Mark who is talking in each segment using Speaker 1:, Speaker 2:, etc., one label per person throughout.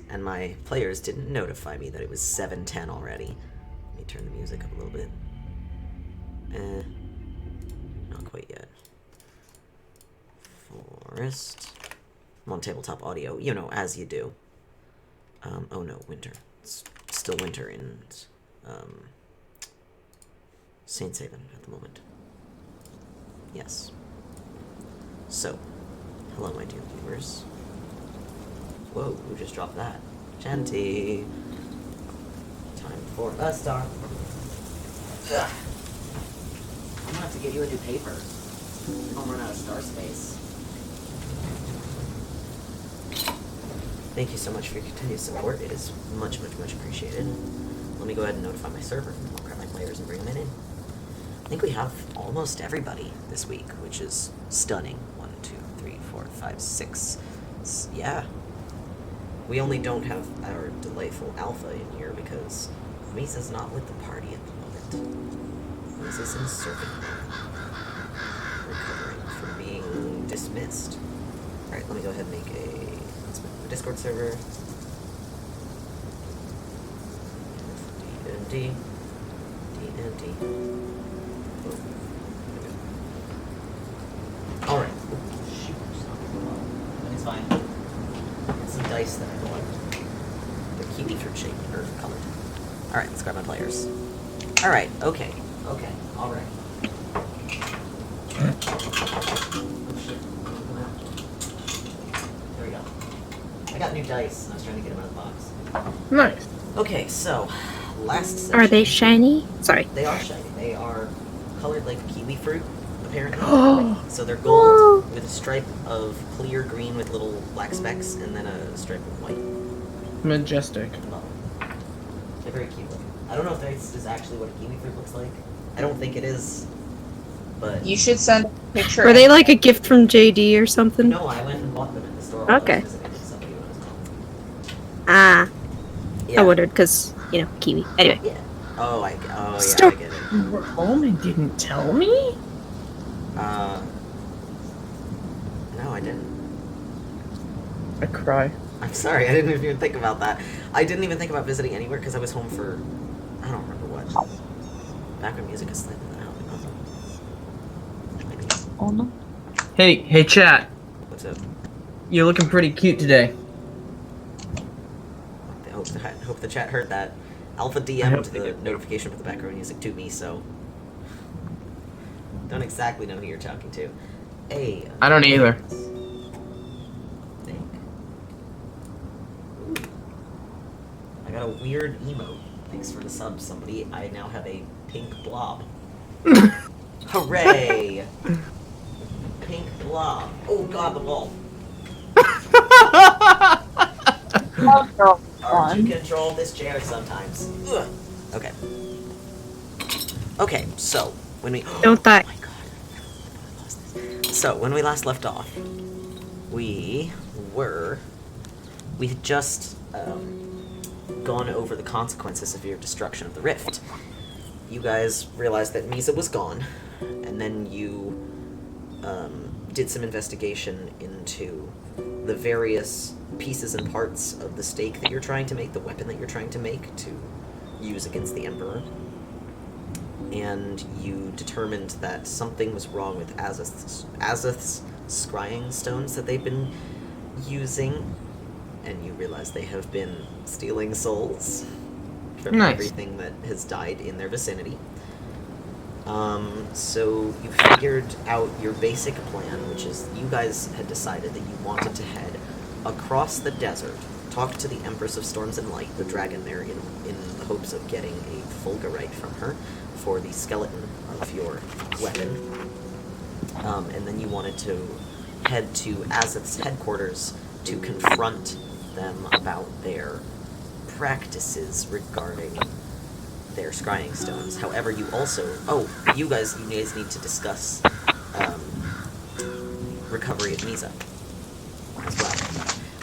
Speaker 1: and my players didn't notify me that it was 7:10 already. Let me turn the music up a little bit. Not quite yet. Forest. I'm on tabletop audio, you know, as you do. Oh no, winter. It's still winter in Saintshaven at the moment. Yes. So, hello my dear viewers. Whoa, who just dropped that? Genty. Time for a star. Ugh. I'm gonna have to get you a new paper. I'll run out of star space. Thank you so much for your continued support. It is much, much, much appreciated. Let me go ahead and notify my server. I'll grab my players and bring them in. I think we have almost everybody this week, which is stunning. 1, 2, 3, 4, 5, 6. Yeah. We only don't have our delightful Alpha in here because Mizha's not with the party at the moment. Mizha's in servant mode, recovering from being dismissed. Alright, let me go ahead and make a Discord server. D&D. Alright. Shoot, it's fine. Some dice that I want. They're kiwi fruit shaped or colored. Alright, let's grab my players. Alright, okay. Alright. Oh shit. There we go. I got new dice, and I was trying to get them out of the box.
Speaker 2: Nice.
Speaker 1: Okay, so, last session.
Speaker 2: Are they shiny? Sorry.
Speaker 1: They are shiny. They are colored like kiwi fruit, apparently.
Speaker 2: Oh.
Speaker 1: So they're gold with a stripe of clear green with little black specks, and then a stripe of white.
Speaker 2: Majestic.
Speaker 1: At the bottom. They're very cute looking. I don't know if this is actually what a kiwi fruit looks like. I don't think it is, but...
Speaker 3: You should send a picture.
Speaker 2: Were they like a gift from JD or something?
Speaker 1: No, I went and bought them in the store while
Speaker 2: Okay.
Speaker 1: I was visiting with somebody when I was home.
Speaker 2: Ah.
Speaker 1: Yeah.
Speaker 2: I wondered, because, kiwi. Anyway.
Speaker 1: Yeah. Oh, yeah, I
Speaker 2: Stop.
Speaker 1: get it.
Speaker 2: You were home and didn't tell me?
Speaker 1: No, I didn't.
Speaker 2: I cry.
Speaker 1: I'm sorry, I didn't even think about that. I didn't even think about visiting anywhere because I was home for, I don't remember what. Background music is slightly loud. Maybe.
Speaker 3: Oh no.
Speaker 4: Hey, chat.
Speaker 1: What's up?
Speaker 4: You're looking pretty cute today.
Speaker 1: I hope the chat heard that. Alpha DM'd the notification for the background music to me, so... Don't exactly know who you're talking to. Hey.
Speaker 4: I don't either.
Speaker 1: I got a weird emote. Thanks for the sub, somebody. I now have a pink blob. Hooray! Pink blob. Oh god, the wall. Hard to control this chair sometimes. Ugh. Okay. Okay, so when we
Speaker 2: Don't die.
Speaker 1: Oh my god. So when we last left off, we had just gone over the consequences of your destruction of the rift. You guys realized that Mizha was gone, and then you did some investigation into the various pieces and parts of the stake that you're trying to make, the weapon that you're trying to make to use against the Emperor. And you determined that something was wrong with Azuth's scrying stones that they've been using, and you realize they have been stealing souls from everything that has died in their vicinity. So you figured out your basic plan, which is you guys had decided that you wanted to head across the desert, talk to the Empress of Storms and Light, the dragon there, in the hopes of getting a fulgurite from her for the skeleton of your weapon. And then you wanted to head to Azuth's headquarters to confront them about their practices regarding their scrying stones. However, you also... you guys need to discuss recovery of Mizha as well.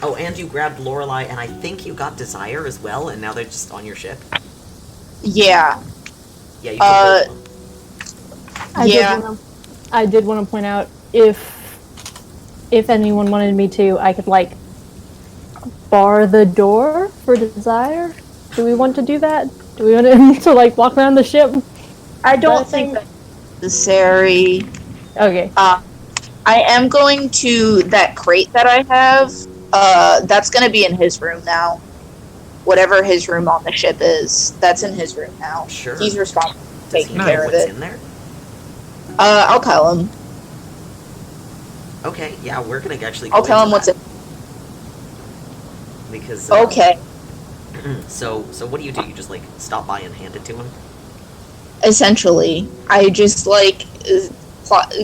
Speaker 1: Oh, and you grabbed Lorelei, and I think you got Desire as well, and now they're just on your ship.
Speaker 3: Yeah.
Speaker 1: Yeah, you took both of them.
Speaker 5: I did want to point out, if anyone wanted me to, I could, bar the door for desire? Do we want to do that? Do we want him to like walk around the ship?
Speaker 3: I don't
Speaker 5: That
Speaker 3: think
Speaker 5: thing?
Speaker 3: that's necessary.
Speaker 5: Okay.
Speaker 3: I am going to that crate that I have. That's going to be in his room now. Whatever his room on the ship is, that's in his room now.
Speaker 1: Sure.
Speaker 3: He's responsible for
Speaker 1: Does
Speaker 3: taking
Speaker 1: he know
Speaker 3: care of
Speaker 1: what's
Speaker 3: it.
Speaker 1: in there?
Speaker 3: I'll tell him.
Speaker 1: Okay, yeah, we're gonna actually go
Speaker 3: I'll tell
Speaker 1: into
Speaker 3: him what's
Speaker 1: that.
Speaker 3: in.
Speaker 1: Because
Speaker 3: Okay.
Speaker 1: so what do? You just like stop by and hand it to him?
Speaker 3: Essentially, I just like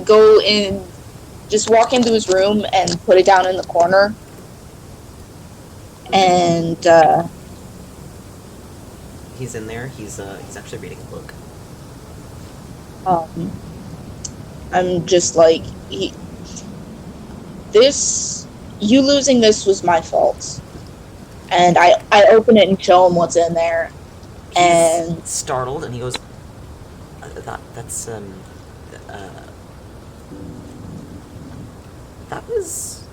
Speaker 3: go in, just walk into his room and put it down in the corner. And
Speaker 1: He's in there. He's actually reading a book.
Speaker 3: I'm just like, you losing this was my fault. And I open it and show him what's in there.
Speaker 1: He's
Speaker 3: And
Speaker 1: startled, and he goes, that was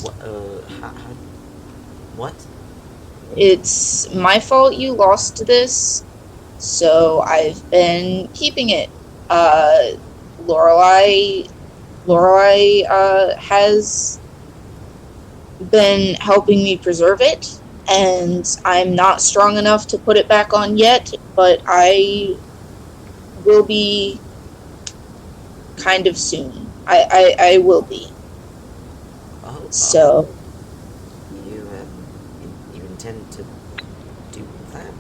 Speaker 1: what? What?
Speaker 3: it's my fault you lost this, so I've been keeping it. Lorelei has been helping me preserve it, and I'm not strong enough to put it back on yet, but I will be kind of soon. I will be.
Speaker 1: Oh,
Speaker 3: So
Speaker 1: you intend to do that?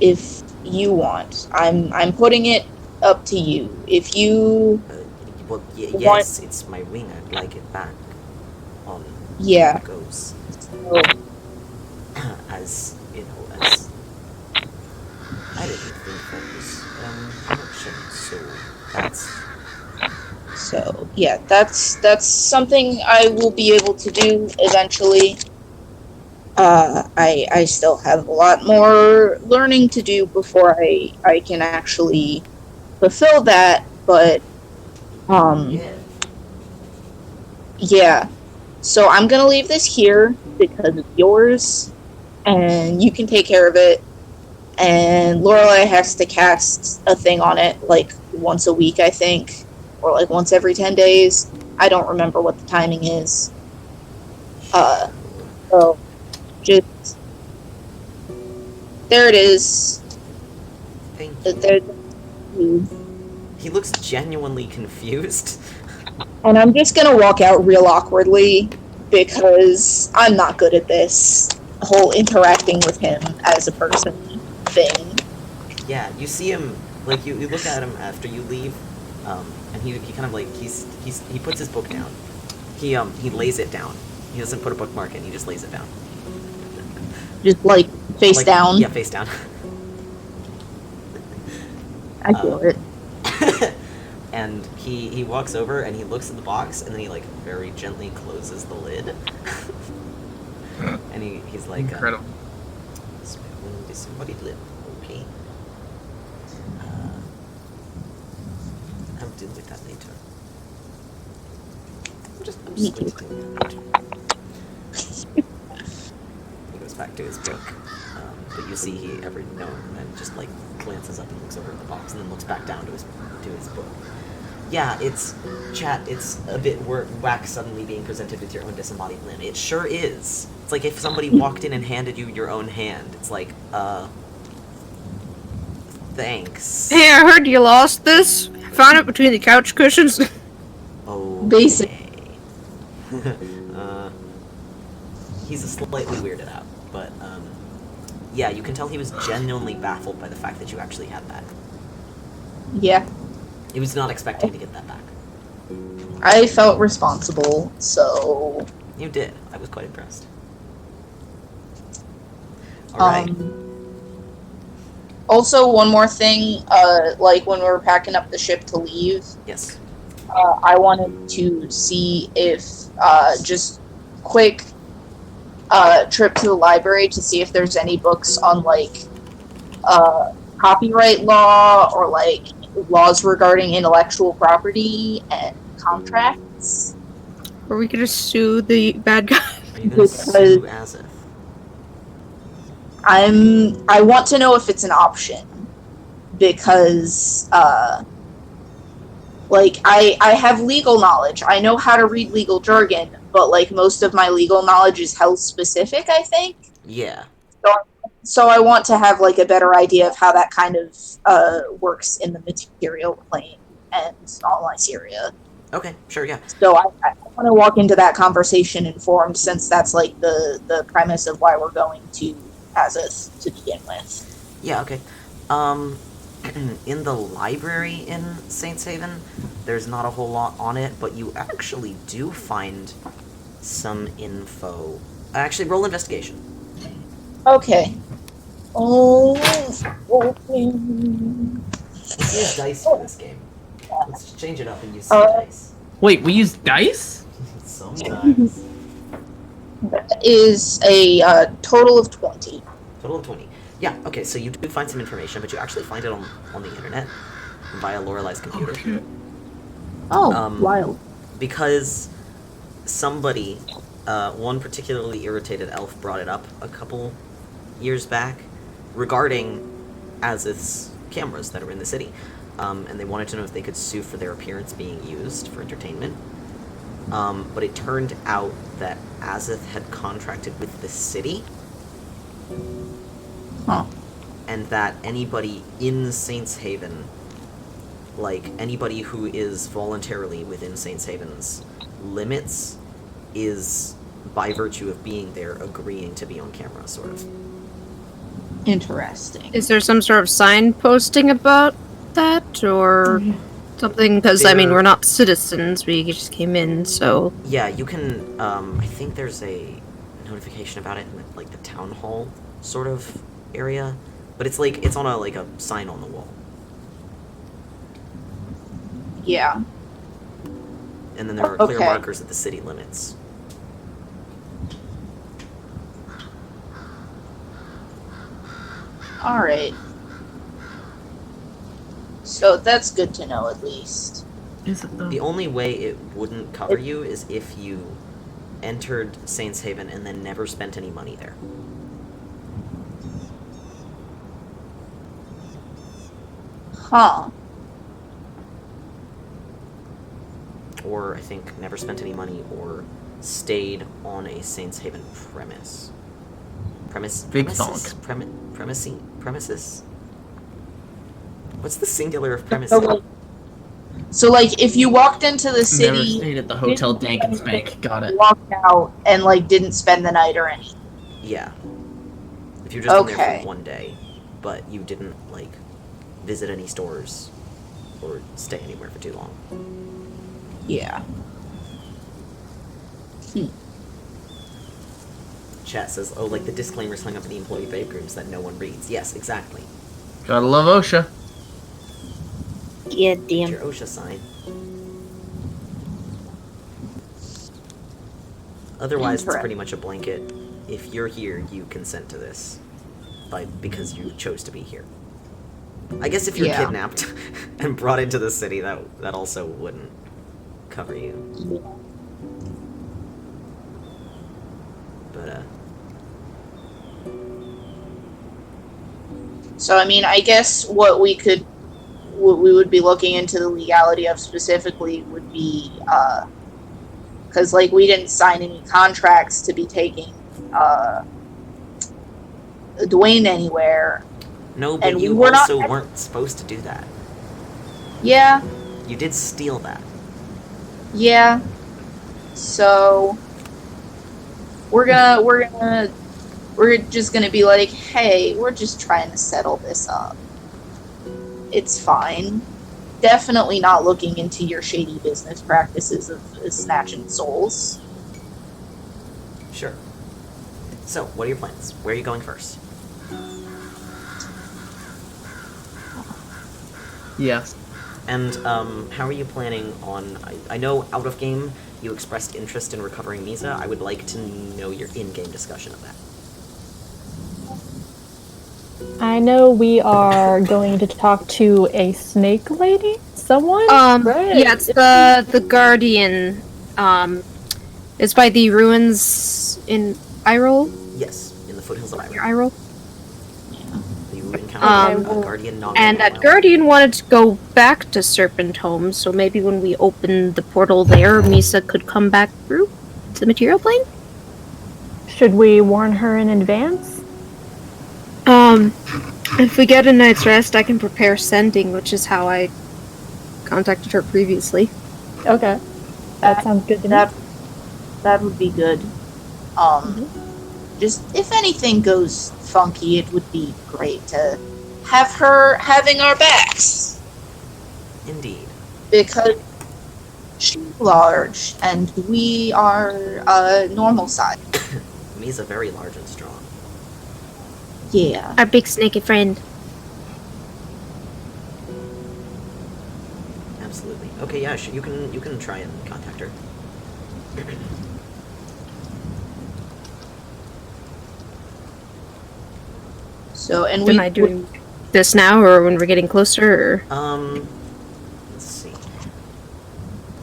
Speaker 3: if you want, I'm putting it up to you. If you
Speaker 1: Well,
Speaker 3: want,
Speaker 1: yes, it's my ring. I'd like it back.
Speaker 3: yeah.
Speaker 1: Goes
Speaker 3: So,
Speaker 1: as you know, as I didn't think that was an option. So
Speaker 3: that's something I will be able to do eventually. I still have a lot more learning to do before I can actually fulfill that, but yeah. So I'm gonna leave this here because it's yours, and you can take care of it. And Lorelei has to cast a thing on it like once a week, I think, or like once every 10 days. I don't remember what the timing is. So just there it is.
Speaker 1: Thank you.
Speaker 3: There,
Speaker 1: He looks genuinely confused.
Speaker 3: and I'm just gonna walk out real awkwardly because I'm not good at this whole interacting with him as a person thing.
Speaker 1: Yeah, you see him, like, you look at him after you leave, and he kind of, like, he puts his book down. He lays it down. He doesn't put a bookmark in, he just lays it down.
Speaker 3: Just like face
Speaker 1: Like,
Speaker 3: down.
Speaker 1: Yeah, face down.
Speaker 3: I feel it.
Speaker 1: And he walks over and he looks at the box and then he like very gently closes the lid. And he's like,
Speaker 4: Incredible.
Speaker 1: Somebody lid. Okay. I'll deal with that later. I'm just
Speaker 3: Me
Speaker 1: going to
Speaker 3: too.
Speaker 1: deal with that later. He goes back to his book. But you see he every now and then just like glances up and looks over at the box and then looks back down to his book. Yeah, it's a bit whack suddenly being presented with your own disembodied limb. It sure is. It's like if somebody walked in and handed you your own hand. It's like, thanks.
Speaker 2: Hey, I heard you lost this. Found it between the couch cushions.
Speaker 1: Oh.
Speaker 3: Basic.
Speaker 1: He's a slightly weirded out, but yeah, you can tell he was genuinely baffled by the fact that you actually had that.
Speaker 3: Yeah.
Speaker 1: He was not expecting to get that back.
Speaker 3: I felt responsible, so
Speaker 1: You did. I was quite impressed. Alright.
Speaker 3: Also, one more thing, like when we were packing up the ship to leave,
Speaker 1: Yes.
Speaker 3: I wanted to see if, just quick, trip to the library to see if there's any books on, like, copyright law or, like, laws regarding intellectual property and contracts.
Speaker 2: Are we gonna sue the bad guy?
Speaker 1: Are you gonna sue Azuth?
Speaker 3: I want to know if it's an option. Because, like, I have legal knowledge. I know how to read legal jargon, but, like, most of my legal knowledge is health-specific, I think.
Speaker 1: Yeah.
Speaker 3: So I want to have, like, a better idea of how that kind of works in the material plane and online Syria.
Speaker 1: Okay, sure, yeah.
Speaker 3: So I want to walk into that conversation informed, since that's, like, the premise of why we're going to Azuth to begin with.
Speaker 1: Yeah, okay. In the library in Saintshaven, there's not a whole lot on it, but you actually do find some info. Actually, roll investigation.
Speaker 3: Okay. Oh.
Speaker 1: Let's use dice for this game. Let's change it up and use some dice.
Speaker 4: Wait, we use dice?
Speaker 1: Sometimes.
Speaker 3: That is a total of 20.
Speaker 1: Total of 20. Yeah, okay, so you do find some information, but you actually find it on the internet via Lorelei's computer.
Speaker 5: Oh, wild.
Speaker 1: Because somebody, one particularly irritated elf, brought it up a couple years back regarding Azuth's cameras that are in the city. And they wanted to know if they could sue for their appearance being used for entertainment. But it turned out that Azuth had contracted with the city.
Speaker 3: Huh.
Speaker 1: And that anybody in Saintshaven, like, anybody who is voluntarily within Saintshaven's limits, is, by virtue of being there, agreeing to be on camera, sort of.
Speaker 3: Interesting.
Speaker 2: Is there some sort of sign posting about that, or something? Because, I mean, we're not citizens, we just came in, so...
Speaker 1: Yeah, you can, I think there's a notification about it in, like, the town hall, sort of, area, but it's like, it's on a sign on the wall.
Speaker 3: Yeah.
Speaker 1: And then there are clear
Speaker 3: Okay.
Speaker 1: markers at the city limits.
Speaker 3: Alright. So that's good to know, at least.
Speaker 4: Is it though?
Speaker 1: The only way it wouldn't cover you is if you entered Saintshaven and then never spent any money there.
Speaker 3: Huh.
Speaker 1: Or, I think, never spent any money or stayed on a Saintshaven premise.
Speaker 4: Big
Speaker 1: Premises? What's the singular of premise?
Speaker 3: So, like, if you walked into the
Speaker 4: Never
Speaker 3: city,
Speaker 4: stayed at the Hotel Dankensbank. Got it.
Speaker 3: walked out, and, like, didn't spend the night or anything.
Speaker 1: Yeah. If you're just in there
Speaker 3: Okay.
Speaker 1: for one day, but you didn't, like, visit any stores or stay anywhere for too long.
Speaker 3: Yeah.
Speaker 1: Chat says, oh, like the disclaimers hung up in the employee bedrooms that no one reads. Yes, exactly.
Speaker 4: Gotta love OSHA.
Speaker 2: Yeah,
Speaker 1: It's
Speaker 2: damn.
Speaker 1: your OSHA sign. Otherwise, it's pretty much a blanket. If you're here, you consent to this. Because you chose to be here. I guess if you're
Speaker 3: Yeah.
Speaker 1: kidnapped and brought into the city, that also wouldn't cover you. But,
Speaker 3: So, I mean, I guess what we would be looking into the legality of specifically would be, because, like, we didn't sign any contracts to be taking, Dwayne anywhere.
Speaker 1: no, but
Speaker 3: And
Speaker 1: you
Speaker 3: we were not-
Speaker 1: also weren't supposed to do that.
Speaker 3: Yeah,
Speaker 1: You did steal that.
Speaker 3: yeah. So, we're just gonna be like, hey, we're just trying to settle this up. It's fine. Definitely not looking into your shady business practices of snatching souls.
Speaker 1: Sure. So, what are your plans? Where are you going first?
Speaker 4: Yes.
Speaker 1: And, how are you planning on... I know out of game you expressed interest in recovering Mizha. I would like to know your in-game discussion of that.
Speaker 5: I know we are going to talk to a snake lady? Someone? Right.
Speaker 2: Yeah, it's the Guardian, It's by the ruins in Iyril?
Speaker 1: Yes, in the foothills of
Speaker 2: Near
Speaker 1: Iyril.
Speaker 3: Yeah.
Speaker 1: You encountered
Speaker 2: Um,
Speaker 1: a guardian non
Speaker 2: And that Guardian wanted to go back to Serpent Home, so maybe when we open the portal there, Mizha could come back through to the material plane?
Speaker 5: Should we warn her in advance?
Speaker 2: If we get a night's rest, I can prepare sending, which is how I contacted her previously.
Speaker 5: Okay. That sounds good to me.
Speaker 3: That would be good. Just if anything goes funky, it would be great to have her having our backs.
Speaker 1: Indeed.
Speaker 3: Because she's large and we are normal size.
Speaker 1: Mizha very large and strong.
Speaker 3: Yeah.
Speaker 2: Our big snaky friend.
Speaker 1: Absolutely. Okay, yeah, you can try and contact her.
Speaker 3: So, and
Speaker 2: Am I doing this now, or when we're getting closer? Or?
Speaker 1: Let's see.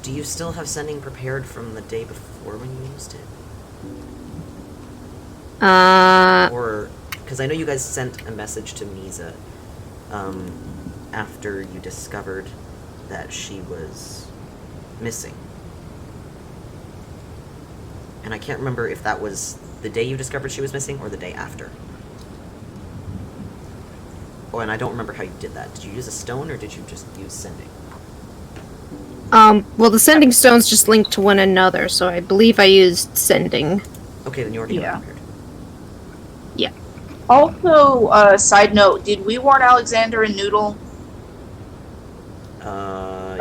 Speaker 1: Do you still have sending prepared from the day before when you used it? Or, because I know you guys sent a message to Mizha, after you discovered that she was missing. And I can't remember if that was the day you discovered she was missing or the day after. Oh, and I don't remember how you did that. Did you use a stone or did you just use sending?
Speaker 2: Well, the sending stones just link to one another, so I believe I used sending.
Speaker 1: Okay, then you already
Speaker 3: Yeah.
Speaker 1: got prepared.
Speaker 3: Also, side note, did we warn Alexander and Noodle?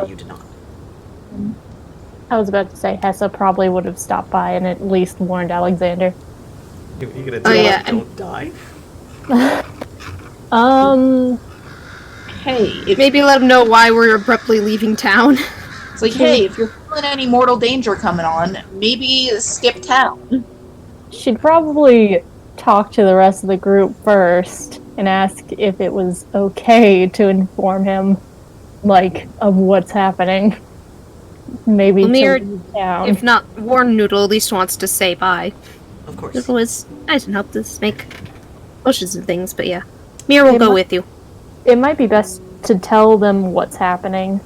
Speaker 1: You did not.
Speaker 5: I was about to say Hessa probably would have stopped by and at least warned Alexander.
Speaker 1: You're gonna
Speaker 2: Oh, yeah,
Speaker 1: don't die?
Speaker 3: Hey, if
Speaker 2: Maybe let them know why we're abruptly leaving town.
Speaker 3: it's like, hey, if you're feeling any mortal danger coming on, maybe skip town.
Speaker 5: She'd probably talk to the rest of the group first and ask if it was okay to inform him, like, of what's happening. Maybe
Speaker 2: Lemire,
Speaker 5: to leave town.
Speaker 2: if not, warn Noodle at least wants to say bye.
Speaker 1: Of course.
Speaker 2: Noodle is nice and helped us make potions and things, but yeah. Mir will go with you.
Speaker 5: It might be best to tell them what's happening.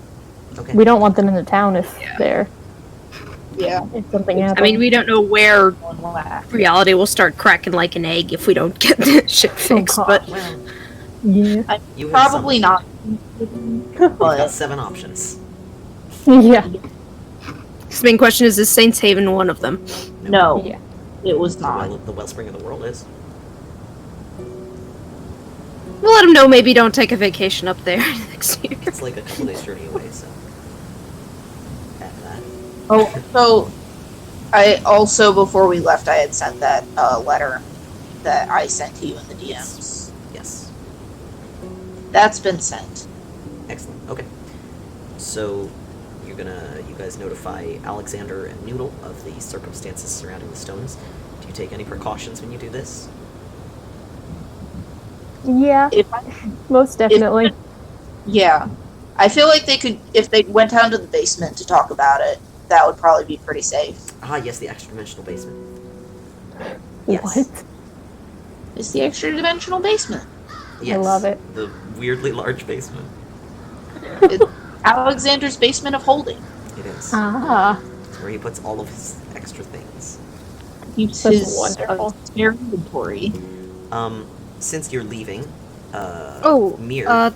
Speaker 1: Okay.
Speaker 5: We don't want them in the town if
Speaker 3: Yeah.
Speaker 5: if something happens.
Speaker 2: I mean, we don't know where
Speaker 3: One laugh.
Speaker 2: reality will start cracking like an egg if we don't get this shit fixed,
Speaker 5: God.
Speaker 2: but
Speaker 1: Well,
Speaker 5: yeah.
Speaker 1: you have
Speaker 3: Probably
Speaker 1: some.
Speaker 3: not.
Speaker 1: You've got
Speaker 3: But
Speaker 1: 7 options.
Speaker 5: Yeah.
Speaker 2: the main question is Saintshaven one of them?
Speaker 3: no,
Speaker 5: Yeah.
Speaker 3: it was
Speaker 1: The,
Speaker 3: not.
Speaker 1: the wellspring of the world is.
Speaker 2: We'll let them know maybe don't take a vacation up there next year.
Speaker 1: It's like a couple days journey away, so. After that.
Speaker 3: Oh, so I also, before we left, I had sent that letter that I sent to you in the DMs.
Speaker 1: Yes.
Speaker 3: That's been sent.
Speaker 1: Excellent. Okay. So, you guys notify Alexander and Noodle of the circumstances surrounding the stones. Do you take any precautions when you do this?
Speaker 5: Yeah,
Speaker 3: If
Speaker 5: most definitely.
Speaker 3: Yeah. I feel like they could, if they went down to the basement to talk about it, that would probably be pretty safe.
Speaker 1: Ah, yes, the extra-dimensional basement. Yes.
Speaker 5: What?
Speaker 3: It's the extra dimensional basement.
Speaker 1: Yes.
Speaker 5: love it.
Speaker 1: The weirdly large basement.
Speaker 3: It's Alexander's basement of holding.
Speaker 1: It is.
Speaker 5: Ah.
Speaker 1: It's where he puts all of his extra things.
Speaker 3: Keeps
Speaker 5: That's
Speaker 3: his
Speaker 5: wonderful.
Speaker 3: spare inventory.
Speaker 1: Since you're leaving,
Speaker 2: Oh,
Speaker 1: Mir.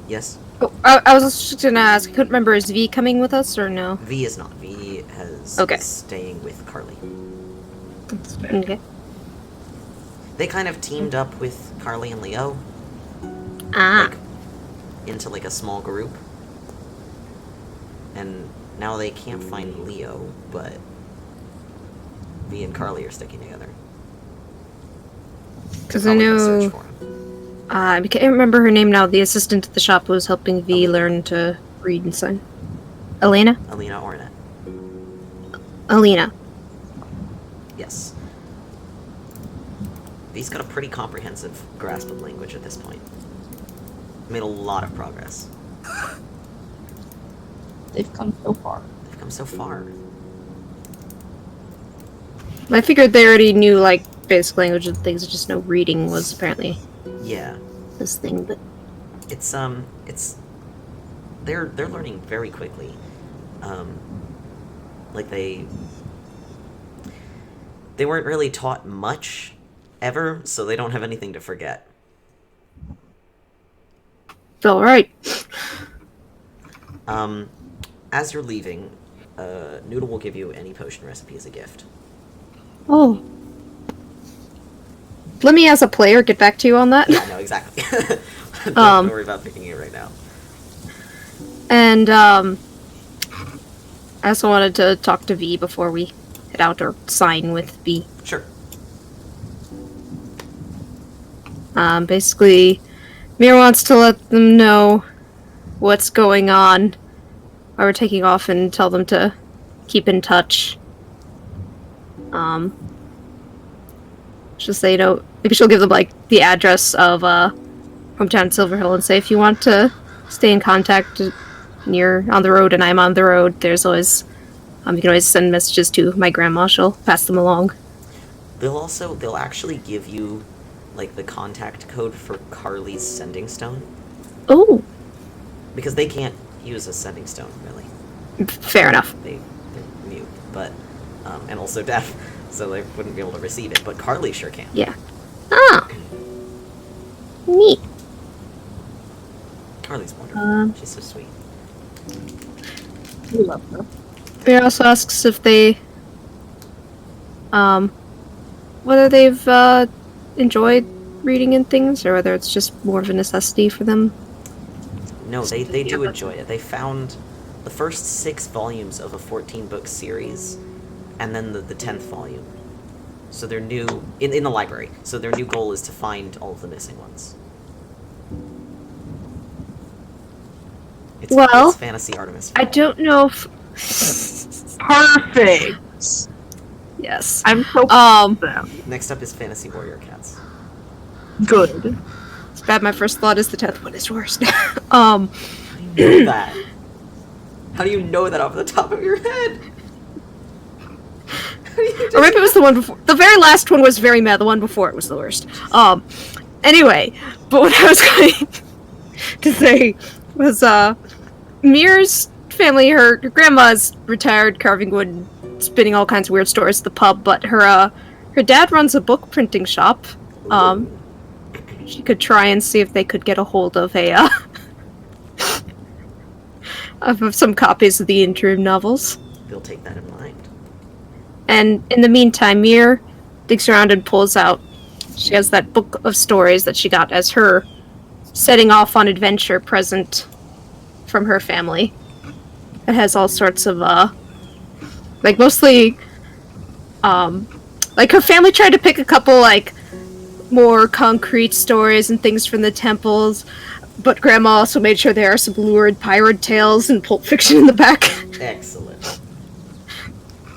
Speaker 1: Yes?
Speaker 2: I was just gonna ask, I couldn't remember, is V coming with us or no?
Speaker 1: V is not. V is
Speaker 2: Okay.
Speaker 1: staying with Carly.
Speaker 2: Okay.
Speaker 1: They kind of teamed up with Carly and Leo,
Speaker 2: Ah.
Speaker 1: like, into like a small group. And now they can't find Leo, but V and Carly are sticking together.
Speaker 2: Because I
Speaker 1: Probably gonna
Speaker 2: know...
Speaker 1: search for him.
Speaker 2: I can't remember her name now. The assistant at the shop who was helping V learn to read and sign. Elena?
Speaker 1: Alina Ornette.
Speaker 2: Alina.
Speaker 1: Yes. V's got a pretty comprehensive grasp of language at this point. Made a lot of progress.
Speaker 3: They've come so far.
Speaker 1: They've come so far.
Speaker 2: I figured they already knew, like, basic language and things, just no reading was apparently
Speaker 1: Yeah.
Speaker 2: this thing, but...
Speaker 1: It's they're learning very quickly. Like they weren't really taught much ever, so they don't have anything to forget.
Speaker 2: Alright.
Speaker 1: As you're leaving, Noodle will give you any potion recipe as a gift.
Speaker 2: Oh. Let me, as a player, get back to you on that.
Speaker 1: Yeah, no, exactly. Don't worry about picking it right now.
Speaker 2: And, I also wanted to talk to V before we head out, or sign with V.
Speaker 1: Sure.
Speaker 2: Basically, Mir wants to let them know what's going on, while we're taking off, and tell them to keep in touch. Just say, maybe she'll give them, like, the address of, hometown Silver Hill, and say if you want to stay in contact and you're on the road and I'm on the road, there's always, you can always send messages to my grandma, she'll pass them along.
Speaker 1: They'll actually give you, like, the contact code for Carly's sending stone.
Speaker 2: Oh!
Speaker 1: Because they can't use a sending stone, really.
Speaker 2: Fair enough.
Speaker 1: They're mute, but, and also deaf, so they wouldn't be able to receive it, but Carly sure can.
Speaker 2: Yeah. Ah! Neat.
Speaker 1: Carly's wonderful. She's so sweet.
Speaker 3: We love her.
Speaker 2: Bear also asks if they, whether they've, enjoyed reading and things, or whether it's just more of a necessity for them.
Speaker 1: No, they do enjoy it. They found the first 6 volumes of a 14-book series, and then the 10th volume. So they're new, in the library, so their new goal is to find all of the missing ones. It's fantasy Artemis.
Speaker 2: I don't know if...
Speaker 6: Perfect.
Speaker 2: Yes.
Speaker 6: I'm so proud of them.
Speaker 1: Next up is Fantasy Warrior Cats.
Speaker 6: Good.
Speaker 2: It's bad, my first thought is the 10th one is worst.
Speaker 1: How do you know that? How do you know that off the top of your head?
Speaker 2: Or maybe it was the one before. The very last one was very mad. The one before it was the worst. Anyway, but what I was going to say was, Mir's family, her grandma's retired carving wood and spinning all kinds of weird stories at the pub, but her dad runs a book printing shop. She could try and see if they could get a hold of of some copies of the interim novels.
Speaker 1: They'll take that in mind.
Speaker 2: And in the meantime, Mir digs around and pulls out. She has that book of stories that she got as her setting off on adventure present from her family. It has all sorts of, like, mostly, like, her family tried to pick a couple, like, more concrete stories and things from the temples, but Grandma also made sure there are some lurid pirate tales and Pulp Fiction in the back.
Speaker 1: Excellent.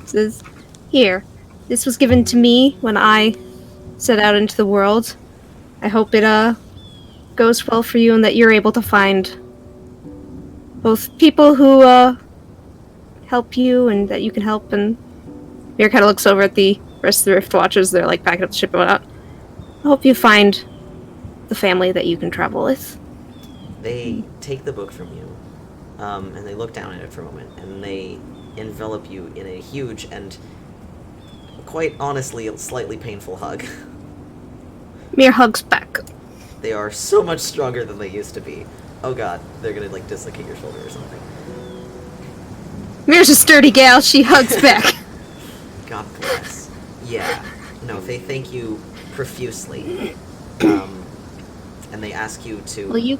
Speaker 2: Says, here, this was given to me when I set out into the world. I hope it, goes well for you and that you're able to find both people who, help you and that you can help. And Mir kind of looks over at the rest of the Riftwatchers. They're, like, packing up the ship and whatnot. I hope you find the family that you can travel with.
Speaker 1: They take the book from you, and they look down at it for a moment, and they envelop you in a huge and, quite honestly, slightly painful hug.
Speaker 2: Mir hugs back.
Speaker 1: They are so much stronger than they used to be. Oh god, they're gonna, like, dislocate your shoulder or something.
Speaker 2: Mir's a sturdy gal, she hugs back.
Speaker 1: God bless. Yeah. No, they thank you profusely. And they ask you to
Speaker 2: Will you?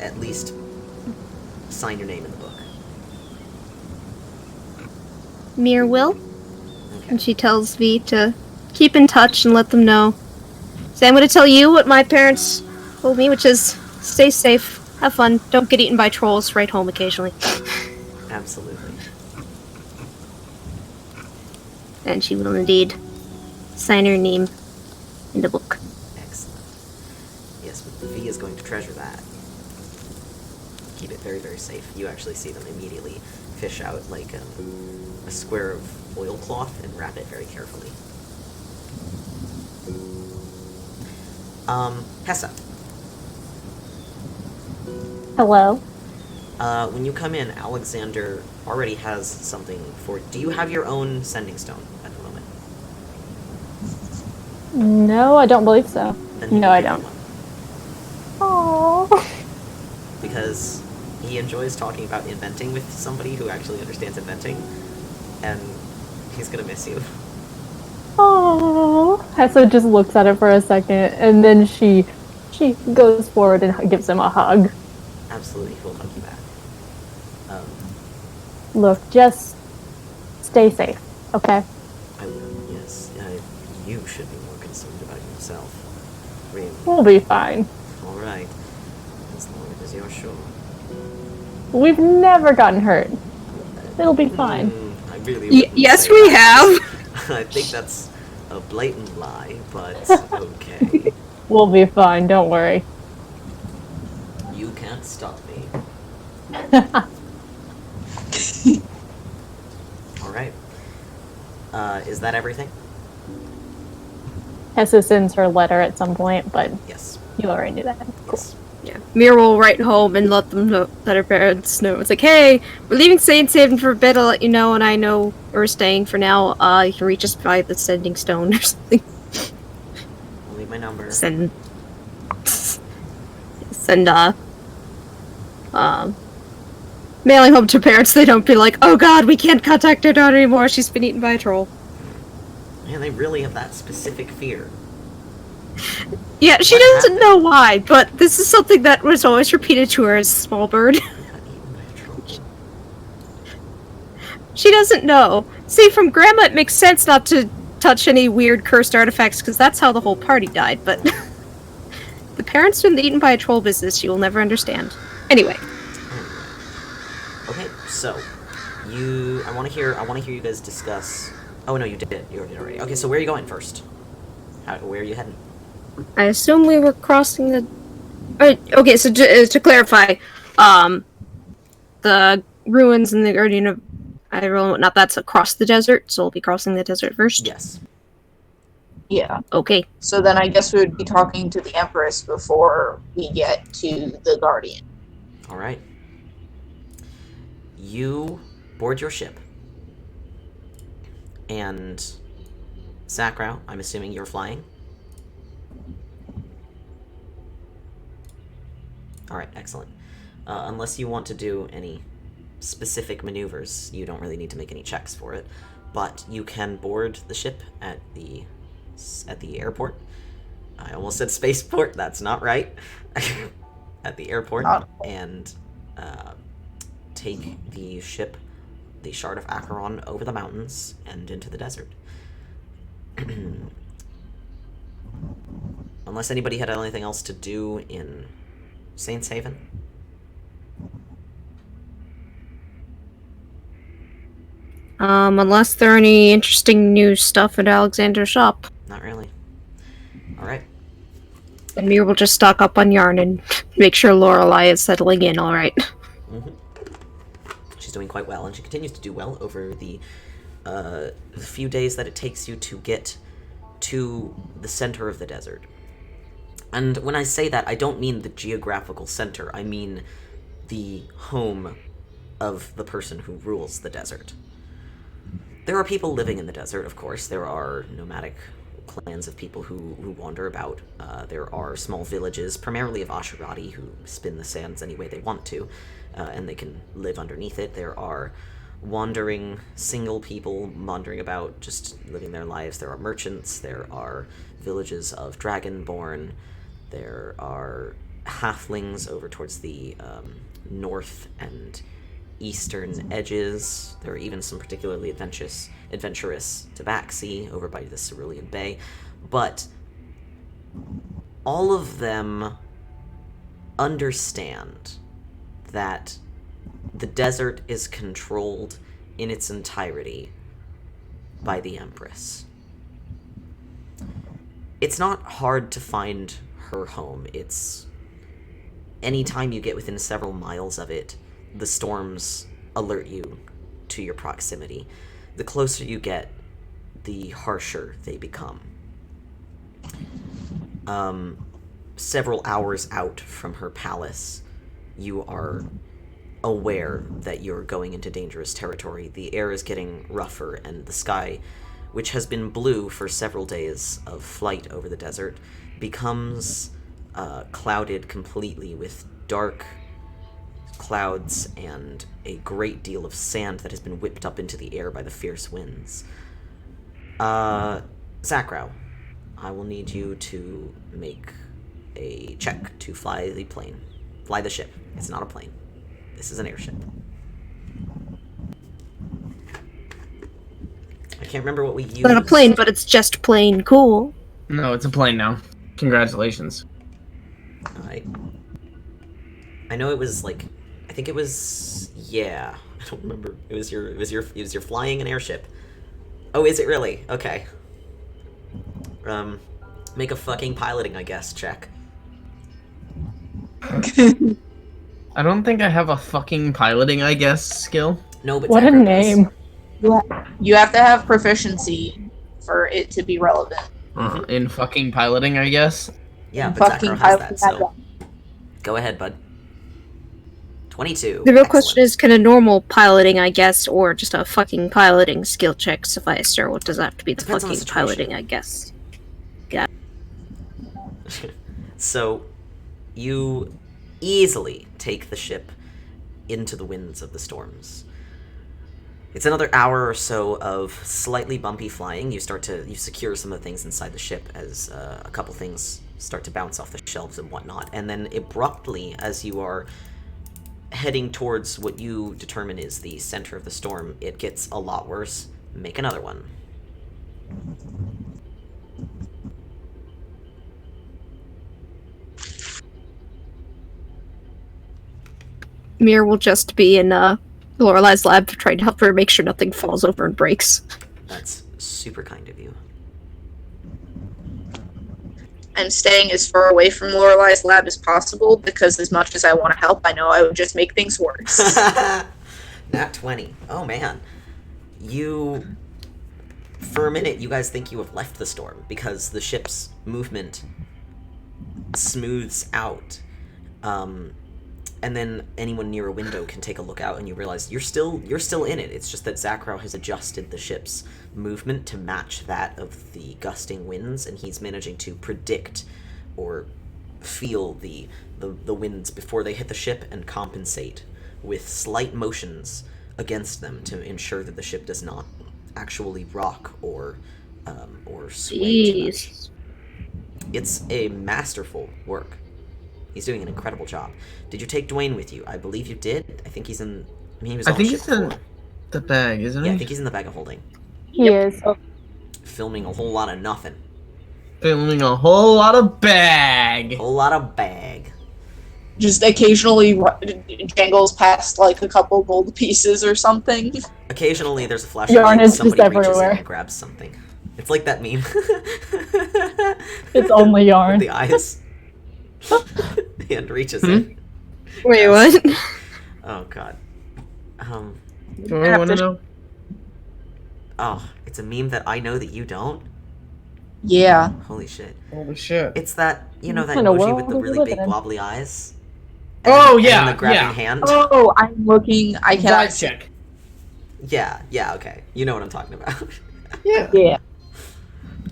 Speaker 1: at least sign your name in the book.
Speaker 2: Mir will.
Speaker 1: Okay.
Speaker 2: And she tells V to keep in touch and let them know. So I'm going to tell you what my parents told me, which is stay safe, have fun, don't get eaten by trolls, write home occasionally.
Speaker 1: Absolutely.
Speaker 2: And she will indeed sign her name in the book.
Speaker 1: Excellent. Yes, but V is going to treasure that. Keep it very, very safe. You actually see them immediately fish out, like, a square of oilcloth and wrap it very carefully. Hessa.
Speaker 5: Hello.
Speaker 1: When you come in, Alexander already has something for... Do you have your own sending stone at the moment?
Speaker 5: No, I don't believe so.
Speaker 1: Then he
Speaker 5: No,
Speaker 1: will
Speaker 5: I
Speaker 1: give you
Speaker 5: don't.
Speaker 1: one.
Speaker 5: Aww.
Speaker 1: Because he enjoys talking about inventing with somebody who actually understands inventing, and he's gonna miss you.
Speaker 5: Aww. Hessa just looks at it for a second, and then she goes forward and gives him a hug.
Speaker 1: Absolutely, he'll hug you back.
Speaker 5: Look, just stay safe, okay?
Speaker 1: I will, yes. You should be more concerned about yourself. Really.
Speaker 5: We'll be fine.
Speaker 1: Alright. As long as you're sure.
Speaker 5: We've never gotten hurt. It'll be fine.
Speaker 1: I really wouldn't
Speaker 2: Yes,
Speaker 1: say
Speaker 2: we
Speaker 1: that.
Speaker 2: have.
Speaker 1: I think that's a blatant lie, but okay.
Speaker 5: We'll be fine, don't worry.
Speaker 1: You can't stop me. Alright. Is that everything?
Speaker 5: Hessa sends her letter at some point, but
Speaker 1: Yes.
Speaker 5: you already knew that.
Speaker 1: Yes.
Speaker 2: Yeah. Mir will write home and let her parents know. It's like, hey, we're leaving Saintshaven for a bit. I'll let you know, and I know we're staying for now. You can reach us by the sending stone or something.
Speaker 1: I'll leave my number.
Speaker 2: Send mailing home to parents. They don't be like, oh god, we can't contact our daughter anymore. She's been eaten by a troll.
Speaker 1: Man, they really have that specific fear.
Speaker 2: Yeah, she
Speaker 1: What
Speaker 2: doesn't
Speaker 1: happened?
Speaker 2: know why, but this is something that was always repeated to her as a small bird.
Speaker 1: Got eaten by a troll.
Speaker 2: She doesn't know. See, from Grandma, it makes sense not to touch any weird cursed artifacts, because that's how the whole party died, but... the parents doing the eaten by a troll business, she will never understand. Anyway.
Speaker 1: Okay, so I want to hear you guys discuss. Oh no, you did. You did already. Okay, so where are you going first? Where are you heading?
Speaker 2: I assume we were crossing the... okay, so to clarify, the ruins in the Guardian of Iyril and whatnot, that's across the desert, so we'll be crossing the desert first?
Speaker 1: Yes.
Speaker 3: Yeah.
Speaker 2: Okay.
Speaker 3: So then I guess we would be talking to the Empress before we get to the Guardian.
Speaker 1: All right. You board your ship, and Sakrow, I'm assuming you're flying. All right, excellent. Unless you want to do any specific maneuvers, you don't really need to make any checks for it. But you can board the ship at the airport. I almost said spaceport. That's not right. At the airport, and take the ship, the Shard of Acheron, over the mountains and into the desert. Unless anybody had anything else to do in Saintshaven.
Speaker 2: Unless there are any interesting new stuff at Alexander's shop.
Speaker 1: Not really. Alright.
Speaker 2: And Mir will just stock up on yarn and make sure Lorelei is settling in alright.
Speaker 1: Mm-hmm. She's doing quite well, and she continues to do well over the few days that it takes you to get to the center of the desert. And when I say that, I don't mean the geographical center. I mean the home of the person who rules the desert. There are people living in the desert, of course. There are nomadic clans of people who wander about. There are small villages, primarily of Asherati, who spin the sands any way they want to, and they can live underneath it. There are wandering single people wandering about, just living their lives. There are merchants. There are villages of Dragonborn. There are halflings over towards the north and eastern edges. There are even some particularly adventurous Tabaxi over by the Cerulean Bay. But all of them understand that the desert is controlled in its entirety by the Empress. It's not hard to find her home. It's anytime you get within several miles of it, the storms alert you to your proximity. The closer you get, the harsher they become. several hours out from her palace, you are aware that you're going into dangerous territory. The air is getting rougher, and the sky, which has been blue for several days of flight over the desert, becomes clouded completely with dark clouds and a great deal of sand that has been whipped up into the air by the fierce winds. Zakrow, I will need you to make a check to fly the plane. Fly the ship. It's not a plane. This is an airship. I can't remember what we used.
Speaker 2: It's not a plane, but it's just plain cool.
Speaker 4: No, it's a plane now. Congratulations.
Speaker 1: I know it was like, I think it was, yeah. I don't remember. It was your flying an airship. Oh, is it really? Okay. Make a fucking piloting, I guess, check.
Speaker 4: I don't think I have a fucking piloting, I guess, skill.
Speaker 1: No, but
Speaker 5: What a
Speaker 1: Zakrow does.
Speaker 5: name.
Speaker 3: You have to have proficiency for it to be relevant.
Speaker 4: In fucking piloting, I guess.
Speaker 1: Yeah, but
Speaker 3: Fucking
Speaker 1: Zakrow has
Speaker 3: piloting
Speaker 1: that, so
Speaker 3: that.
Speaker 1: go ahead, bud. 22.
Speaker 2: The real question is, can a normal piloting, I guess, or just a fucking piloting skill check suffice, or what does that have to be the
Speaker 1: Depends on the
Speaker 2: fucking
Speaker 1: situation.
Speaker 2: piloting, I guess?
Speaker 1: So, you easily take the ship into the winds of the storms. It's another hour or so of slightly bumpy flying. You secure some of the things inside the ship as a couple things start to bounce off the shelves and whatnot. And then abruptly, as you are heading towards what you determine is the center of the storm, it gets a lot worse. Make another one.
Speaker 2: Mir will just be in Lorelei's lab trying to help her make sure nothing falls over and breaks.
Speaker 1: That's super kind of you.
Speaker 3: I'm staying as far away from Lorelei's lab as possible because as much as I want to help, I know I would just make things worse.
Speaker 1: Nat 20. Oh man. For a minute, you guys think you have left the storm because the ship's movement smooths out. And then anyone near a window can take a look out and you realize you're still in it. It's just that Zakrow has adjusted the ship's movement to match that of the gusting winds, and he's managing to predict or feel the winds before they hit the ship and compensate with slight motions against them to ensure that the ship does not actually rock or sway too much.
Speaker 2: Jeez.
Speaker 1: It's a masterful work. He's doing an incredible job. Did you take Dwayne with you? I believe you did. I think he's in. I mean, he was.
Speaker 4: I
Speaker 1: on
Speaker 4: think
Speaker 1: the ship
Speaker 4: he's in
Speaker 1: before.
Speaker 4: the bag, isn't
Speaker 1: Yeah,
Speaker 4: he?
Speaker 1: I think he's in the bag of holding,
Speaker 5: He is. Oh,
Speaker 1: filming a whole lot of nothing.
Speaker 4: Filming a whole lot of bag.
Speaker 1: A whole lot of bag.
Speaker 3: Just occasionally jangles past like a couple gold pieces or something.
Speaker 1: Occasionally, there's a flash
Speaker 5: Yarn
Speaker 1: of light,
Speaker 5: is just
Speaker 1: somebody reaches in
Speaker 5: everywhere.
Speaker 1: and grabs something. It's like that meme.
Speaker 5: it's only yarn.
Speaker 1: The eyes. The hand reaches in.
Speaker 2: Wait, what?
Speaker 1: Oh god.
Speaker 4: Do I want to know?
Speaker 1: Oh, it's a meme that I know that you don't.
Speaker 3: Yeah.
Speaker 1: Holy shit!
Speaker 4: Holy shit.
Speaker 1: It's that that
Speaker 5: What kind of
Speaker 1: emoji
Speaker 5: world
Speaker 1: with the
Speaker 5: are we
Speaker 1: really
Speaker 5: living
Speaker 1: big
Speaker 5: in?
Speaker 1: wobbly eyes.
Speaker 4: Oh,
Speaker 1: and
Speaker 4: yeah,
Speaker 1: then the grabbing
Speaker 4: yeah.
Speaker 1: hand.
Speaker 3: Oh, I'm looking. I cannot
Speaker 4: Vibe
Speaker 3: see.
Speaker 4: check.
Speaker 1: Yeah, okay. You know what I'm talking about.
Speaker 4: Yeah.
Speaker 3: Yeah.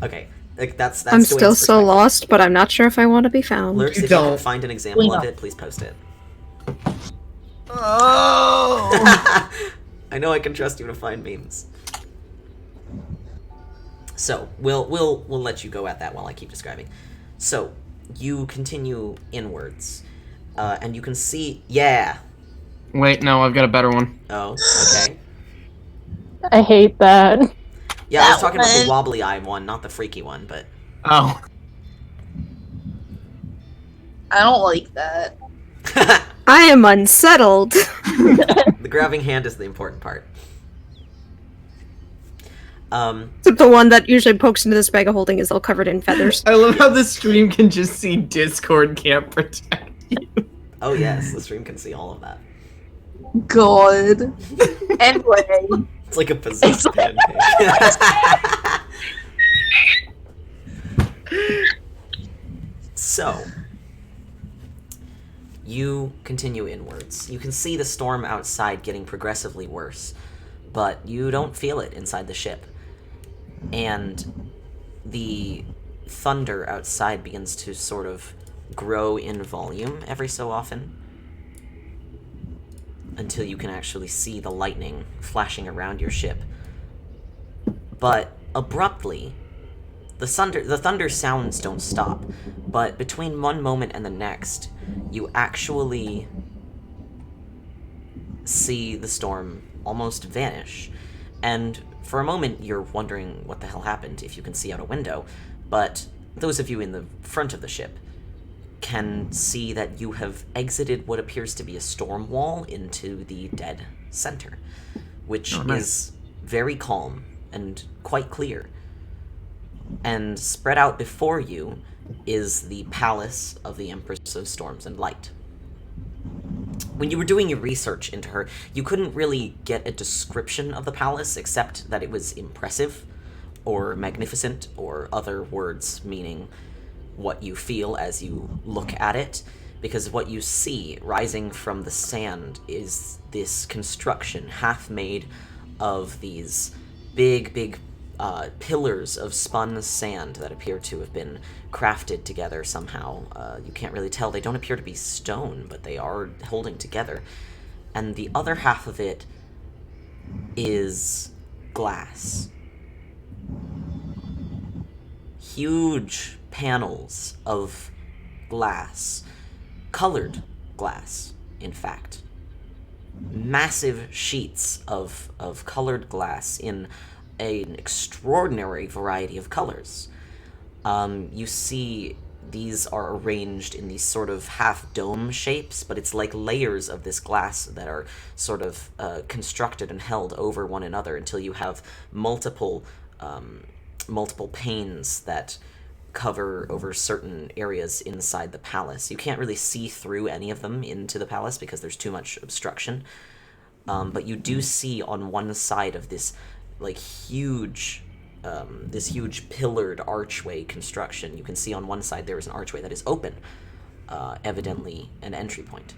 Speaker 1: Okay, like that's
Speaker 2: I'm
Speaker 1: Dwayne's
Speaker 2: still so
Speaker 1: perspective.
Speaker 2: lost, but I'm not sure if I want to be found.
Speaker 1: Lurks,
Speaker 4: You
Speaker 1: if you can
Speaker 4: don't.
Speaker 1: find an example
Speaker 3: We
Speaker 1: of
Speaker 3: know.
Speaker 1: it, please post it.
Speaker 4: Oh.
Speaker 1: I know I can trust you to find memes. So we'll let you go at that while I keep describing. So you continue inwards, and you can see. Yeah.
Speaker 4: Wait, no, I've got a better one.
Speaker 1: Oh, okay.
Speaker 5: I hate that.
Speaker 1: Yeah, I was
Speaker 3: That
Speaker 1: talking about the
Speaker 3: one.
Speaker 1: wobbly eye one, not the freaky one, but.
Speaker 4: Oh.
Speaker 3: I don't like that.
Speaker 2: I am unsettled.
Speaker 1: The grabbing hand is the important part.
Speaker 2: Except the one that usually pokes into this bag of holding is all covered in feathers.
Speaker 4: I love how the stream can just see Discord can't protect you.
Speaker 1: Oh yes, the stream can see all of that.
Speaker 3: God. Anyway.
Speaker 1: It's like a possessed
Speaker 3: It's like-
Speaker 1: pancake. So, you continue inwards. You can see the storm outside getting progressively worse, but you don't feel it inside the ship. And the thunder outside begins to sort of grow in volume every so often, until you can actually see the lightning flashing around your ship. But abruptly, the thunder sounds don't stop, but between one moment and the next, you actually see the storm almost vanish. And for a moment, you're wondering what the hell happened if you can see out a window, but those of you in the front of the ship can see that you have exited what appears to be a storm wall into the dead center, which is very calm and quite clear. And spread out before you is the palace of the Empress of Storms and Light. When you were doing your research into her, you couldn't really get a description of the palace except that it was impressive, or magnificent, or other words meaning what you feel as you look at it, because what you see rising from the sand is this construction half made of these big pillars of spun sand that appear to have been crafted together somehow. You can't really tell. They don't appear to be stone, but they are holding together. And the other half of it is glass. Huge panels of glass. Colored glass, in fact. Massive sheets of colored glass in an extraordinary variety of colors. You see these are arranged in these sort of half-dome shapes, but it's like layers of this glass that are sort of constructed and held over one another until you have multiple panes that cover over certain areas inside the palace. You can't really see through any of them into the palace because there's too much obstruction. But you do see on one side of this huge pillared archway construction, you can see on one side there is an archway that is open, evidently an entry point.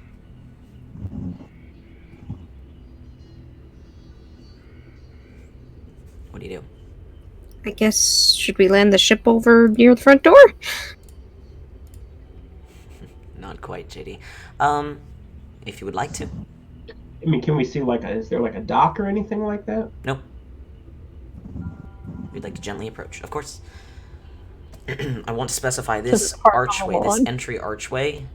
Speaker 1: What do you do?
Speaker 2: I guess, should we land the ship over near the front door?
Speaker 1: Not quite, JD. If you would like to.
Speaker 7: I mean, can we see is there a dock or anything like that?
Speaker 1: Nope. We'd like to gently approach, of course. I want to specify this archway, this entry archway.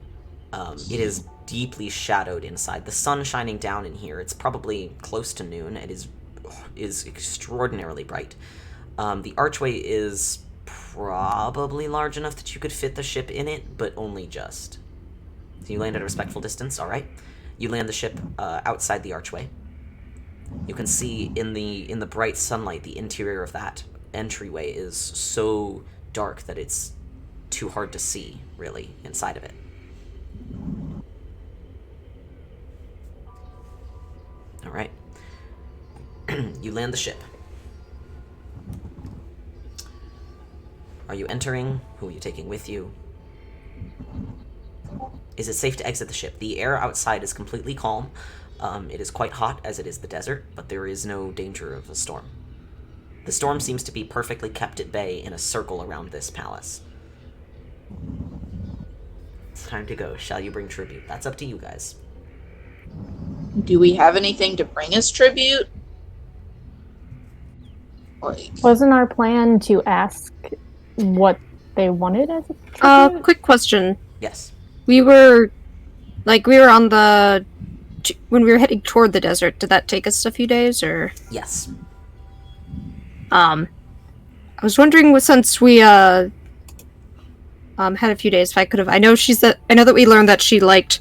Speaker 1: It is deeply shadowed inside. The sun shining down in here. It's probably close to noon. It is extraordinarily bright. The archway is probably large enough that you could fit the ship in it, but only just. So you land at a respectful distance, alright. You land the ship outside the archway. You can see in the bright sunlight, the interior of that entryway is so dark that it's too hard to see, really, inside of it. Alright. You land the ship. Are you entering? Who are you taking with you? Is it safe to exit the ship? The air outside is completely calm. It is quite hot, as it is the desert, but there is no danger of a storm. The storm seems to be perfectly kept at bay in a circle around this palace. It's time to go. Shall you bring tribute? That's up to you guys.
Speaker 3: Do we have anything to bring as tribute?
Speaker 5: Wasn't our plan to ask what they wanted as a tribute?
Speaker 2: Quick question.
Speaker 1: Yes.
Speaker 2: We were on the... When we were heading toward the desert, did that take us a few days, or...?
Speaker 1: Yes.
Speaker 2: I was wondering, since we, had a few days, if I could have... I know that we learned that she liked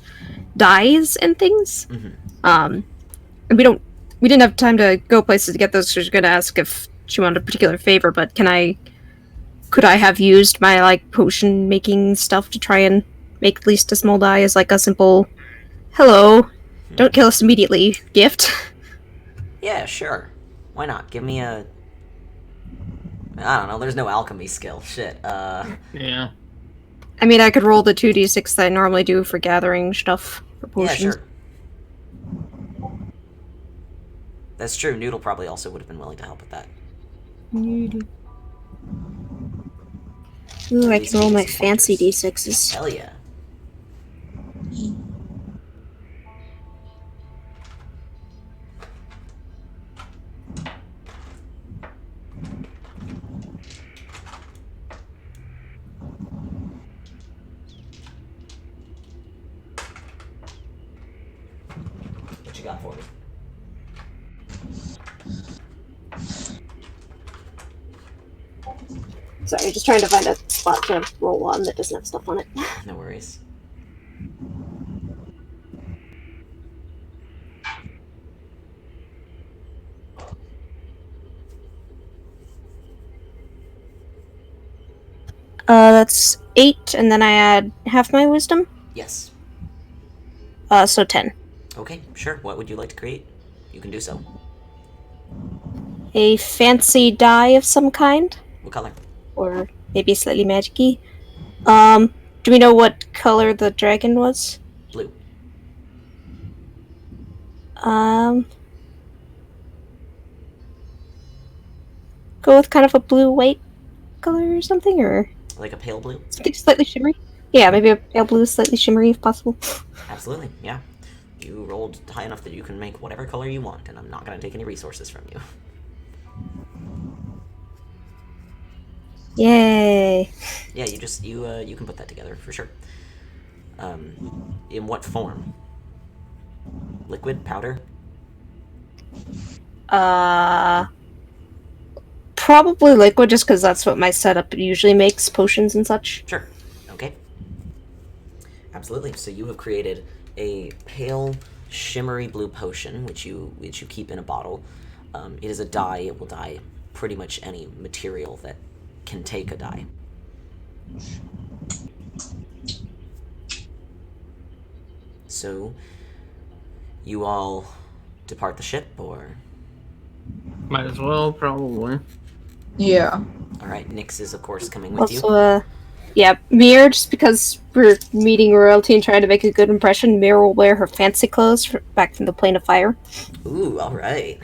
Speaker 2: dyes and things.
Speaker 1: Mm-hmm.
Speaker 2: And we didn't have time to go places to get those, so I was gonna ask if she wanted a particular favor, but could I have used my, potion making stuff to try and make at least a small dye as, a simple, hello, don't kill us immediately gift?
Speaker 1: Yeah, sure. Why not? Give me a... I don't know, there's no alchemy skill. Shit,
Speaker 4: Yeah.
Speaker 2: I mean, I could roll the 2d6 that I normally do for gathering stuff for potions.
Speaker 1: Yeah, sure. That's true. Noodle probably also would have been willing to help with that.
Speaker 2: Ooh, I
Speaker 1: Please
Speaker 2: can roll
Speaker 1: give me
Speaker 2: my
Speaker 1: some
Speaker 2: fancy
Speaker 1: pointers.
Speaker 2: d6s.
Speaker 1: Hell yeah. What you got for me?
Speaker 2: Sorry, just trying to find a spot to roll on that doesn't have stuff on it.
Speaker 1: No worries.
Speaker 2: That's 8, and then I add half my wisdom.
Speaker 1: Yes.
Speaker 2: So 10.
Speaker 1: Okay, sure. What would you like to create? You can do so.
Speaker 2: A fancy die of some kind,
Speaker 1: What color?
Speaker 2: or maybe slightly magic-y. Do we know what color the dragon was?
Speaker 1: Blue.
Speaker 2: Go with kind of a blue-white color or something, or
Speaker 1: Like a pale blue?
Speaker 2: something slightly shimmery? Yeah, maybe a pale blue, slightly shimmery if possible.
Speaker 1: Absolutely, yeah. You rolled high enough that you can make whatever color you want, and I'm not going to take any resources from you.
Speaker 2: Yay!
Speaker 1: Yeah, you can put that together for sure. In what form? Liquid, powder?
Speaker 2: Probably liquid, just because that's what my setup usually makes, potions and such.
Speaker 1: Sure. Okay. Absolutely. So you have created a pale, shimmery blue potion, which you keep in a bottle. It is a dye. It will dye pretty much any material that can take a dye. So, you all depart the ship, or?
Speaker 4: Might as well, probably.
Speaker 3: Yeah.
Speaker 1: Alright, Nyx is, of course, coming with you.
Speaker 2: Also, yeah, Mir, just because we're meeting royalty and trying to make a good impression, Mir will wear her fancy clothes back from the Plane of Fire.
Speaker 1: Ooh, alright.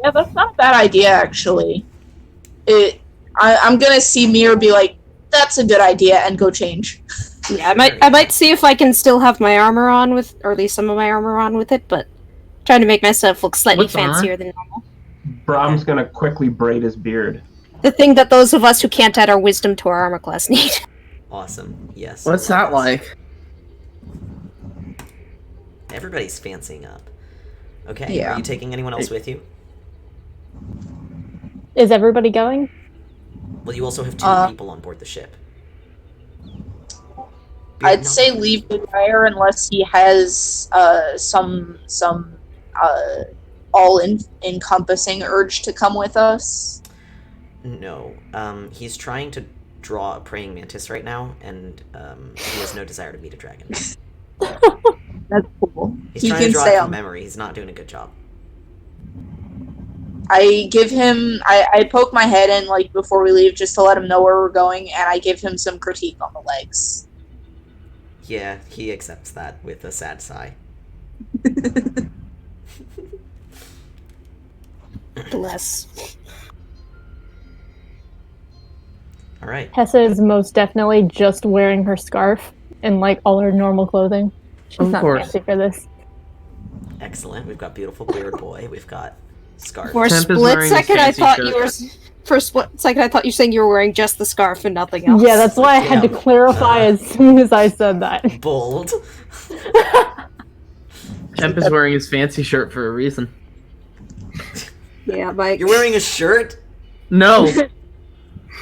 Speaker 3: Yeah, that's not a bad idea, actually. I'm gonna see Mir be like, that's a good idea, and go change.
Speaker 2: Yeah, I might see if I can still have my armor on with, or at least some of my armor on with it, but trying to make myself look slightly
Speaker 4: What's armor?
Speaker 2: fancier than normal.
Speaker 7: Brahm's gonna quickly braid his beard.
Speaker 2: The thing that those of us who can't add our wisdom to our armor class need.
Speaker 1: Awesome. Yes.
Speaker 4: What's
Speaker 1: I
Speaker 4: that
Speaker 1: love this.
Speaker 4: like?
Speaker 1: Everybody's fancying up. Okay,
Speaker 3: Yeah.
Speaker 1: are you taking anyone else with you?
Speaker 5: Is everybody going?
Speaker 1: Well, you also have two people on board the ship.
Speaker 3: I'd say leave the fire unless he has some all-encompassing urge to come with us.
Speaker 1: No. He's trying to draw a praying mantis right now, and he has no desire to meet a dragon.
Speaker 3: That's cool.
Speaker 1: He's
Speaker 3: He
Speaker 1: trying to
Speaker 3: can
Speaker 1: draw
Speaker 3: stay
Speaker 1: it from
Speaker 3: on.
Speaker 1: memory. He's not doing a good job.
Speaker 3: I give him. I poke my head in like before we leave, just to let him know where we're going, and I give him some critique on the legs.
Speaker 1: Yeah, he accepts that with a sad sigh.
Speaker 2: Bless.
Speaker 1: All right.
Speaker 5: Hessa is most definitely just wearing her scarf and like all her normal clothing. She's
Speaker 4: Of
Speaker 5: not
Speaker 4: course.
Speaker 5: fancy for this.
Speaker 1: Excellent. We've got beautiful beard boy. We've got scarf.
Speaker 2: For a
Speaker 4: Temp is
Speaker 2: split
Speaker 4: wearing his
Speaker 2: second, I
Speaker 4: fancy
Speaker 2: thought
Speaker 4: shirt.
Speaker 2: you were. For a split second, I thought you were saying you were wearing just the scarf and nothing else.
Speaker 5: Yeah, that's why I had to
Speaker 1: Yeah.
Speaker 5: clarify as soon as I said that.
Speaker 1: Bold.
Speaker 4: Temp is wearing his fancy shirt for a reason.
Speaker 2: Yeah, Mike.
Speaker 1: You're wearing a shirt?
Speaker 4: No!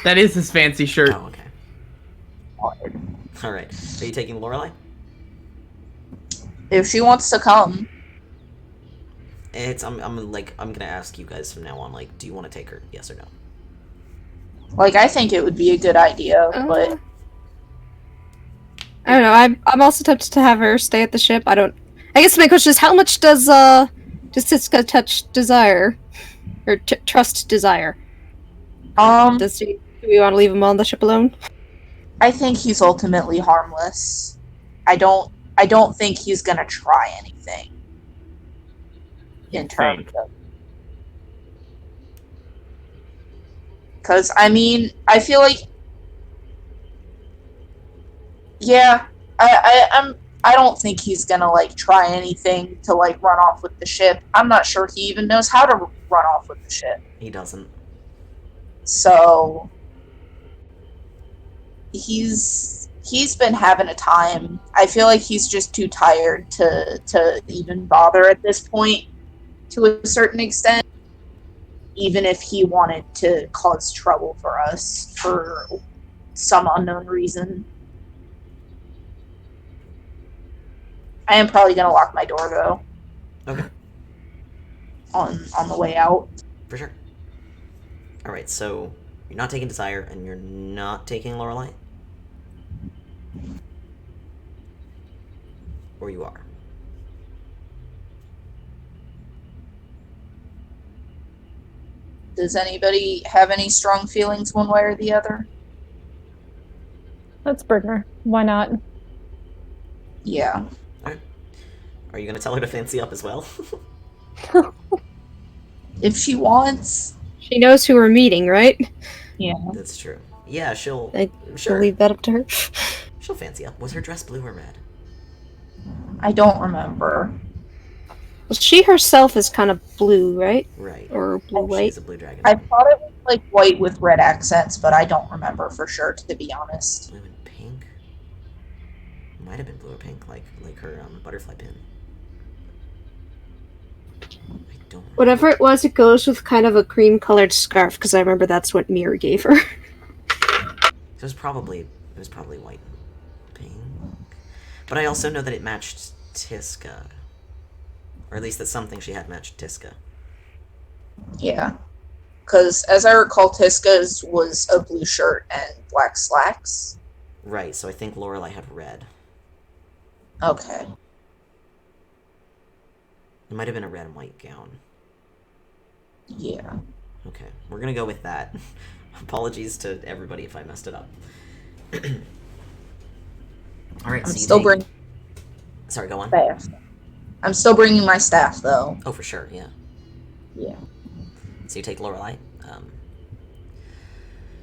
Speaker 4: That is his fancy shirt.
Speaker 1: Oh, okay. All right. Are you taking Lorelei?
Speaker 3: If she wants to come,
Speaker 1: I'm gonna ask you guys from now on. Like, do you want to take her? Yes or no?
Speaker 3: like I think it would be a good idea, but
Speaker 2: I don't know. I'm also tempted to have her stay at the ship. I guess my question is, how much does Tiska touch desire, or trust desire? Do we want to leave him on the ship alone?
Speaker 3: I think he's ultimately harmless. I don't think he's gonna try anything. In terms of, because I mean, I feel like, yeah, I don't think he's gonna like try anything to like run off with the ship. I'm not sure he even knows how to run off with the ship.
Speaker 1: He doesn't.
Speaker 3: So he's been having a time. I feel like he's just too tired to even bother at this point, to a certain extent, even if he wanted to cause trouble for us for some unknown reason. I am probably gonna lock my door though.
Speaker 1: Okay.
Speaker 3: On the way out.
Speaker 1: For sure. Alright, so you're not taking Desire, and you're not taking Lorelei? Or you are?
Speaker 3: Does anybody have any strong feelings one way or the other?
Speaker 5: Let's bring her. Why not?
Speaker 3: Yeah.
Speaker 1: Are you gonna tell her to fancy up as well?
Speaker 3: If she wants.
Speaker 2: She knows who we're meeting, right?
Speaker 3: Yeah.
Speaker 1: That's true. Yeah, she'll...
Speaker 2: She'll
Speaker 1: Sure.
Speaker 2: leave that up to her.
Speaker 1: She'll fancy up. Was her dress blue or red?
Speaker 3: I don't remember.
Speaker 2: Well, she herself is kind of blue, right?
Speaker 1: Right.
Speaker 2: Or blue-white.
Speaker 1: She's a blue dragon.
Speaker 3: I thought it was like white with red accents, but I don't remember for sure, to be honest.
Speaker 1: Blue and pink? Might have been blue or pink, like her butterfly pin. I don't remember.
Speaker 2: Whatever it was, it goes with kind of a cream-colored scarf, because I remember that's what Mira gave her.
Speaker 1: It was probably white and pink. But I also know that it matched Tiska. Or at least that's something she had matched Tiska.
Speaker 3: Yeah. Because as I recall, Tiska's was a blue shirt and black slacks.
Speaker 1: Right, so I think Lorelei had red.
Speaker 3: Okay.
Speaker 1: It might have been a red and white gown.
Speaker 3: Yeah.
Speaker 1: Okay, we're gonna go with that. Apologies to everybody if I messed it up. Alright, so
Speaker 3: I'm
Speaker 1: you
Speaker 3: still
Speaker 1: take...
Speaker 3: bringing
Speaker 1: Sorry, go on.
Speaker 3: staff. I'm still bringing my staff, though.
Speaker 1: Oh, for sure, yeah.
Speaker 3: Yeah.
Speaker 1: So you take Lorelei.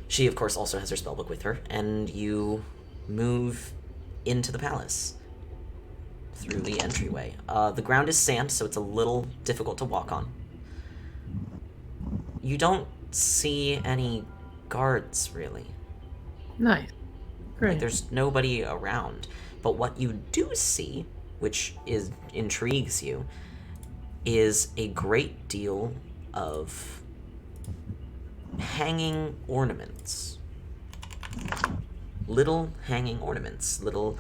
Speaker 1: She, of course, also has her spellbook with her, and you move into the palace through the entryway. The ground is sand, so it's a little difficult to walk on. You don't see any guards, really.
Speaker 4: Nice. Great.
Speaker 1: Like, there's nobody around. But what you do see, which intrigues you, is a great deal of hanging ornaments. Little hanging ornaments. Little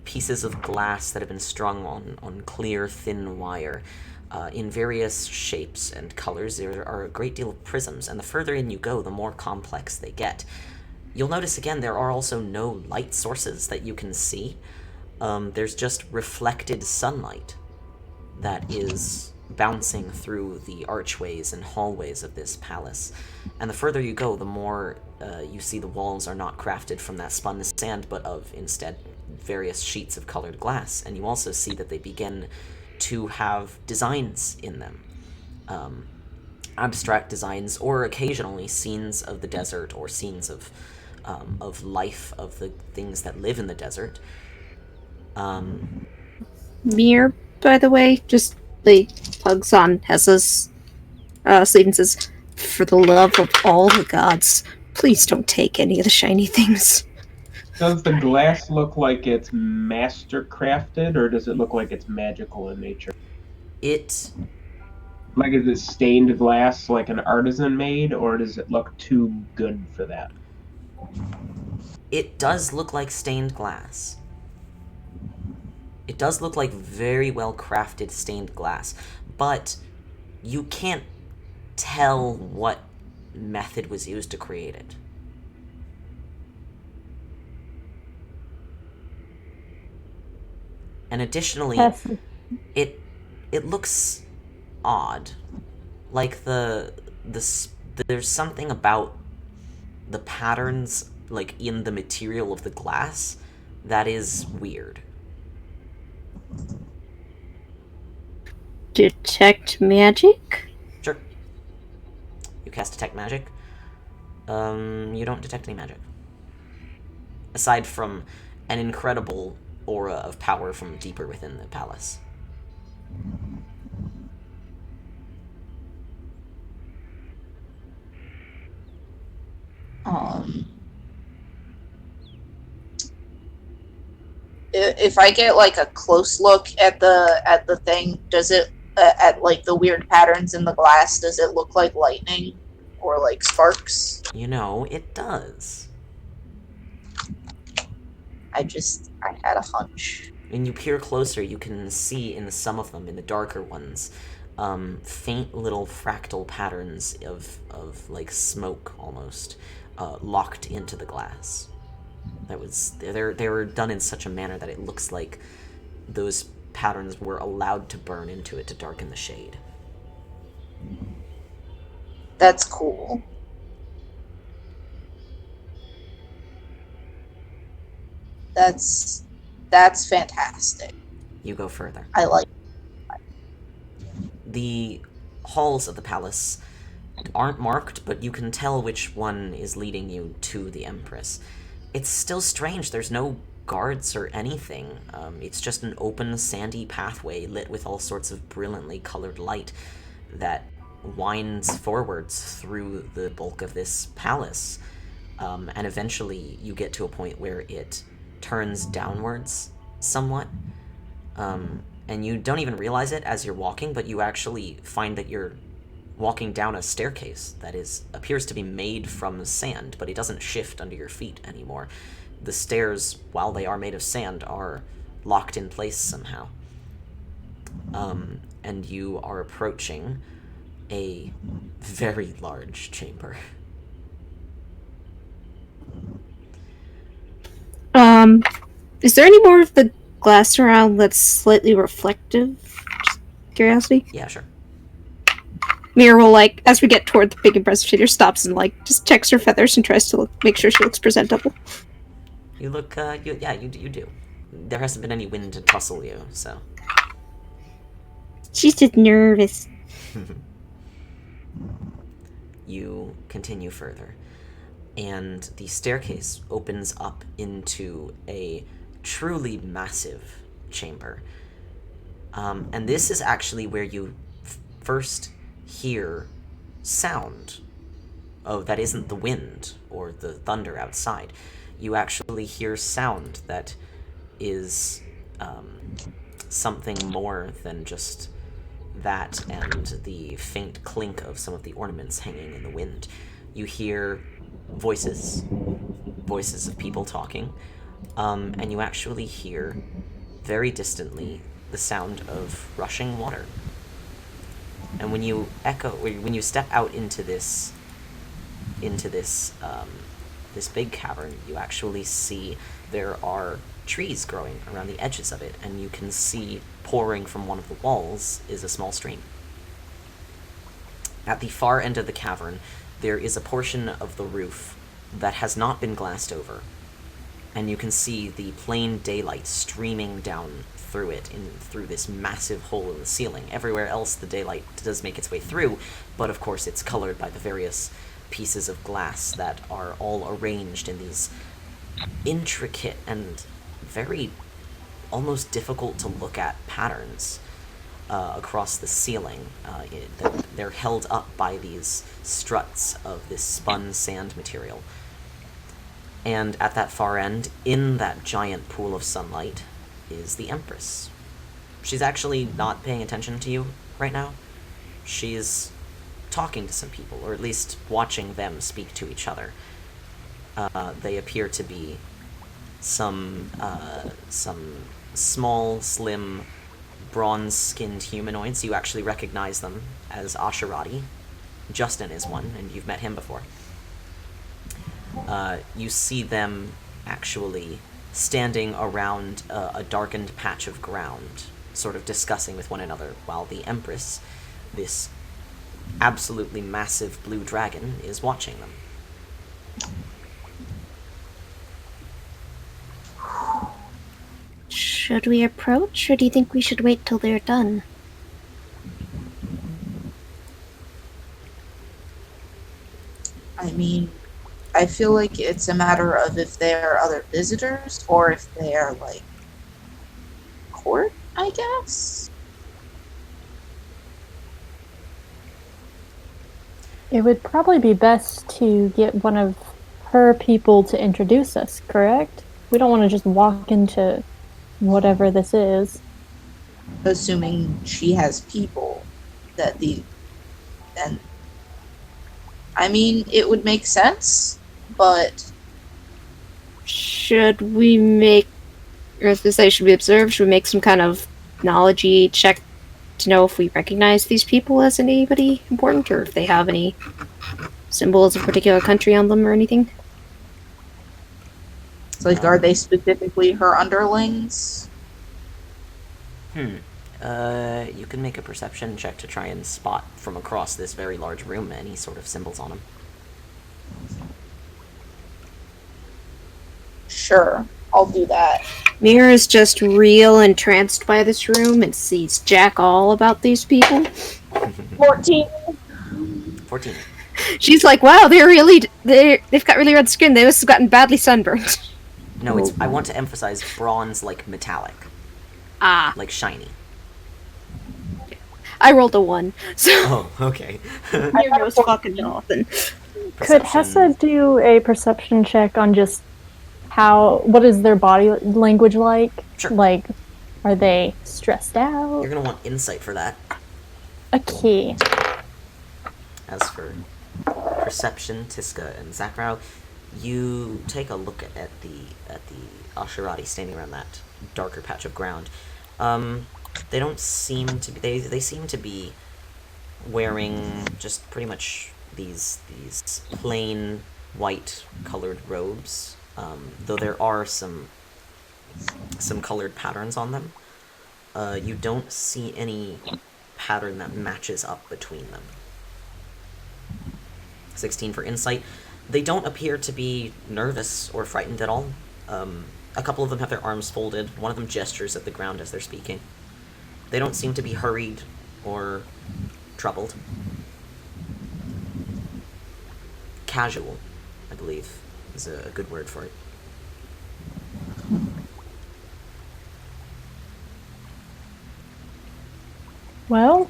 Speaker 1: pieces of glass that have been strung on clear, thin wire. In various shapes and colors. There are a great deal of prisms, and the further in you go, the more complex they get. You'll notice again there are also no light sources that you can see. There's just reflected sunlight that is bouncing through the archways and hallways of this palace. And the further you go, the more you see the walls are not crafted from that spun sand, but of, instead, various sheets of colored glass. And you also see that they begin to have designs in them. Abstract designs, or occasionally scenes of the desert, or scenes of life, of the things that live in the desert.
Speaker 2: Mir, by the way, just like tugs on Hessa's sleeve and says, "For the love of all the gods, please don't take any of the shiny things."
Speaker 7: Does the glass look like it's master crafted, or does it look like it's magical in nature?
Speaker 1: It
Speaker 7: Like, is it stained glass like an artisan made, or does it look too good for that?
Speaker 1: It does look like stained glass. It does look like very well crafted stained glass, but you can't tell what method was used to create it. And additionally, it looks odd. Like there's something about the patterns, like, in the material of the glass, that is weird.
Speaker 2: Detect magic?
Speaker 1: Sure. You cast Detect Magic. You don't detect any magic. Aside from an incredible aura of power from deeper within the palace.
Speaker 3: If I get like a close look at the thing, does it at like the weird patterns in the glass? Does it look like lightning or like sparks?
Speaker 1: You know, it does.
Speaker 3: I had a hunch.
Speaker 1: When you peer closer, you can see in some of them, in the darker ones, faint little fractal patterns of like smoke almost, locked into the glass. They were done in such a manner that it looks like those patterns were allowed to burn into it to darken the shade.
Speaker 3: That's cool. That's fantastic.
Speaker 1: You go further.
Speaker 3: I like.
Speaker 1: The halls of the palace aren't marked, but you can tell which one is leading you to the Empress. It's still strange. There's no guards or anything. It's just an open, sandy pathway lit with all sorts of brilliantly colored light that winds forwards through the bulk of this palace. And eventually you get to a point where it turns downwards somewhat. And you don't even realize it as you're walking, but you actually find that you're walking down a staircase that appears to be made from sand, but it doesn't shift under your feet anymore. The stairs, while they are made of sand, are locked in place somehow. And you are approaching a very large chamber.
Speaker 2: Is there any more of the glass around that's slightly reflective? Just curiosity?
Speaker 1: Yeah, sure.
Speaker 2: Mira will, like, as we get toward the big impressive figure, stops and, like, just checks her feathers and tries to make sure she looks presentable.
Speaker 1: You look, you do. There hasn't been any wind to tussle you, so.
Speaker 2: She's just nervous.
Speaker 1: You continue further, and the staircase opens up into a truly massive chamber. And this is actually where you first hear sound. Oh, that isn't the wind or the thunder outside. You actually hear sound that is something more than just that and the faint clink of some of the ornaments hanging in the wind. You hear voices of people talking, and you actually hear, very distantly, the sound of rushing water. And when you step out into this big cavern, you actually see there are trees growing around the edges of it, and you can see pouring from one of the walls is a small stream. At the far end of the cavern, there is a portion of the roof that has not been glassed over, and you can see the plain daylight streaming down through it, through this massive hole in the ceiling. Everywhere else the daylight does make its way through, but of course it's colored by the various pieces of glass that are all arranged in these intricate and very almost difficult to look at patterns across the ceiling. They're held up by these struts of this spun sand material. And at that far end, in that giant pool of sunlight, is the Empress. She's actually not paying attention to you right now. She's talking to some people, or at least watching them speak to each other. They appear to be some small, slim, bronze-skinned humanoids. You actually recognize them as Asherati. Justin is one, and you've met him before. You see them actually standing around a darkened patch of ground, sort of discussing with one another, while the Empress, this absolutely massive blue dragon, is watching them.
Speaker 2: Should we approach, or do you think we should wait till they're done?
Speaker 3: I mean, I feel like it's a matter of if there are other visitors or if they are, like, court, I guess?
Speaker 5: It would probably be best to get one of her people to introduce us, correct? We don't want to just walk into whatever this is.
Speaker 3: Assuming she has people that the... And... I mean, it would make sense, but...
Speaker 2: Should we make, or as they say, should we observe? Should we make some kind of knowledge-y check to know if we recognize these people as anybody important, or if they have any symbols of a particular country on them or anything?
Speaker 3: It's like, are they specifically her underlings?
Speaker 1: You can make a perception check to try and spot from across this very large room any sort of symbols on them.
Speaker 3: Sure, I'll do that.
Speaker 2: Mira is just real entranced by this room and sees jack all about these people.
Speaker 3: 14.
Speaker 1: 14.
Speaker 2: She's like, wow, they've got really red skin. They must have gotten badly sunburned.
Speaker 1: No, it's. I want to emphasize bronze, like metallic,
Speaker 2: Ah,
Speaker 1: like shiny.
Speaker 2: I rolled a 1, so
Speaker 1: Oh, okay.
Speaker 2: Mira knows fucking nothing.
Speaker 5: Could Hessa do a perception check on just what is their body language like?
Speaker 1: Sure.
Speaker 5: Like, are they stressed out?
Speaker 1: You're gonna want insight for that.
Speaker 5: Okay.
Speaker 1: As for perception, Tiska and Zakrau, you take a look at the Asherati standing around that darker patch of ground. They don't seem to be. They seem to be wearing just pretty much these plain white colored robes. Though there are some colored patterns on them. You don't see any pattern that matches up between them. 16 for insight. They don't appear to be nervous or frightened at all. A couple of them have their arms folded. One of them gestures at the ground as they're speaking. They don't seem to be hurried or troubled. Casual, I believe, is a good word for it.
Speaker 5: Well,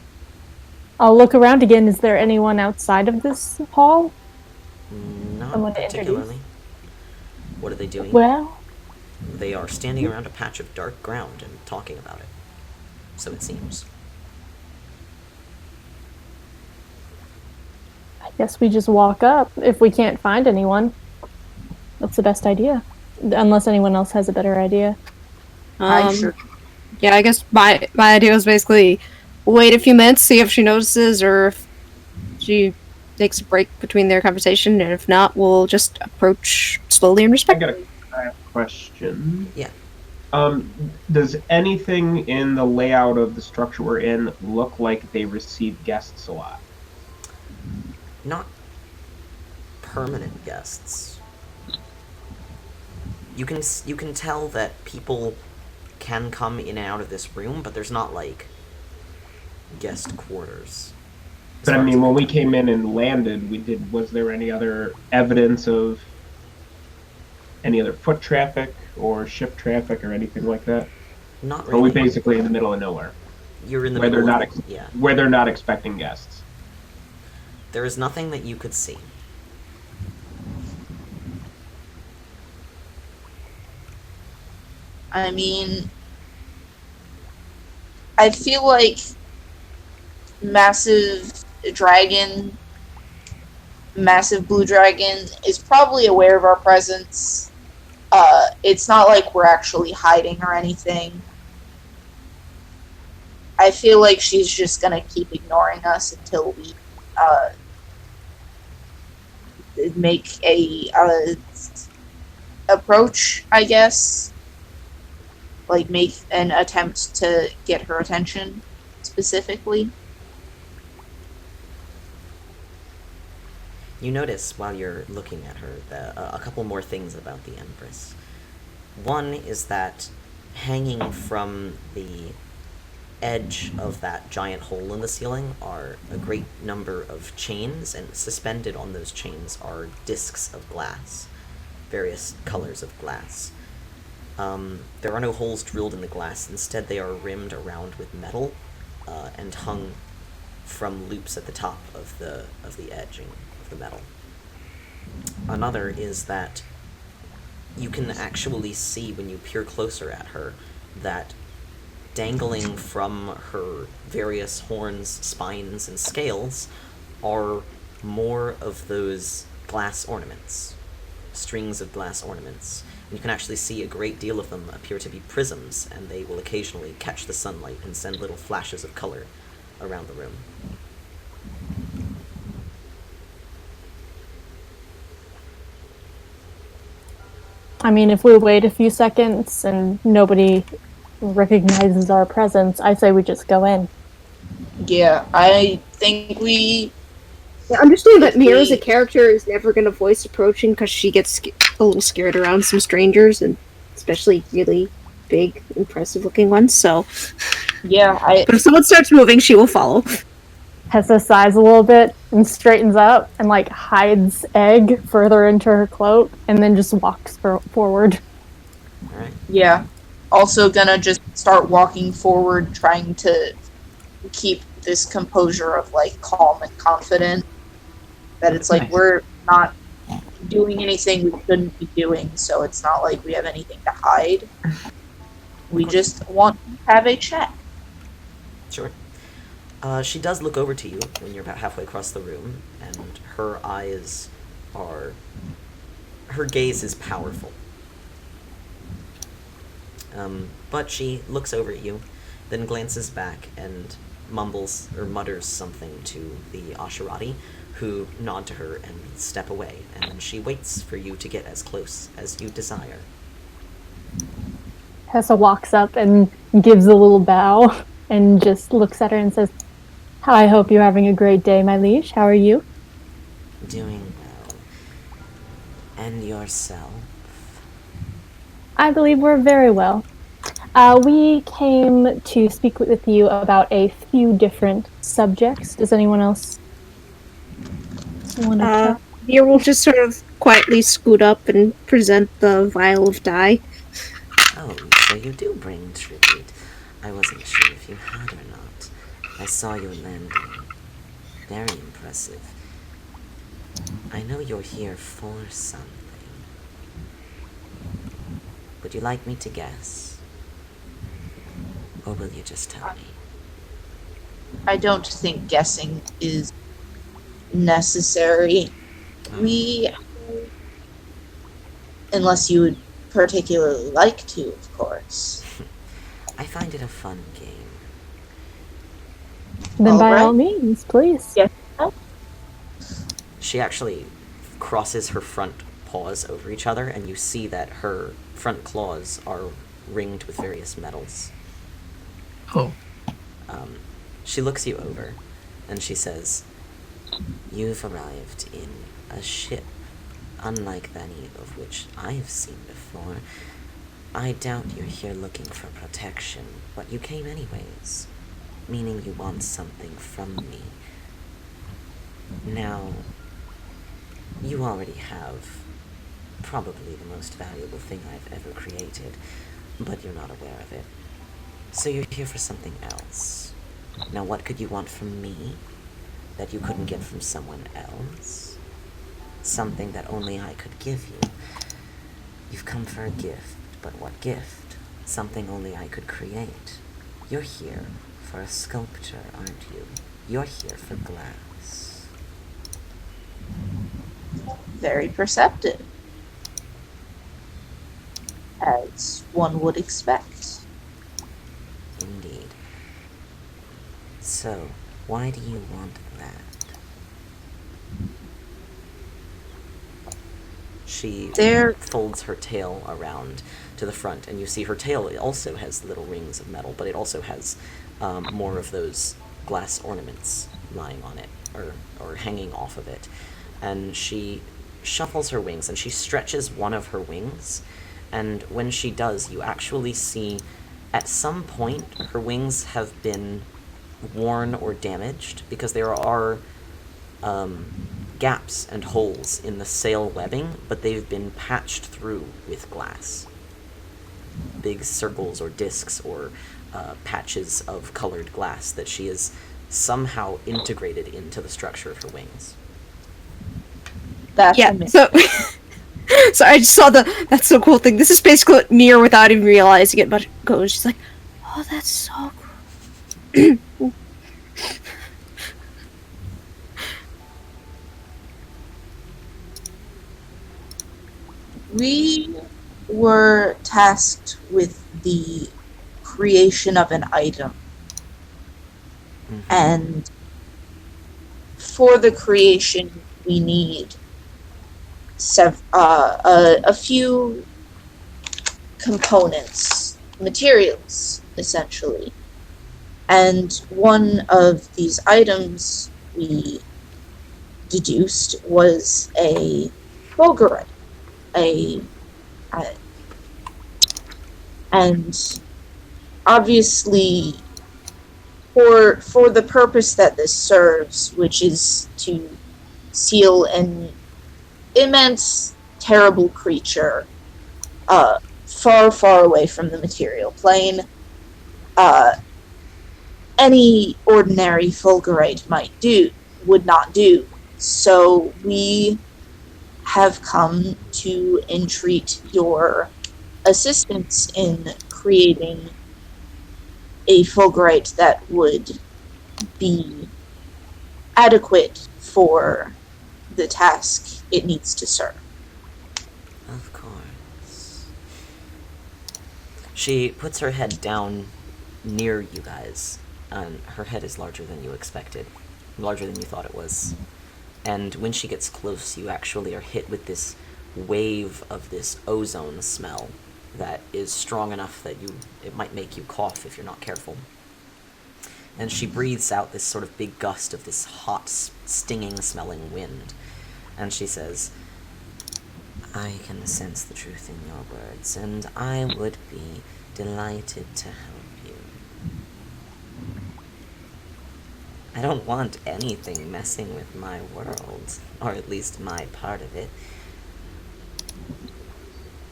Speaker 5: I'll look around again. Is there anyone outside of this hall?
Speaker 1: Not
Speaker 5: Someone to
Speaker 1: particularly.
Speaker 5: introduce?
Speaker 1: What are they doing?
Speaker 5: Well,
Speaker 1: They are standing around a patch of dark ground and talking about it. So it seems.
Speaker 5: I guess we just walk up if we can't find anyone. That's the best idea. Unless anyone else has a better idea.
Speaker 2: Yeah, I guess my idea was basically wait a few minutes, see if she notices or if she takes a break between their conversation, and if not, we'll just approach slowly and
Speaker 7: I
Speaker 2: respectfully.
Speaker 7: have a question.
Speaker 1: Yeah.
Speaker 7: Does anything in the layout of the structure we're in look like they receive guests a lot?
Speaker 1: Not permanent guests. You can tell that people can come in and out of this room, but there's not like guest quarters.
Speaker 7: But I mean, when we came in and landed, was there any other evidence of any other foot traffic or ship traffic or anything like that?
Speaker 1: Not
Speaker 7: Or are we
Speaker 1: really.
Speaker 7: basically in the middle of nowhere,
Speaker 1: You're in the
Speaker 7: where they're
Speaker 1: middle
Speaker 7: not
Speaker 1: of, yeah.
Speaker 7: where they're not expecting guests?
Speaker 1: There is nothing that you could see.
Speaker 3: I mean, I feel like massive blue dragon is probably aware of our presence. It's not like we're actually hiding or anything. I feel like she's just gonna keep ignoring us until we make a approach, I guess. Like, make an attempt to get her attention, specifically.
Speaker 1: You notice while you're looking at her a couple more things about the Empress. One is that hanging from the edge of that giant hole in the ceiling are a great number of chains, and suspended on those chains are discs of glass, various colors of glass. There are no holes drilled in the glass. Instead, they are rimmed around with metal and hung from loops at the top of the edging of the metal. Another is that you can actually see, when you peer closer at her, that dangling from her various horns, spines, and scales are more of those glass ornaments, strings of glass ornaments. And you can actually see a great deal of them appear to be prisms, and they will occasionally catch the sunlight and send little flashes of color around the room.
Speaker 5: I mean, if we wait a few seconds and nobody recognizes our presence, I say we just go in.
Speaker 3: Yeah, I think we...
Speaker 2: Yeah, understand that Mira as a character is never going to voice approaching because she gets a little scared around some strangers, and especially really big, impressive-looking ones, so...
Speaker 3: Yeah,
Speaker 2: But if someone starts moving, she will follow.
Speaker 5: Hessa sighs a little bit and straightens up and, like, hides Egg further into her cloak and then just walks forward.
Speaker 1: Alright.
Speaker 3: Yeah. Also gonna just start walking forward, trying to keep this composure of, like, calm and confident. That it's like,
Speaker 4: Nice.
Speaker 3: we're not doing anything we shouldn't be doing, so it's not like we have anything to hide. We just want to have a chat.
Speaker 1: Sure. She does look over to you when you're about halfway across the room, and her eyes are... her gaze is powerful. But she looks over at you, then glances back and mumbles or mutters something to the Asherati, who nod to her and step away, and then she waits for you to get as close as you desire.
Speaker 5: Hessa walks up and gives a little bow and just looks at her and says, "I hope you're having a great day, my liege. How are you?"
Speaker 1: Doing well. And yourself?
Speaker 5: I believe we're very well. We came to speak with you about a few different subjects. Does anyone else want to talk?
Speaker 2: Mira will just sort of quietly scoot up and present the vial of dye.
Speaker 1: Oh, so you do bring tribute. I wasn't sure if you had or not. I saw your landing. Very impressive. I know you're here for something. Would you like me to guess? Or will you just tell me?
Speaker 3: I don't think guessing is necessary. Unless you would particularly like to, of course.
Speaker 1: I find it a fun game.
Speaker 5: Then by
Speaker 3: Alright.
Speaker 5: all means, please.
Speaker 3: Yes.
Speaker 1: She actually crosses her front paws over each other, and you see that her front claws are ringed with various metals.
Speaker 4: Oh.
Speaker 1: She looks you over, and she says, "You've arrived in a ship, unlike any of which I've seen before. I doubt you're here looking for protection, but you came anyways, meaning you want something from me. Now, you already have probably the most valuable thing I've ever created, but you're not aware of it. So you're here for something else. Now, what could you want from me that you couldn't get from someone else? Something that only I could give you. You've come for a gift, but what gift? Something only I could create. You're here for a sculpture, aren't you? You're here for glass."
Speaker 3: Very perceptive. As one would expect.
Speaker 1: Indeed. So, why do you want that? She
Speaker 3: There-
Speaker 1: folds her tail around to the front, and you see her tail also has little rings of metal, but it also has more of those glass ornaments lying on it, or hanging off of it. And she shuffles her wings, and she stretches one of her wings, And when she does, you actually see, at some point, her wings have been worn or damaged, because there are gaps and holes in the sail webbing, but they've been patched through with glass. Big circles or discs or patches of colored glass that she has somehow integrated into the structure of her wings.
Speaker 3: That's
Speaker 2: Yeah,
Speaker 3: amazing.
Speaker 2: so I just saw that's so cool thing. This is basically what Mir, without even realizing it, but goes. She's like, oh, that's so cool.
Speaker 3: We were tasked with the creation of an item.
Speaker 1: Mhm.
Speaker 3: And for the creation, we need a few components, materials, essentially. And one of these items we deduced was a fulgurite, and obviously for the purpose that this serves, which is to seal an immense, terrible creature far, far away from the material plane. Any ordinary fulgurite would not do. So we have come to entreat your assistance in creating a fulgurite that would be adequate for the task it needs to serve.
Speaker 1: Of course. She puts her head down near you guys, and her head is larger than you expected, larger than you thought it was. And when she gets close, you actually are hit with this wave of this ozone smell that is strong enough that it might make you cough if you're not careful. And she breathes out this sort of big gust of this hot, stinging smelling wind. And she says, I can sense the truth in your words, and I would be delighted to help you. I don't want anything messing with my world, or at least my part of it.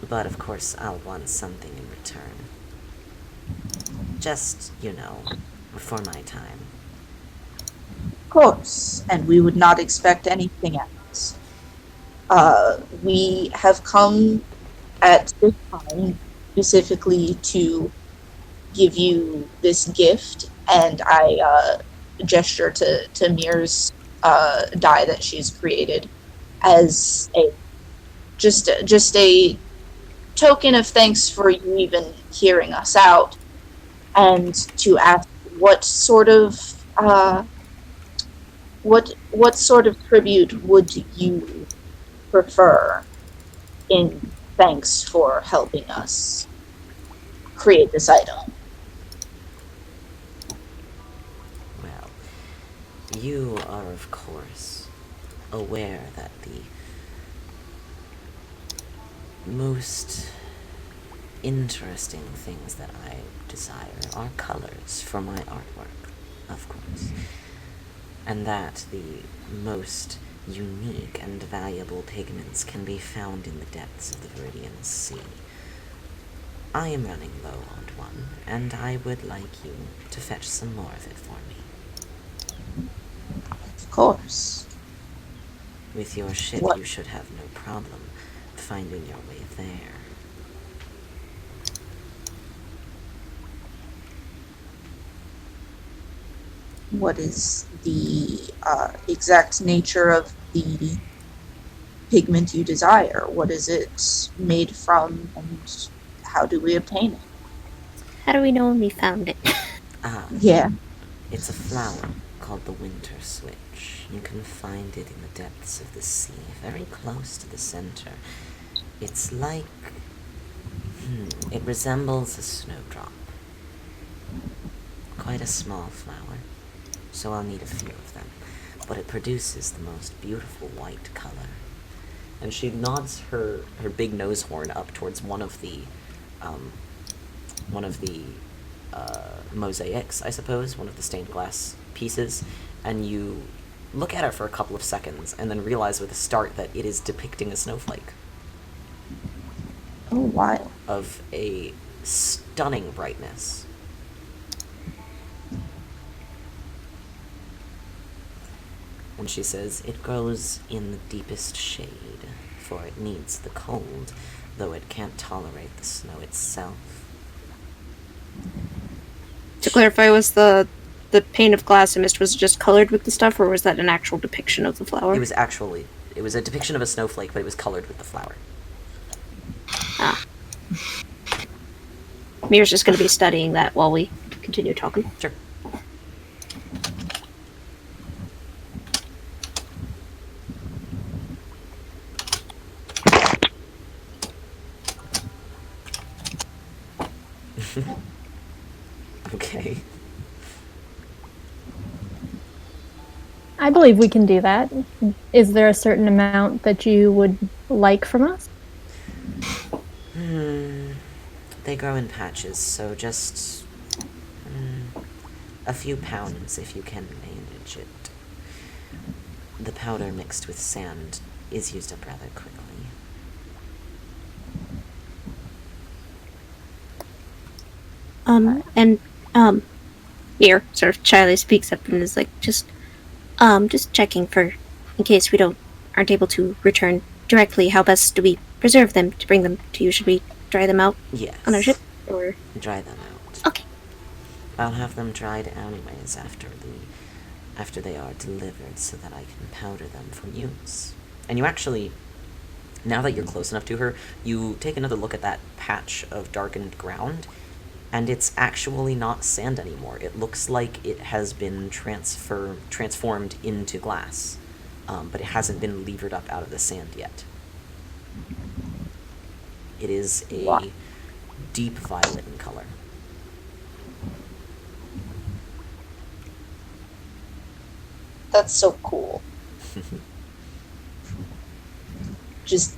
Speaker 1: But of course, I'll want something in return. Just, for my time.
Speaker 3: Of course, and we would not expect anything else. We have come at this time specifically to give you this gift, and I gesture to Mir's die that she's created as just a token of thanks for you even hearing us out, and to ask what sort of tribute would you prefer in thanks for helping us create this item.
Speaker 1: Well, you are, of course, aware that the most interesting things that I desire are colors for my artwork, of course. And that the most unique and valuable pigments can be found in the depths of the Viridian Sea. I am running low on one, and I would like you to fetch some more of it for me.
Speaker 3: Of course.
Speaker 1: With your ship,
Speaker 3: What?
Speaker 1: you should have no problem finding your way there.
Speaker 3: What is the exact nature of the pigment you desire? What is it made from, and how do we obtain it?
Speaker 2: How do we know when we found it?
Speaker 3: Yeah.
Speaker 1: It's a flower called the Winter Switch. You can find it in the depths of the sea, very close to the center. It's like... it resembles a snowdrop. Quite a small flower, so I'll need a few of them. But it produces the most beautiful white color. and she nods her big nose horn up towards one of the mosaics, I suppose, one of the stained glass pieces, and you look at it for a couple of seconds and then realize with a start that it is depicting a snowflake
Speaker 3: Oh, wow.
Speaker 1: of a stunning brightness. And she says, "It grows in the deepest shade, for it needs the cold, though it can't tolerate the snow itself."
Speaker 2: To clarify, was the pane of glass I missed was just colored with the stuff, or was that an actual depiction of the flower?
Speaker 1: It was a depiction of a snowflake, but it was colored with the flower.
Speaker 2: Ah. Mir's just going to be studying that while we continue talking.
Speaker 1: Sure. Okay.
Speaker 5: I believe we can do that. Is there a certain amount that you would like from us?
Speaker 1: They grow in patches, so just a few pounds if you can manage it. The powder mixed with sand is used up rather quickly.
Speaker 2: Mir sort of shyly speaks up and is like, just checking in case we aren't able to return directly, how best do we preserve them to bring them to you? Should we dry them out
Speaker 1: Yes.
Speaker 2: on our ship, or?
Speaker 1: Dry them out.
Speaker 2: Okay.
Speaker 1: I'll have them dried anyways after they are delivered so that I can powder them for use. And you actually, now that you're close enough to her, you take another look at that patch of darkened ground, and it's actually not sand anymore. It looks like it has been transformed into glass, but it hasn't been levered up out of the sand yet. It is a deep violet in color.
Speaker 3: That's so cool. Just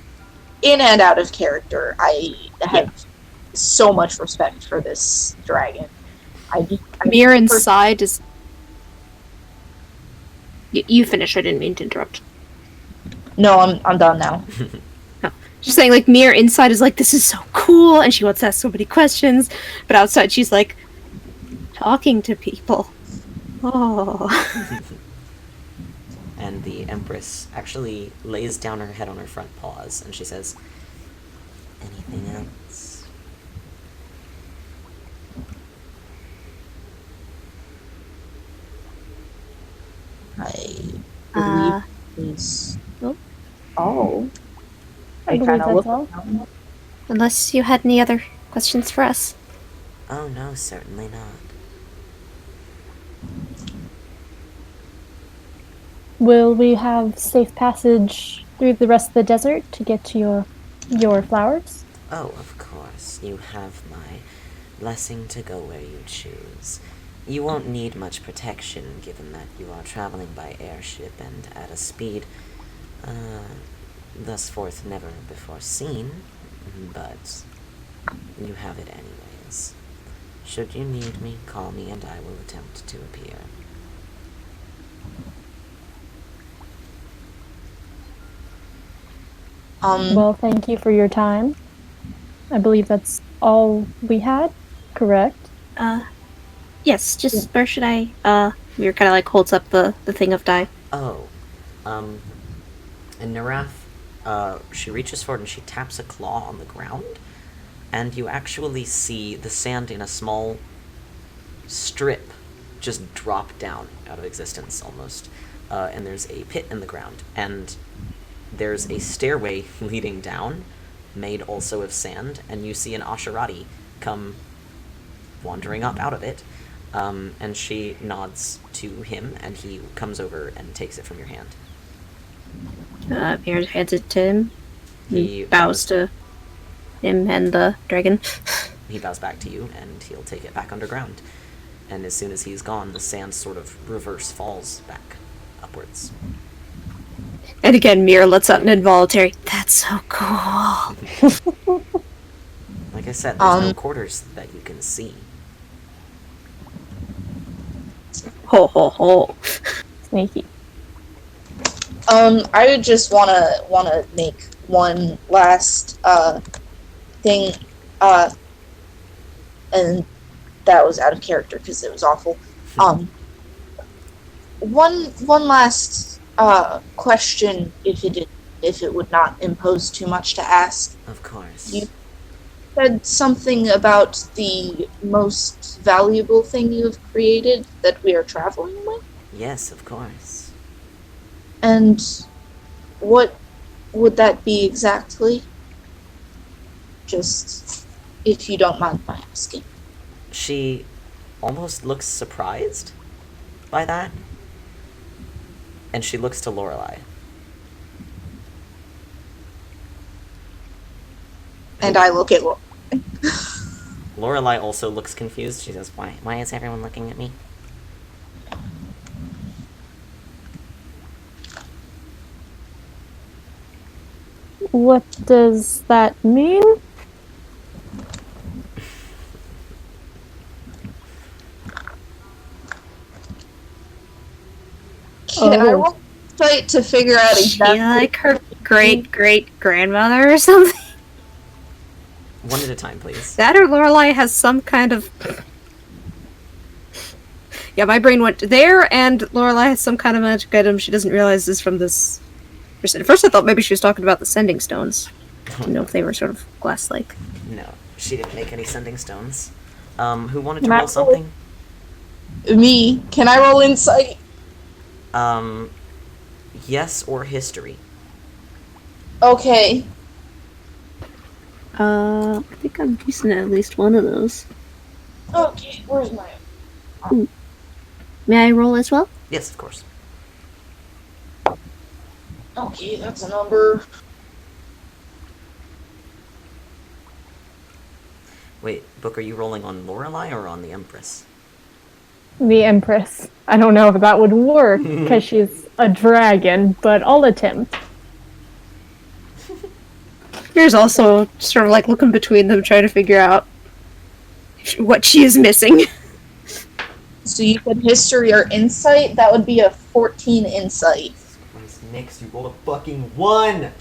Speaker 3: in and out of character, I have so much respect for this dragon.
Speaker 2: Mir inside is... You finish, I didn't mean to interrupt.
Speaker 3: No, I'm done now.
Speaker 2: Just saying, like, Mir inside is like, this is so cool, and she wants to ask so many questions, but outside she's like, talking to people. Oh.
Speaker 1: And the Empress actually lays down her head on her front paws, and she says, "Anything else?"
Speaker 3: I
Speaker 2: Uh,
Speaker 3: believe is...
Speaker 2: oh.
Speaker 3: Oh.
Speaker 5: I believe
Speaker 3: kinda
Speaker 5: that's
Speaker 3: look
Speaker 5: all.
Speaker 3: around.
Speaker 2: Unless you had any other questions for us.
Speaker 1: Oh no, certainly not.
Speaker 5: Will we have safe passage through the rest of the desert to get to your flowers?
Speaker 1: Oh, of course. You have my blessing to go where you choose. You won't need much protection, given that you are traveling by airship and at a speed, thus forth never before seen, but you have it anyways. Should you need me, call me and I will attempt to appear.
Speaker 5: Well, thank you for your time. I believe that's all we had, correct?
Speaker 2: Yes, just where should I, Mir kind of like holds up the thing of dye.
Speaker 1: Oh, and Narath, she reaches forward and she taps a claw on the ground, and you actually see the sand in a small strip just drop down out of existence almost. And there's a pit in the ground, and there's a stairway leading down, made also of sand, and you see an Asherati come wandering up out of it. And she nods to him, and he comes over and takes it from your hand.
Speaker 2: Mir hands it to him.
Speaker 1: He
Speaker 2: Bows to him and the dragon.
Speaker 1: He bows back to you, and he'll take it back underground. And as soon as he's gone, the sand sort of reverse falls back upwards.
Speaker 2: And again, Mira lets out an involuntary, that's so cool.
Speaker 1: Like I said, there's no quarters that you can see.
Speaker 2: Ho ho ho.
Speaker 5: Sneaky.
Speaker 3: I would just wanna make one last thing, and that was out of character because it was awful. One last question, if it would not impose too much to ask.
Speaker 1: Of course.
Speaker 3: You said something about the most valuable thing you have created that we are traveling with?
Speaker 1: Yes, of course.
Speaker 3: And what would that be exactly? Just, if you don't mind my asking.
Speaker 1: She almost looks surprised by that. And she looks to Lorelei.
Speaker 3: And I look at
Speaker 1: Lorelei also looks confused. She says, Why is everyone looking at me?
Speaker 5: What does that mean?
Speaker 3: Can I roll insight to figure out
Speaker 2: She
Speaker 3: exactly?
Speaker 2: like her great-great-grandmother or something?
Speaker 1: One at a time, please.
Speaker 2: That or Lorelei has some kind of... Yeah, my brain went there, and Lorelei has some kind of magic item she doesn't realize is from this person. At first I thought maybe she was talking about the sending stones. I didn't know if they were sort of glass-like.
Speaker 1: No, she didn't make any sending stones. Who wanted to roll something?
Speaker 3: Me. Can I roll insight?
Speaker 1: Yes or history.
Speaker 3: Okay.
Speaker 2: I think I'm decent at least one of those.
Speaker 3: Okay, where's my...
Speaker 2: May I roll as well?
Speaker 1: Yes, of course.
Speaker 3: Okay, that's a number.
Speaker 1: Wait, Book, are you rolling on Lorelei or on the Empress?
Speaker 5: The Empress. I don't know if that would work, because she's a dragon, but I'll attempt.
Speaker 2: Here's also sort of like looking between them, trying to figure out what she is missing.
Speaker 3: So you said history or insight? That would be a 14 insight.
Speaker 1: Nix, you rolled a fucking 1!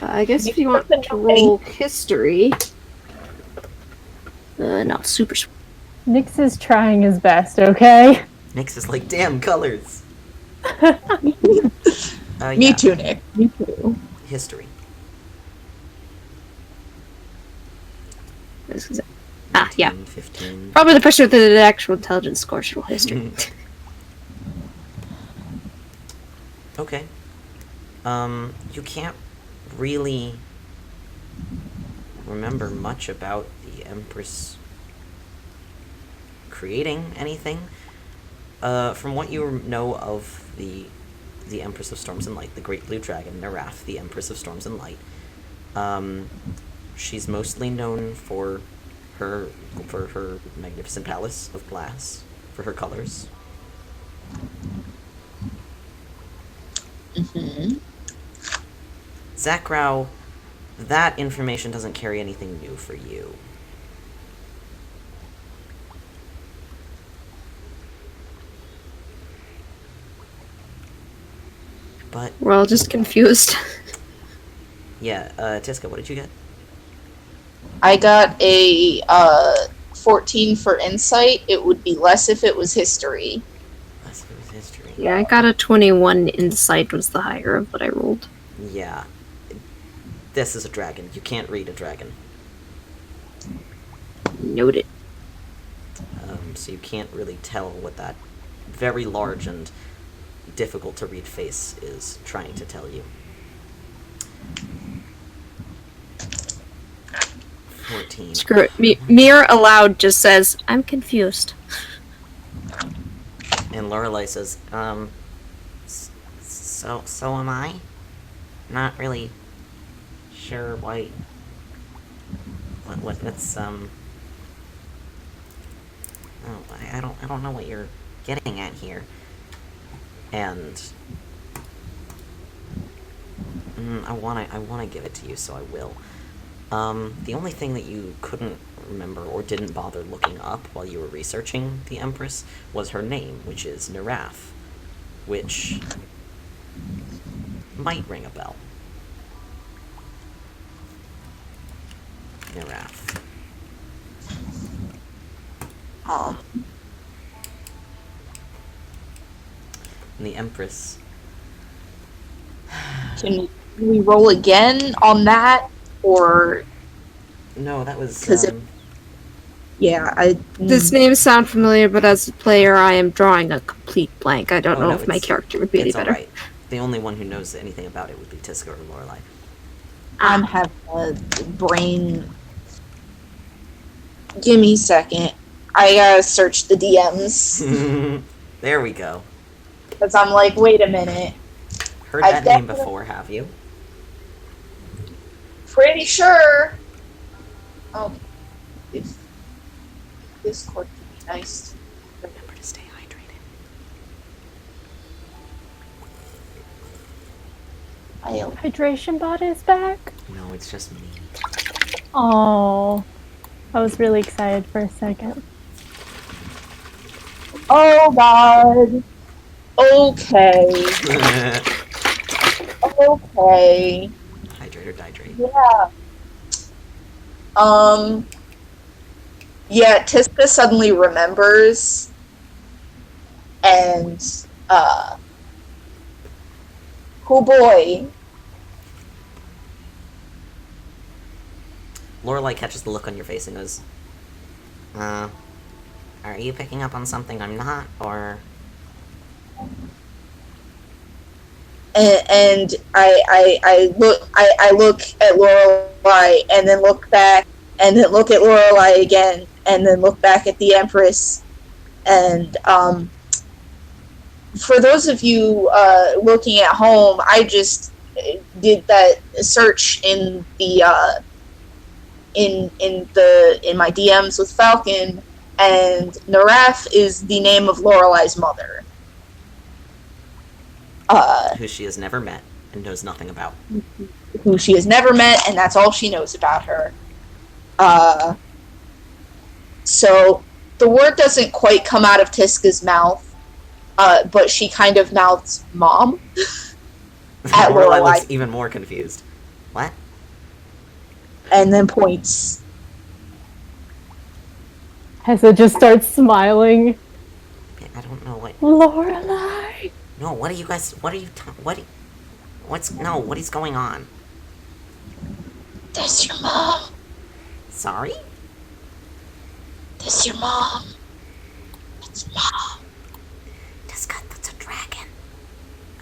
Speaker 2: I guess if you want to roll history... no, super sweet.
Speaker 5: Nyx is trying his best, okay?
Speaker 1: Nix is like, damn colors!
Speaker 3: Me too, Nick. Me too.
Speaker 1: History.
Speaker 2: Yeah.
Speaker 1: 15.
Speaker 2: Probably the person with the actual intelligence score should roll history.
Speaker 1: Okay. You can't really remember much about the Empress creating anything. From what you know of the Empress of Storms and Light, the Great Blue Dragon, Narath, the Empress of Storms and Light, she's mostly known for her magnificent palace of glass, for her colors.
Speaker 3: Mm-hmm.
Speaker 1: Zakrau, that information doesn't carry anything new for you. But
Speaker 2: We're all just confused.
Speaker 1: yeah, Tiska, what did you get?
Speaker 3: I got a 14 for insight. It would be less if it was history.
Speaker 1: That's it was history.
Speaker 2: Yeah, I got a 21 insight was the higher of what I rolled.
Speaker 1: Yeah. This is a dragon. You can't read a dragon.
Speaker 2: Noted.
Speaker 1: So you can't really tell what that very large and difficult to read face is trying to tell you. 14.
Speaker 2: Screw it. Mir aloud just says, I'm confused.
Speaker 1: And Lorelei says, so am I? Not really sure what's, oh, I don't know what you're getting at here. And I wanna give it to you, so I will. The only thing that you couldn't remember or didn't bother looking up while you were researching the Empress was her name, which is Naraf, which might ring a bell. Naraf. And the Empress.
Speaker 3: Can we roll again on that, or
Speaker 1: No, that was.
Speaker 3: 'Cause yeah,
Speaker 2: This names sound familiar, but as a player, I am drawing a complete blank. I don't know if my character would be any
Speaker 1: it's
Speaker 2: better.
Speaker 1: alright. The only one who knows anything about it would be Tiska or Lorelei.
Speaker 3: I'm having a brain. Give me a second. I gotta search the DMs
Speaker 1: There we go.
Speaker 3: because I'm like, wait a minute.
Speaker 1: Heard
Speaker 3: I've
Speaker 1: that name
Speaker 3: definitely-
Speaker 1: before, have you?
Speaker 3: Pretty sure. Oh, if Discord would be nice.
Speaker 1: Remember to stay hydrated.
Speaker 5: Hydration bot is back.
Speaker 1: No, it's just me.
Speaker 5: Oh, I was really excited for a second.
Speaker 3: Oh God. Okay. Okay.
Speaker 1: Hydrate or dihydrate.
Speaker 3: Yeah. Yeah, Tiska suddenly remembers, and oh boy.
Speaker 1: Lorelei catches the look on your face and goes, are you picking up on something I'm not, or...
Speaker 3: And I look at Lorelei and then look back and then look at Lorelei again and then look back at the Empress, and for those of you looking at home, I just did that search in the in my DMs with Falcon, and Naraf is the name of Lorelei's mother.
Speaker 1: who she has never met and knows nothing about.
Speaker 3: Who she has never met, and that's all she knows about her. So the word doesn't quite come out of Tiska's mouth, but she kind of mouths "mom" at
Speaker 1: Lorelei
Speaker 3: Lorelei,
Speaker 1: looks even more confused. What?
Speaker 3: and then points.
Speaker 5: Hessa just starts smiling.
Speaker 1: I don't know what...
Speaker 5: Lorelei!
Speaker 1: No, what are you guys... What are you... What's... No, what is going on?
Speaker 3: That's your mom.
Speaker 1: Sorry?
Speaker 3: That's your mom. That's mom.
Speaker 1: Tiska, that's a dragon.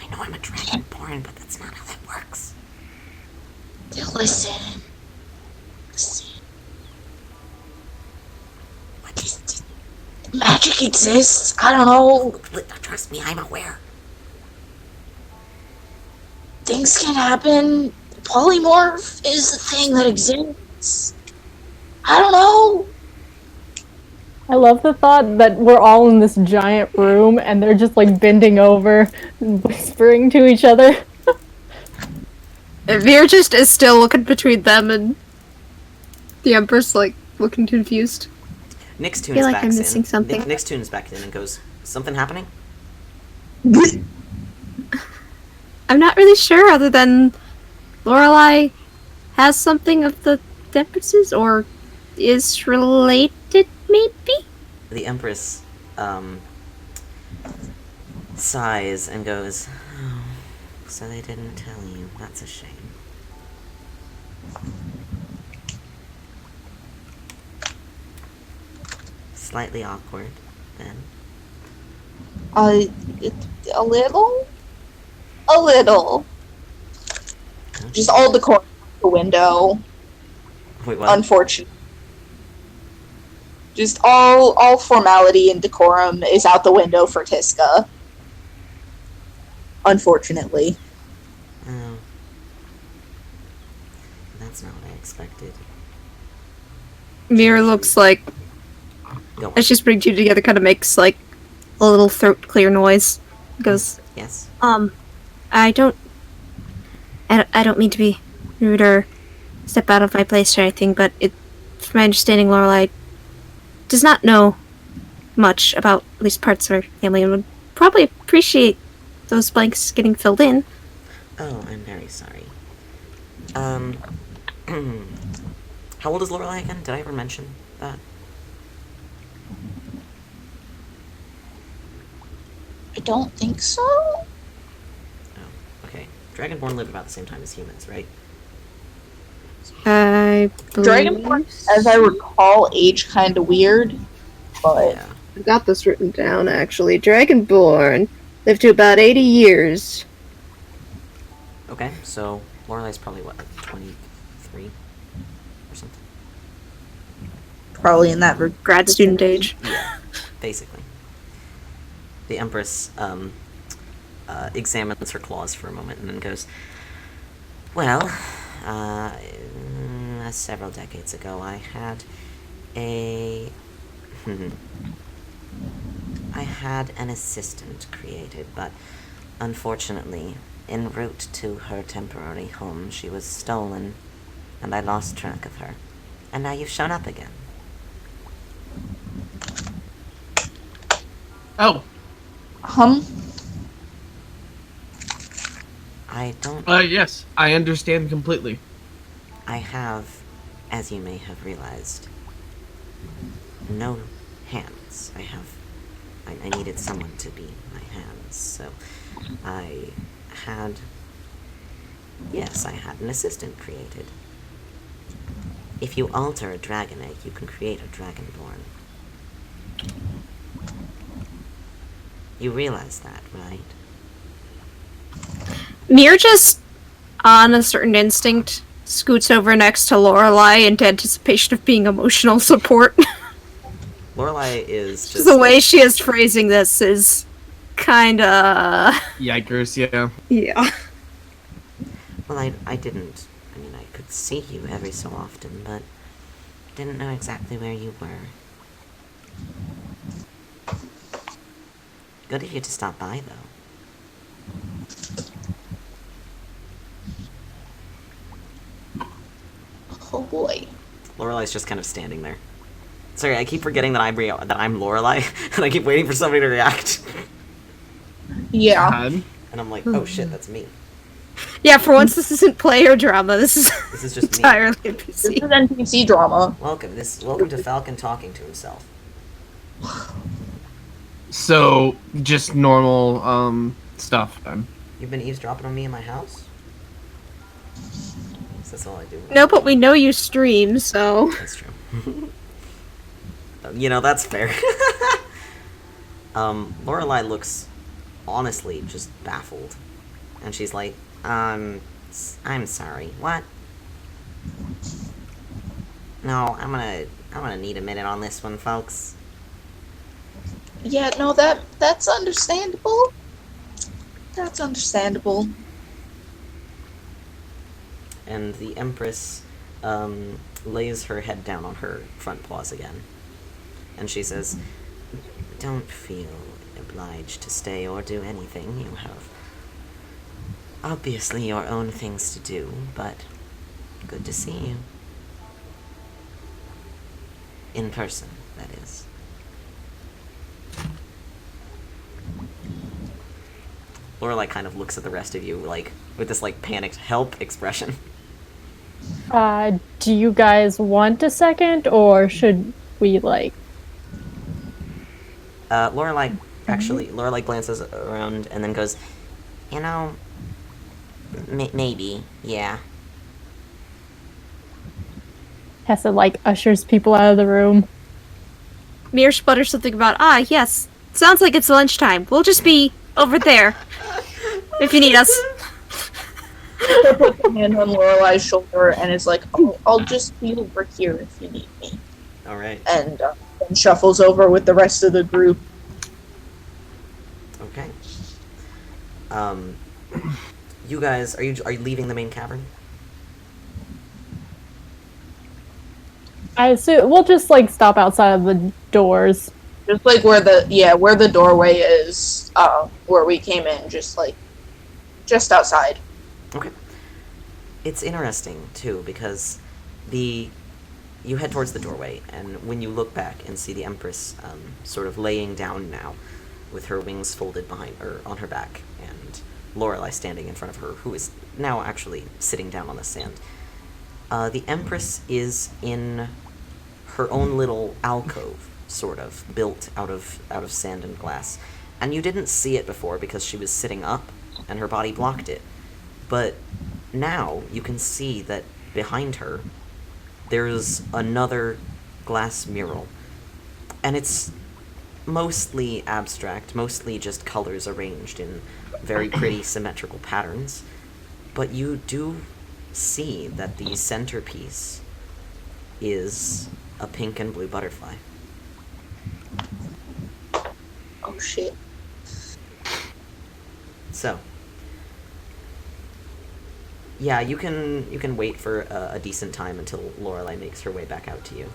Speaker 1: I know I'm a dragonborn, but that's not how that works.
Speaker 3: Listen. Magic exists. I don't know.
Speaker 1: Trust me, I'm aware.
Speaker 3: Things can happen. Polymorph is the thing that exists. I don't know.
Speaker 5: I love the thought that we're all in this giant room and they're just like bending over and whispering to each other.
Speaker 2: Veer just is still looking between them and the Empress, like, looking confused.
Speaker 1: Nick's
Speaker 2: I
Speaker 1: tunes
Speaker 2: feel like
Speaker 1: back
Speaker 2: I'm
Speaker 1: in.
Speaker 2: missing something.
Speaker 1: Nick's tunes back in and goes, something happening?
Speaker 2: I'm not really sure, other than Lorelei has something of the Empress's, or is related, maybe?
Speaker 1: The Empress, sighs and goes, oh, so they didn't tell you. That's a shame. Slightly awkward, then.
Speaker 3: A little? A little. Just all decorum out the window,
Speaker 1: Wait, what?
Speaker 3: unfortunately. Just all formality and decorum is out the window for Tiska. Unfortunately.
Speaker 1: Oh. That's not what I expected.
Speaker 2: Veer looks like,
Speaker 1: Go on.
Speaker 2: as she's putting two together, kind of makes, like, a little throat clear noise. Goes,
Speaker 1: Yes?
Speaker 2: I don't I don't mean to be rude or step out of my place or anything, but from my understanding, Lorelai does not know much about at least parts of her family and would probably appreciate those blanks getting filled in.
Speaker 1: Oh, I'm very sorry. How old is Lorelai again? Did I ever mention that?
Speaker 3: I don't think so.
Speaker 1: Oh, okay. Dragonborn live about the same time as humans, right?
Speaker 2: I believe...
Speaker 3: Dragonborn, as I recall, age kind of weird, but
Speaker 1: Yeah.
Speaker 2: I've got this written down, actually. Dragonborn lived to about 80 years.
Speaker 1: Okay, so Lorelai's probably, what, like 23? Or something?
Speaker 3: probably in that
Speaker 2: Grad student age.
Speaker 1: Yeah, basically. The Empress, examines her claws for a moment and then goes, well, several decades ago I had I had an assistant created, but unfortunately, en route to her temporary home, she was stolen, and I lost track of her. And now you've shown up again.
Speaker 4: Oh,
Speaker 1: I don't...
Speaker 4: yes, I understand completely.
Speaker 1: I have, as you may have realized, no hands. I needed someone to be my hands, so I had an assistant created. If you alter a dragon egg, you can create a dragonborn. You realize that, right?
Speaker 2: Mir just, on a certain instinct, scoots over next to Lorelai in anticipation of being emotional support.
Speaker 1: Lorelai is just...
Speaker 2: The way she is phrasing this is kinda...
Speaker 4: Yikers, yeah.
Speaker 2: Yeah.
Speaker 1: Well, I didn't... I mean, I could see you every so often, but didn't know exactly where you were. Good of you to stop by, though.
Speaker 3: oh boy.
Speaker 1: Lorelai's just kind of standing there. Sorry, I keep forgetting that I'm Lorelai, and I keep waiting for somebody to react.
Speaker 3: Yeah.
Speaker 4: God.
Speaker 1: And I'm like, oh shit, that's me.
Speaker 2: Yeah, for once this isn't player drama, this is
Speaker 1: just me.
Speaker 2: entirely
Speaker 3: This is
Speaker 2: NPC.
Speaker 3: NPC drama.
Speaker 1: Welcome to Falcon talking to himself.
Speaker 4: So, just normal, stuff then.
Speaker 1: You've been eavesdropping on me in my house? That's all I do.
Speaker 2: No, but we know you stream, so...
Speaker 1: That's true. You know, that's fair. Lorelai looks honestly just baffled. And she's like, I'm sorry, what? No, I'm gonna need a minute on this one, folks.
Speaker 3: Yeah, no, that's understandable. That's understandable.
Speaker 1: And the Empress, lays her head down on her front paws again. And she says, don't feel obliged to stay or do anything. You have obviously your own things to do, but good to see you. In person, that is. Lorelai kind of looks at the rest of you, like, with this, like, panicked help expression.
Speaker 5: Do you guys want a second, or should we, like...
Speaker 1: Lorelai glances around and then goes, you know, maybe, yeah.
Speaker 5: Hessa, like, ushers people out of the room.
Speaker 2: Mir sputters something about, yes, sounds like it's lunchtime. We'll just be over there, if you need us.
Speaker 3: She puts her hand on Lorelai's shoulder and is like, oh, I'll just be over here if you need me.
Speaker 1: Alright.
Speaker 3: And then shuffles over with the rest of the group.
Speaker 1: Okay. You guys, are you leaving the main cavern?
Speaker 5: I assume we'll just, like, stop outside of the doors.
Speaker 3: Just like where the doorway is, where we came in, just outside.
Speaker 1: Okay. it's interesting too because you head towards the doorway, and when you look back and see the Empress sort of laying down now, with her wings folded behind or on her back, and Lorelei standing in front of her, who is now actually sitting down on the sand. The Empress is in her own little alcove, sort of built out of sand and glass, and you didn't see it before because she was sitting up, and her body blocked it. But now you can see that behind her, there's another glass mural, and it's mostly abstract, mostly just colors arranged in very pretty symmetrical patterns, but you do see that the centerpiece is a pink and blue butterfly.
Speaker 3: Oh shit.
Speaker 1: So, yeah, you can wait for a decent time until Lorelei makes her way back out to you.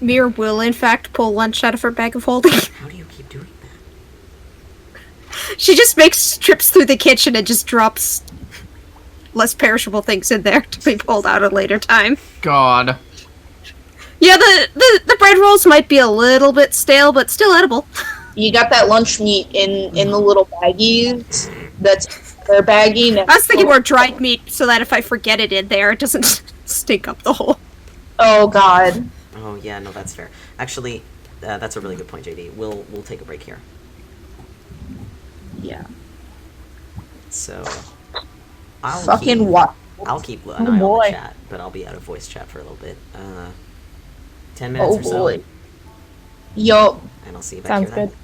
Speaker 2: Mir will, in fact, pull lunch out of her bag of holding.
Speaker 1: How do you keep doing that?
Speaker 2: She just makes trips through the kitchen and just drops less perishable things in there to be pulled out at a later time.
Speaker 4: God.
Speaker 2: Yeah, the bread rolls might be a little bit stale, but still edible.
Speaker 3: You got that lunch meat in the little baggies. That's their baggie.
Speaker 2: I was thinking more dried meat so that if I forget it in there, it doesn't stink up the hole.
Speaker 3: Oh god.
Speaker 1: Oh yeah, no, that's fair. Actually, that's a really good point, JD. We'll take a break here.
Speaker 3: Yeah.
Speaker 1: So,
Speaker 3: Fucking
Speaker 1: keep,
Speaker 3: what?
Speaker 1: I'll keep an
Speaker 5: Oh,
Speaker 1: eye on
Speaker 5: boy.
Speaker 1: the chat, but I'll be out of voice chat for a little bit. 10 minutes
Speaker 3: Oh
Speaker 1: or so,
Speaker 3: boy. Yo.
Speaker 1: and I'll see you back
Speaker 5: Sounds
Speaker 1: here
Speaker 5: good.
Speaker 1: then.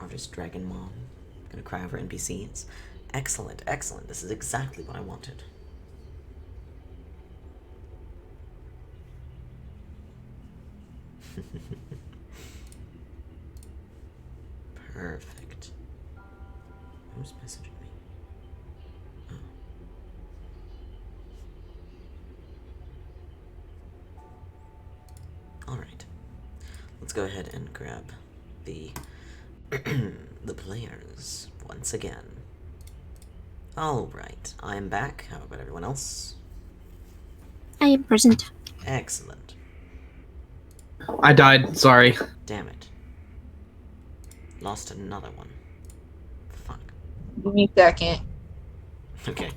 Speaker 1: Artist Dragon Mom. Gonna cry over NPCs. Excellent, excellent. This is exactly what I wanted. Perfect. Who's messaging me? Oh. Alright. Let's go ahead and grab the the players once again. Alright, I'm back. How about everyone else?
Speaker 2: I am present.
Speaker 1: Excellent.
Speaker 4: I died. Sorry.
Speaker 1: Damn it. Lost another one. Fuck.
Speaker 3: Give me a second.
Speaker 1: Okay.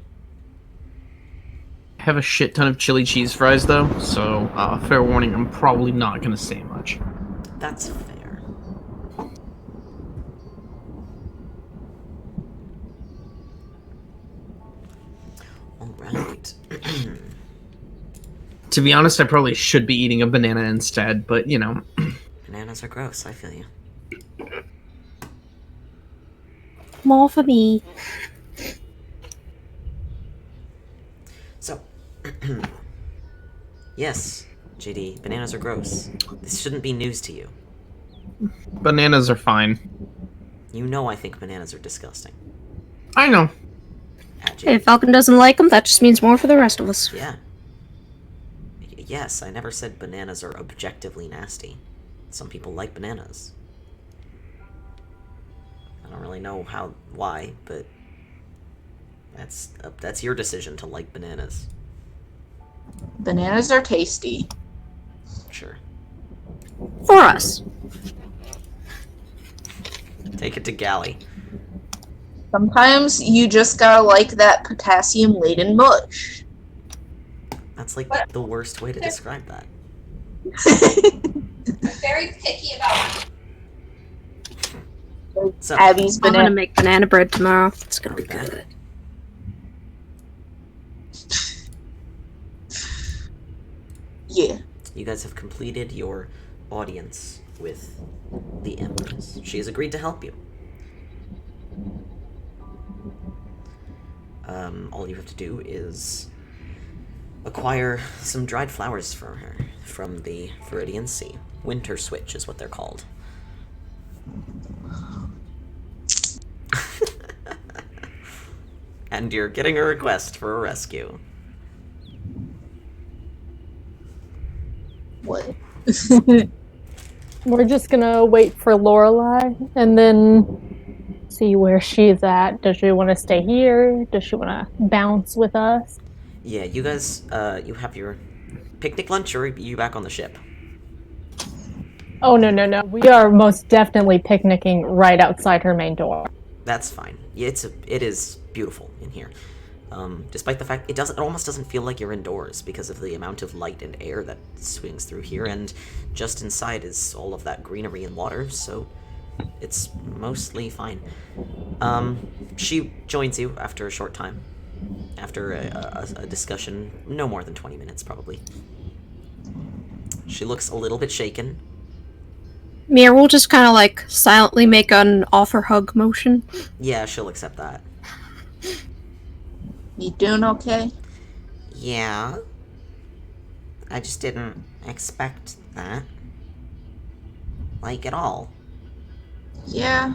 Speaker 4: I have a shit ton of chili cheese fries though, so fair warning, I'm probably not gonna say much.
Speaker 1: That's fair. Alright.
Speaker 4: To be honest, I probably should be eating a banana instead, but you know.
Speaker 1: Bananas are gross, I feel you.
Speaker 2: More for me.
Speaker 1: So, yes, JD, bananas are gross. This shouldn't be news to you.
Speaker 4: Bananas are fine.
Speaker 1: You know I think bananas are disgusting.
Speaker 4: I know.
Speaker 2: If Falcon doesn't like them, that just means more for the rest of us.
Speaker 1: Yeah. Yes, I never said bananas are objectively nasty. Some people like bananas. I don't really know why, but that's your decision to like bananas.
Speaker 3: Bananas are tasty.
Speaker 1: Sure.
Speaker 2: For us.
Speaker 1: Take it to Galley.
Speaker 3: Sometimes you just gotta like that potassium-laden mush.
Speaker 1: That's like the worst way to describe that.
Speaker 3: I'm
Speaker 8: very picky about
Speaker 1: So,
Speaker 3: Abby's
Speaker 2: I'm gonna
Speaker 3: banana.
Speaker 2: make banana bread tomorrow. It's gonna be good.
Speaker 3: Yeah.
Speaker 1: you guys have completed your audience with the Empress. She has agreed to help you. All you have to do is acquire some dried flowers for her from the Viridian Sea. Winter Switch is what they're called. And you're getting a request for a rescue.
Speaker 3: What?
Speaker 5: We're just gonna wait for Lorelai and then see where she's at. Does she want to stay here? Does she want to bounce with us?
Speaker 1: Yeah, you guys, you have your picnic lunch, or are you back on the ship?
Speaker 5: Oh, no. We are most definitely picnicking right outside her main door.
Speaker 1: That's fine. Yeah, it is beautiful in here. Despite the fact it almost doesn't feel like you're indoors because of the amount of light and air that swings through here, and just inside is all of that greenery and water, so it's mostly fine. She joins you after a short time. After a discussion, no more than 20 minutes, probably. She looks a little bit shaken.
Speaker 2: Mir will just kind of like silently make an offer hug motion.
Speaker 1: Yeah, she'll accept that.
Speaker 3: You doing okay?
Speaker 1: Yeah. I just didn't expect that. Like, at all.
Speaker 3: Yeah.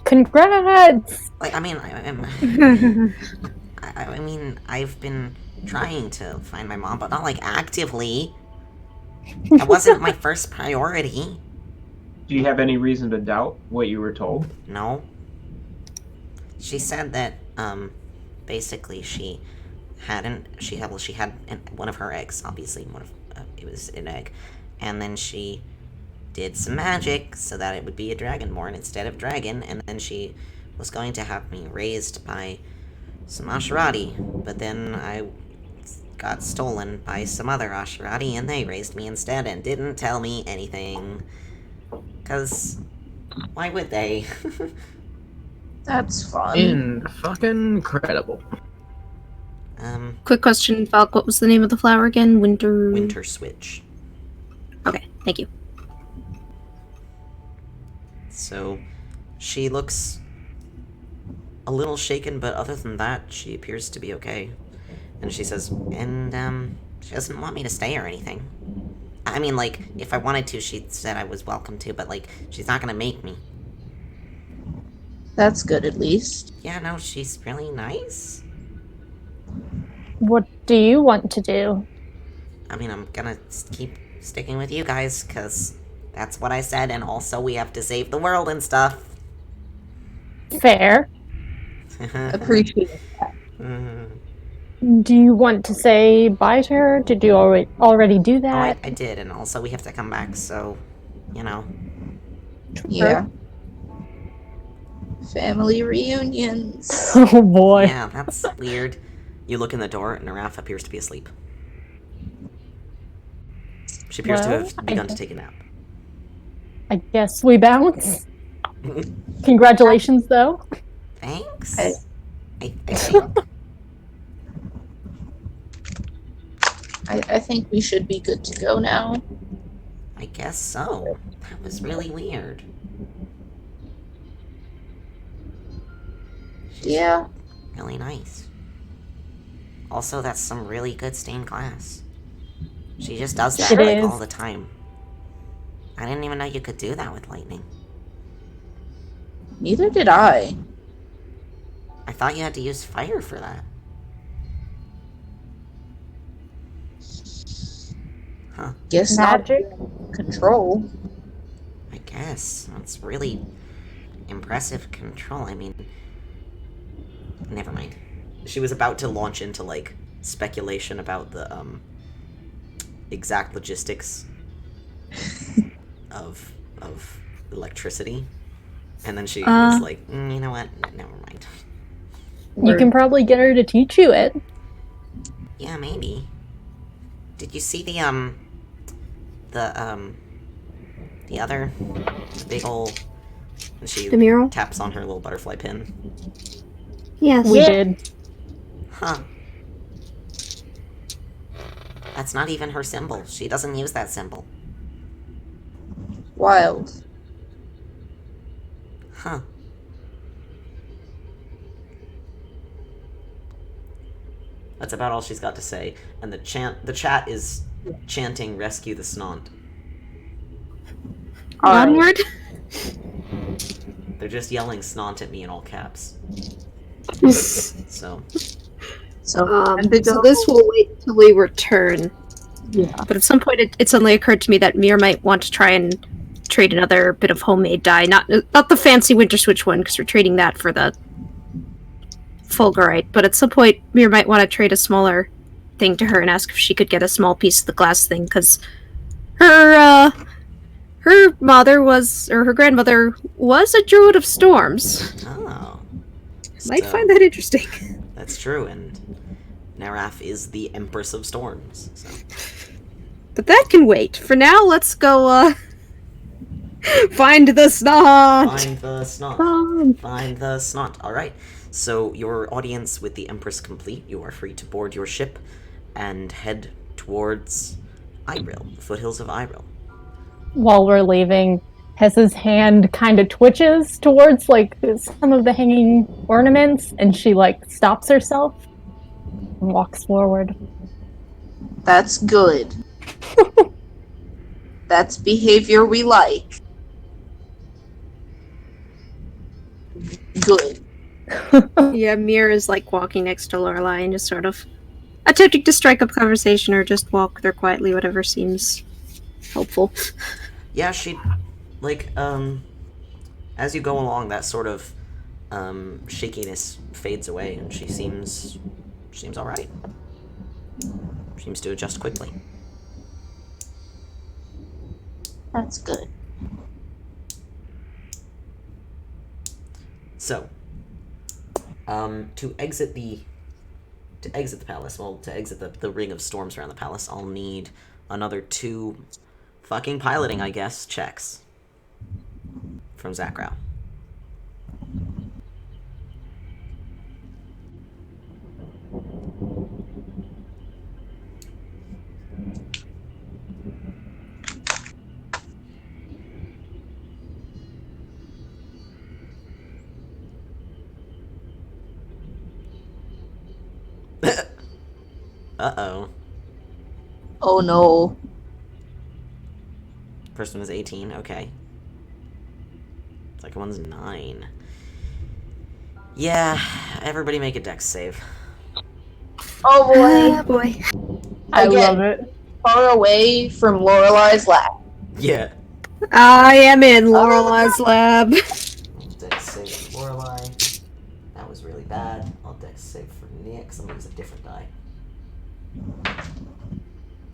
Speaker 5: Congrats!
Speaker 1: Like, I mean, I mean, I've been trying to find my mom, but not, like, actively. That wasn't my first priority.
Speaker 7: Do you have any reason to doubt what you were told?
Speaker 1: No. She said that, basically she had one of her eggs, obviously, it was an egg, and then she did some magic so that it would be a dragonborn instead of dragon, and then she was going to have me raised by some Asherati, but then I got stolen by some other Asherati, and they raised me instead and didn't tell me anything. 'Cause why would they?
Speaker 3: That's fun.
Speaker 4: Fucking incredible.
Speaker 2: Quick question, Falk. What was the name of the flower again?
Speaker 1: Winter Switch.
Speaker 2: Okay, thank you.
Speaker 1: So, She looks a little shaken, but other than that, she appears to be okay. And she says, and, she doesn't want me to stay or anything. I mean, like, if I wanted to, she said I was welcome to, but, like, she's not gonna make me.
Speaker 3: That's good, at least.
Speaker 1: Yeah, no, she's really nice.
Speaker 5: What do you want to do?
Speaker 1: I mean, I'm gonna keep sticking with you guys, because that's what I said, and also we have to save the world and stuff.
Speaker 5: Fair.
Speaker 3: Appreciate it.
Speaker 5: Do you want to say bye to her? Did you already do
Speaker 1: Oh,
Speaker 5: that?
Speaker 1: I did, and also we have to come back, so, you know.
Speaker 3: Yeah. Family reunions.
Speaker 5: Oh boy.
Speaker 1: Yeah, that's weird. You look in the door, and Naraf appears to be asleep. She appears to
Speaker 5: Well,
Speaker 1: have begun to take a nap.
Speaker 5: I guess we bounce. Congratulations, though.
Speaker 1: Thanks.
Speaker 3: I-
Speaker 1: I think.
Speaker 3: I think we should be good to go now.
Speaker 1: I guess so. That was really weird.
Speaker 3: Yeah.
Speaker 1: Really nice. Also, that's some really good stained glass. She just does that,
Speaker 5: It
Speaker 1: like,
Speaker 5: is.
Speaker 1: all the time. I didn't even know you could do that with lightning.
Speaker 3: Neither did I.
Speaker 1: I thought you had to use fire for that. Huh.
Speaker 3: Guess
Speaker 5: Magic.
Speaker 3: not control.
Speaker 1: I guess. That's really impressive control. I mean... Never mind. She was about to launch into, like, speculation about the, exact logistics of electricity. And then she was like, you know what? Never mind.
Speaker 5: You can probably get her to teach you it.
Speaker 1: Yeah, maybe. Did you see the other big ol'... And she
Speaker 2: The mural?
Speaker 1: taps on her little butterfly pin.
Speaker 2: Yes.
Speaker 5: We did.
Speaker 1: Huh. That's not even her symbol. She doesn't use that symbol.
Speaker 3: Wild.
Speaker 1: Huh. That's about all she's got to say. And the chat is chanting "Rescue the Snont."
Speaker 2: Onward.
Speaker 1: They're just yelling "Snont" at me in all caps. So,
Speaker 3: So,
Speaker 2: So this will wait till we return.
Speaker 3: Yeah.
Speaker 2: But at some point, it suddenly occurred to me that Mir might want to try and trade another bit of homemade dye, not the fancy Winter Switch one, because we're trading that for the Fulgurite. But at some point, Mir might want to trade a smaller thing to her and ask if she could get a small piece of the glass thing, because her mother was, or her grandmother was a druid of storms.
Speaker 1: oh.
Speaker 2: Might
Speaker 1: So,
Speaker 2: find that interesting.
Speaker 1: That's true, and Naraf is the Empress of Storms. So.
Speaker 2: But that can wait. For now, let's go, find the snot!
Speaker 1: Find the Snot. Find the Snot. Alright. So, your audience with the Empress complete, you are free to board your ship and head towards Iyril, the foothills of Iyril.
Speaker 5: While we're leaving, Hessa's hand kind of twitches towards, like, some of the hanging ornaments, and she, like, stops herself and walks forward.
Speaker 3: That's good. That's behavior we like. Good.
Speaker 2: Yeah, Mir is like walking next to Lorelai and just sort of attempting to strike up conversation or just walk with her quietly, whatever seems helpful.
Speaker 1: Yeah, she, like, as you go along, that sort of, shakiness fades away, and she seems alright. Seems to adjust quickly.
Speaker 3: That's good.
Speaker 1: So, to exit the palace, well, to exit the ring of storms around the palace, I'll need another 2 fucking piloting, I guess, checks from Zakrow. Uh-oh.
Speaker 3: Oh no.
Speaker 1: First one is 18, okay. Second one's 9. Yeah, everybody make a dex save.
Speaker 3: Oh
Speaker 2: Ah,
Speaker 3: boy.
Speaker 2: boy.
Speaker 5: I
Speaker 3: get
Speaker 5: love it.
Speaker 3: far away from Lorelei's lap.
Speaker 1: Yeah.
Speaker 2: I am in Lorelei's lab.
Speaker 1: Dex save for Lorelei. That was really bad. I'll dex save for Nick, because I'm going to use a different die.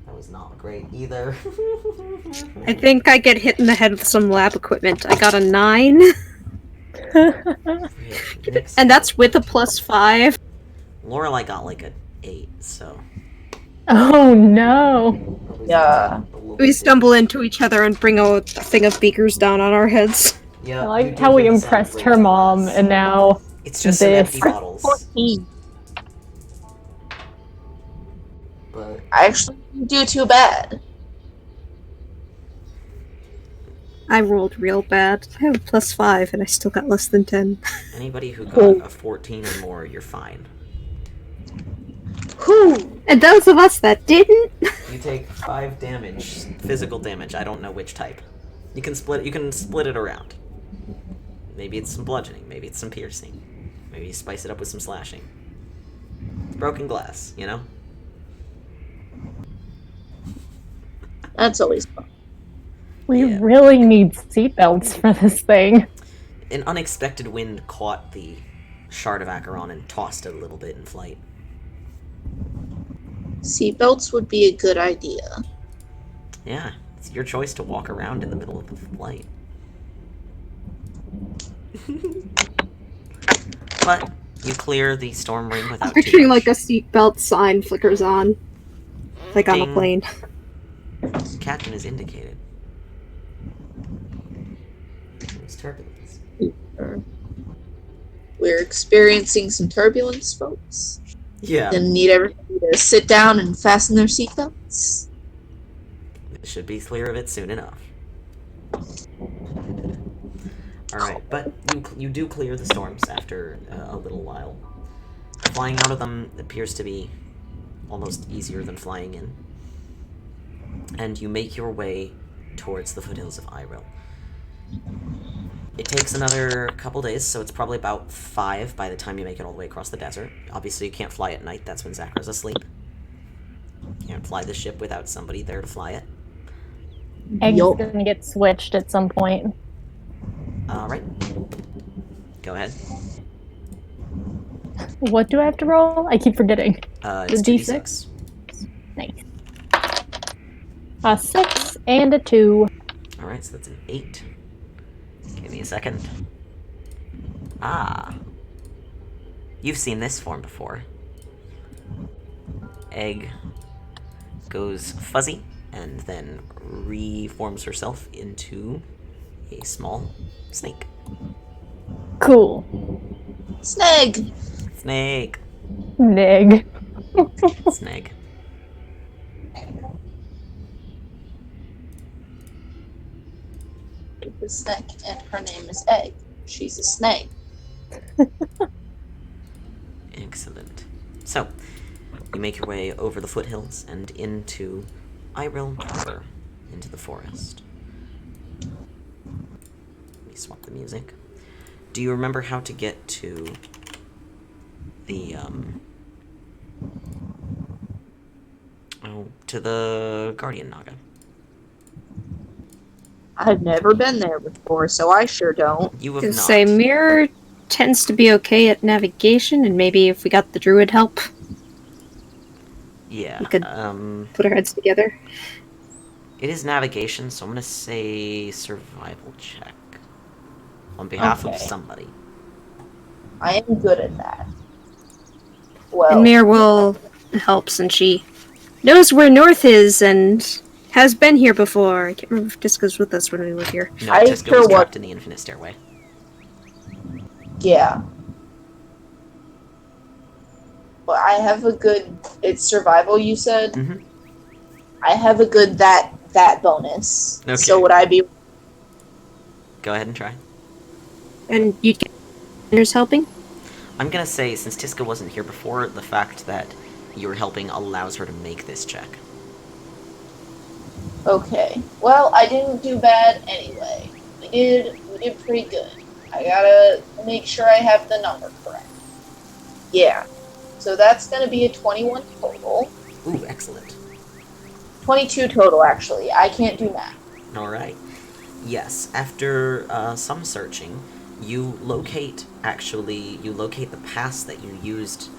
Speaker 1: That was not great either.
Speaker 2: I think I get hit in the head with some lab equipment. I got a 9.
Speaker 1: Nick's
Speaker 2: And that's with a +5.
Speaker 1: Lorelei got like an 8, so.
Speaker 5: Oh no.
Speaker 3: Yeah.
Speaker 2: We stumble into each other and bring a thing of beakers down on our heads.
Speaker 1: Yeah,
Speaker 5: I
Speaker 1: you
Speaker 5: like
Speaker 1: do
Speaker 5: how we
Speaker 1: hear the sound of
Speaker 5: impressed
Speaker 1: breaking
Speaker 5: her mom,
Speaker 1: glass.
Speaker 5: and now
Speaker 1: It's just some
Speaker 5: this.
Speaker 1: empty bottles.
Speaker 3: 14.
Speaker 1: But
Speaker 3: I actually didn't do too bad.
Speaker 2: I rolled real bad. I have a +5 and I still got less than 10.
Speaker 1: anybody who got a 14 or more, you're fine.
Speaker 3: Whew.
Speaker 2: And those of us that didn't,
Speaker 1: You take 5 damage, physical damage. I don't know which type. You can split it around. Maybe it's some bludgeoning, maybe it's some piercing. Maybe you spice it up with some slashing. It's broken glass, you know?
Speaker 3: That's always fun.
Speaker 5: we
Speaker 1: Yeah.
Speaker 5: really need seatbelts for this thing.
Speaker 1: An unexpected wind caught the shard of Acheron and tossed it a little bit in flight.
Speaker 3: Seatbelts would be a good idea.
Speaker 1: Yeah, it's your choice to walk around in the middle of the flight. But you clear the storm ring without
Speaker 2: I'm picturing
Speaker 1: too
Speaker 2: like a
Speaker 1: much.
Speaker 2: seatbelt sign flickers on. Like on a
Speaker 1: Ding.
Speaker 2: plane.
Speaker 1: Captain is indicated. There's turbulence.
Speaker 3: We're experiencing some turbulence, folks.
Speaker 1: Yeah.
Speaker 3: Gonna need everybody to sit down and fasten their seatbelts.
Speaker 1: Should be clear of it soon enough. Alright, but you do clear the storms after a little while. Flying out of them appears to be almost easier than flying in. And you make your way towards the foothills of Iyril. It takes another couple days, so it's probably about 5 by the time you make it all the way across the desert. Obviously, you can't fly at night, that's when Zakra's asleep. You can't fly the ship without somebody there to fly it.
Speaker 5: Egg's
Speaker 3: Yup.
Speaker 5: gonna get switched at some point.
Speaker 1: Alright. Go ahead.
Speaker 5: What do I have to roll? I keep forgetting.
Speaker 1: It's
Speaker 5: The
Speaker 1: 2d6.
Speaker 5: Nice. A 6 and a 2.
Speaker 1: Alright, so that's an 8. Give me a second. Ah. You've seen this form before. Egg goes fuzzy and then reforms herself into a small snake.
Speaker 5: Cool.
Speaker 3: Snag!
Speaker 1: Snake.
Speaker 5: Nig.
Speaker 1: Snag.
Speaker 3: The snake, and her name is Egg. She's a snake.
Speaker 1: Excellent. So, you make your way over the foothills and into Iyril proper, into the forest. Let me swap the music. Do you remember how to get to the, to the Guardian Naga?
Speaker 3: I've never been there before, so I sure don't.
Speaker 1: You have
Speaker 2: To
Speaker 1: not.
Speaker 2: say Mirror tends to be okay at navigation, and maybe if we got the druid help,
Speaker 1: Yeah,
Speaker 2: we could- put our heads together.
Speaker 1: it is navigation, so I'm gonna say survival check. On behalf of
Speaker 3: Okay.
Speaker 1: somebody.
Speaker 3: I am good at that. Well,
Speaker 2: And Mir will help since she knows where North is and has been here before. I can't remember if Tiska's with us when we were here.
Speaker 1: No,
Speaker 3: I
Speaker 1: Tiska
Speaker 3: sure
Speaker 1: was
Speaker 3: wa-
Speaker 1: trapped in the Infinite Stairway.
Speaker 3: yeah. Well, I have a good. It's survival, you said?
Speaker 1: Mhm.
Speaker 3: I have a good that bonus.
Speaker 1: Okay.
Speaker 3: So would I be.
Speaker 1: Go ahead and try.
Speaker 2: And you'd get Mirror's helping?
Speaker 1: I'm gonna say, since Tiska wasn't here before, the fact that your helping allows her to make this check.
Speaker 3: Okay. Well, I didn't do bad anyway. We did pretty good. I gotta make sure I have the number correct. Yeah. So that's gonna be a 21 total.
Speaker 1: Ooh, excellent.
Speaker 3: 22 total, actually. I can't do math.
Speaker 1: Alright. Yes, after some searching, you locate the pass that you used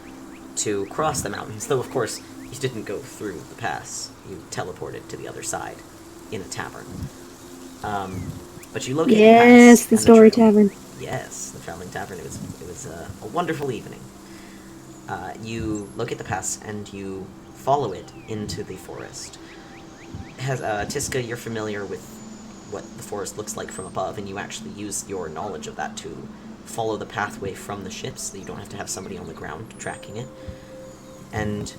Speaker 1: to cross the mountains, though of course you didn't go through the pass. You teleported to the other side in a tavern. But you locate the pass.
Speaker 2: Yes, the
Speaker 1: and
Speaker 2: story
Speaker 1: trail.
Speaker 2: tavern.
Speaker 1: Yes, the traveling tavern. It was a wonderful evening. You locate the pass and you follow it into the forest. Tiska, you're familiar with what the forest looks like from above, and you actually use your knowledge of that to follow the pathway from the ships, so you don't have to have somebody on the ground tracking it. And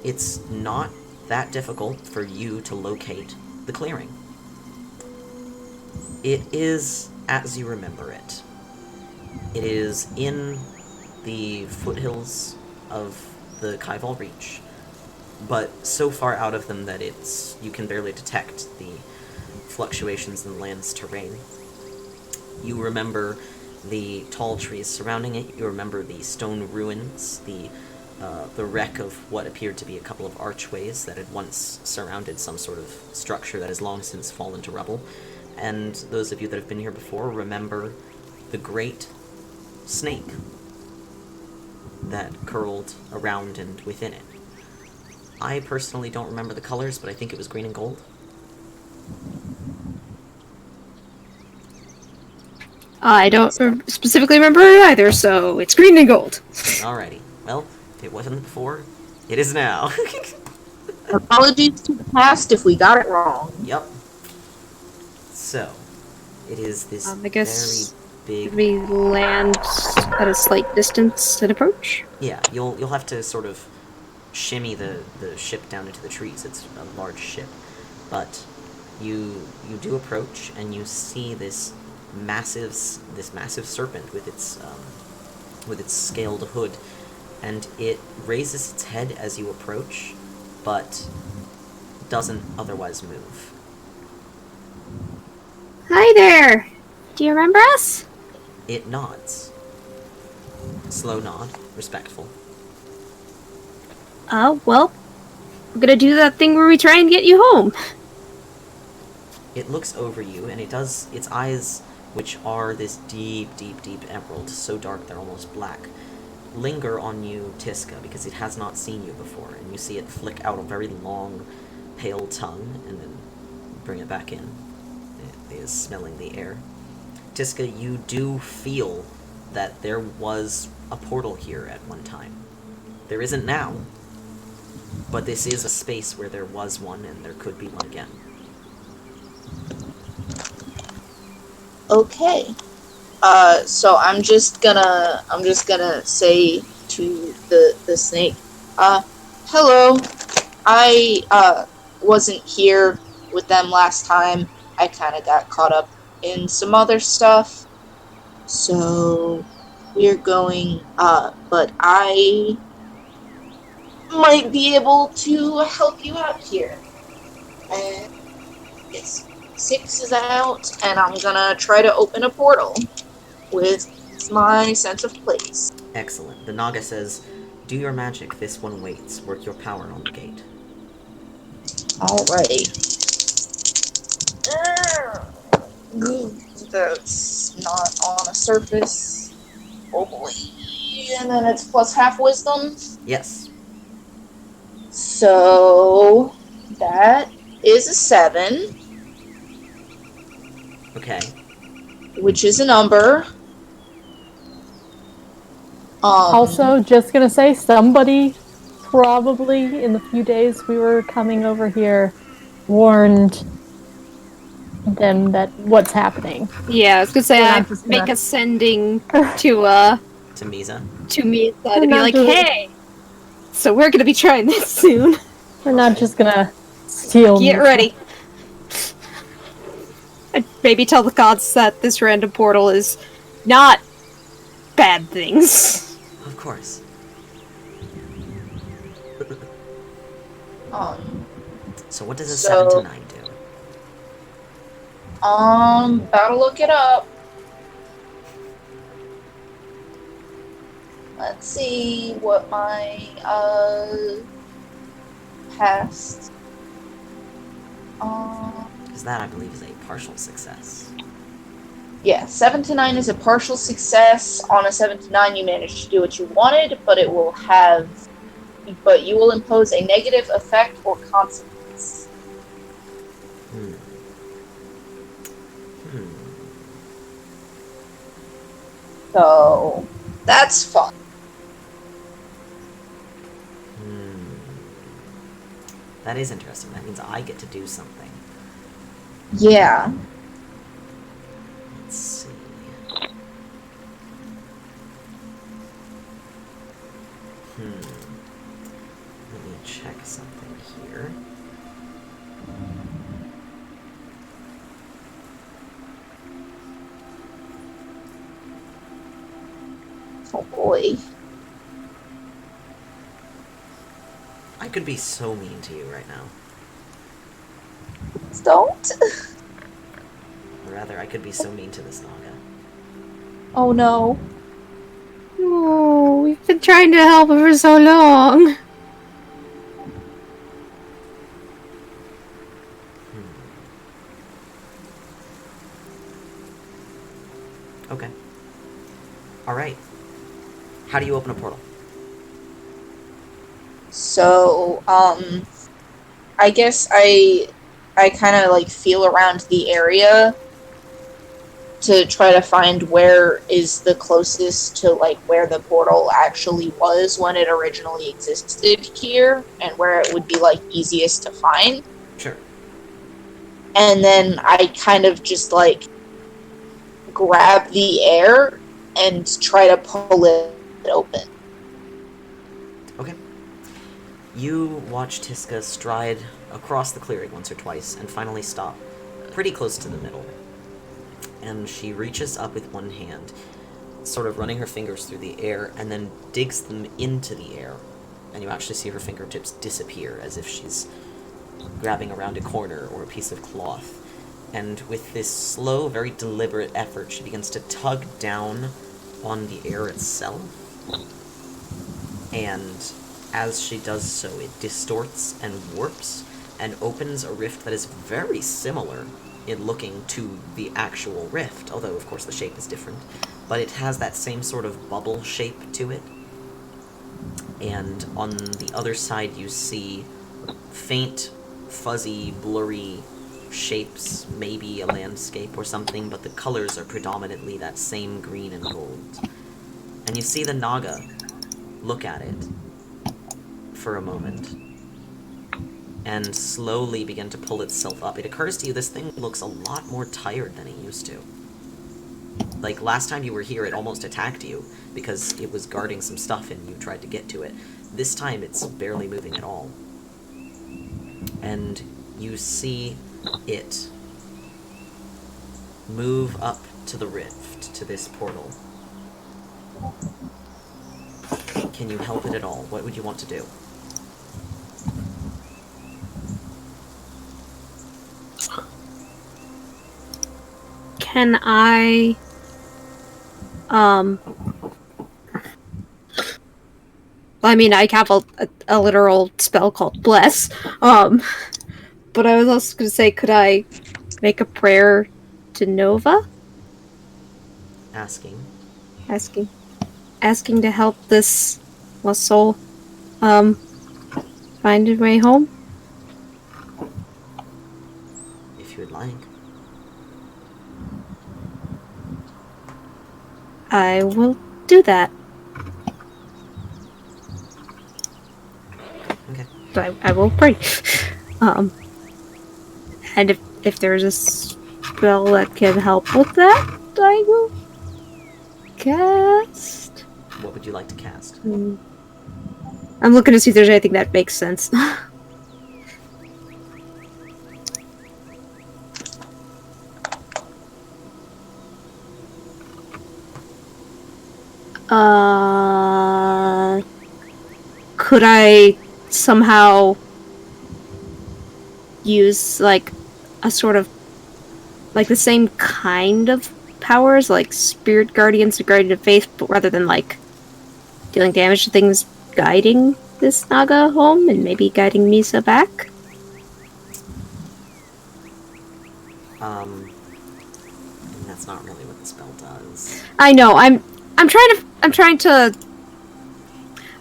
Speaker 1: it's not that difficult for you to locate the clearing. It is as you remember it. It is in the foothills of the Kaival Reach, but so far out of them that you can barely detect the fluctuations in the land's terrain. You remember the tall trees surrounding it, you remember the stone ruins, the wreck of what appeared to be a couple of archways that had once surrounded some sort of structure that has long since fallen to rubble, and those of you that have been here before remember the great snake that curled around and within it. I personally don't remember the colors, but I think it was green and gold.
Speaker 2: I don't specifically remember it either, so it's green and gold.
Speaker 1: Alrighty. Well, it wasn't before. It is now.
Speaker 3: Apologies to the past if we got it wrong.
Speaker 1: Yep. So, it is this
Speaker 2: I guess
Speaker 1: very big...
Speaker 2: we land at a slight distance and approach.
Speaker 1: Yeah, you'll have to sort of shimmy the ship down into the trees. It's a large ship. But you do approach, and you see this massive serpent with its scaled hood, and it raises its head as you approach, but doesn't otherwise move.
Speaker 2: Hi there! Do you remember us?
Speaker 1: It nods. Slow nod, respectful.
Speaker 2: Well, we're gonna do that thing where we try and get you home.
Speaker 1: It looks over you, and it does, its eyes, which are this deep emerald, so dark they're almost black, linger on you, Tiska, because it has not seen you before, and you see it flick out a very long, pale tongue, and then bring it back in. It is smelling the air. Tiska, you do feel that there was a portal here at one time. There isn't now, but this is a space where there was one, and there could be one again.
Speaker 3: Okay. So I'm just gonna say to the snake, hello. I wasn't here with them last time. I kind of got caught up in some other stuff. So we're going, but I might be able to help you out here. And yes. 6 is out, and I'm gonna try to open a portal with my sense of place.
Speaker 1: Excellent. The Naga says, do your magic, this one waits. Work your power on the gate.
Speaker 3: Alrighty. That's not on a surface. Oh boy. And then it's plus half wisdom.
Speaker 1: Yes.
Speaker 3: So that is a 7.
Speaker 1: Okay.
Speaker 3: Which is a number.
Speaker 5: Also, just gonna say, somebody probably in the few days we were coming over here warned them that what's happening.
Speaker 2: Yeah, I was gonna say,
Speaker 5: We're not
Speaker 2: I'd
Speaker 5: just
Speaker 2: make
Speaker 5: gonna-
Speaker 2: a sending to
Speaker 1: Mizha.
Speaker 2: Mizha to be
Speaker 5: not
Speaker 2: like,
Speaker 5: just-
Speaker 2: hey, so we're gonna be trying this soon.
Speaker 5: We're not just gonna steal.
Speaker 2: Get ready. I'd maybe tell the gods that this random portal is not bad things.
Speaker 1: Of course. So what does a
Speaker 3: So-
Speaker 1: 7 to 9 do?
Speaker 3: About to look it up. Let's see what my, past,
Speaker 1: Because that, I believe, is a partial success.
Speaker 3: yeah, 7 to 9 is a partial success. On a 7 to 9, you manage to do what you wanted, but you will impose a negative effect or consequence.
Speaker 1: Hmm.
Speaker 3: So, that's fun.
Speaker 1: That is interesting. That means I get to do something.
Speaker 3: Yeah.
Speaker 1: Let's see. Let me check something here.
Speaker 3: Oh boy.
Speaker 1: I could be so mean to you right now.
Speaker 3: Don't.
Speaker 1: Or rather, I could be so mean to this Naga.
Speaker 3: Oh no.
Speaker 2: Oh, we've been trying to help her for so long.
Speaker 1: Okay. Alright. How do you open a portal?
Speaker 3: So, I guess I kind of like feel around the area to try to find where is the closest to like where the portal actually was when it originally existed here and where it would be like easiest to find.
Speaker 1: Sure.
Speaker 3: And then I kind of just like grab the air and try to pull it open.
Speaker 1: Okay. You watch Tiska stride across the clearing once or twice and finally stop, pretty close to the middle. And she reaches up with one hand, sort of running her fingers through the air, and then digs them into the air. And you actually see her fingertips disappear as if she's grabbing around a corner or a piece of cloth. And with this slow, very deliberate effort, she begins to tug down on the air itself. And as she does so, it distorts and warps and opens a rift that is very similar in looking to the actual rift, although of course the shape is different. But it has that same sort of bubble shape to it. And on the other side you see faint, fuzzy, blurry shapes, maybe a landscape or something, but the colors are predominantly that same green and gold. And you see the Naga look at it for a moment and slowly begin to pull itself up. It occurs to you this thing looks a lot more tired than it used to. Like, last time you were here, it almost attacked you because it was guarding some stuff and you tried to get to it. This time, it's barely moving at all. And you see it move up to the rift, to this portal. Can you help it at all? What would you want to do?
Speaker 2: Can I... I mean, I have a literal spell called Bless. But I was also going to say, could I make a prayer to Nova?
Speaker 1: Asking.
Speaker 2: Asking to help this lost soul, find his way home?
Speaker 1: If you would like.
Speaker 2: I will do that.
Speaker 1: Okay.
Speaker 2: So I will pray. And if there's a spell that can help with that, I will cast.
Speaker 1: What would you like to cast?
Speaker 2: I'm looking to see if there's anything that makes sense. Could I somehow use like a sort of like the same kind of powers, like spirit guardians or guardian of faith, but rather than like dealing damage to things, guiding this Naga home and maybe guiding Mizha back.
Speaker 1: And that's not really what the spell does.
Speaker 2: I know. I'm trying to.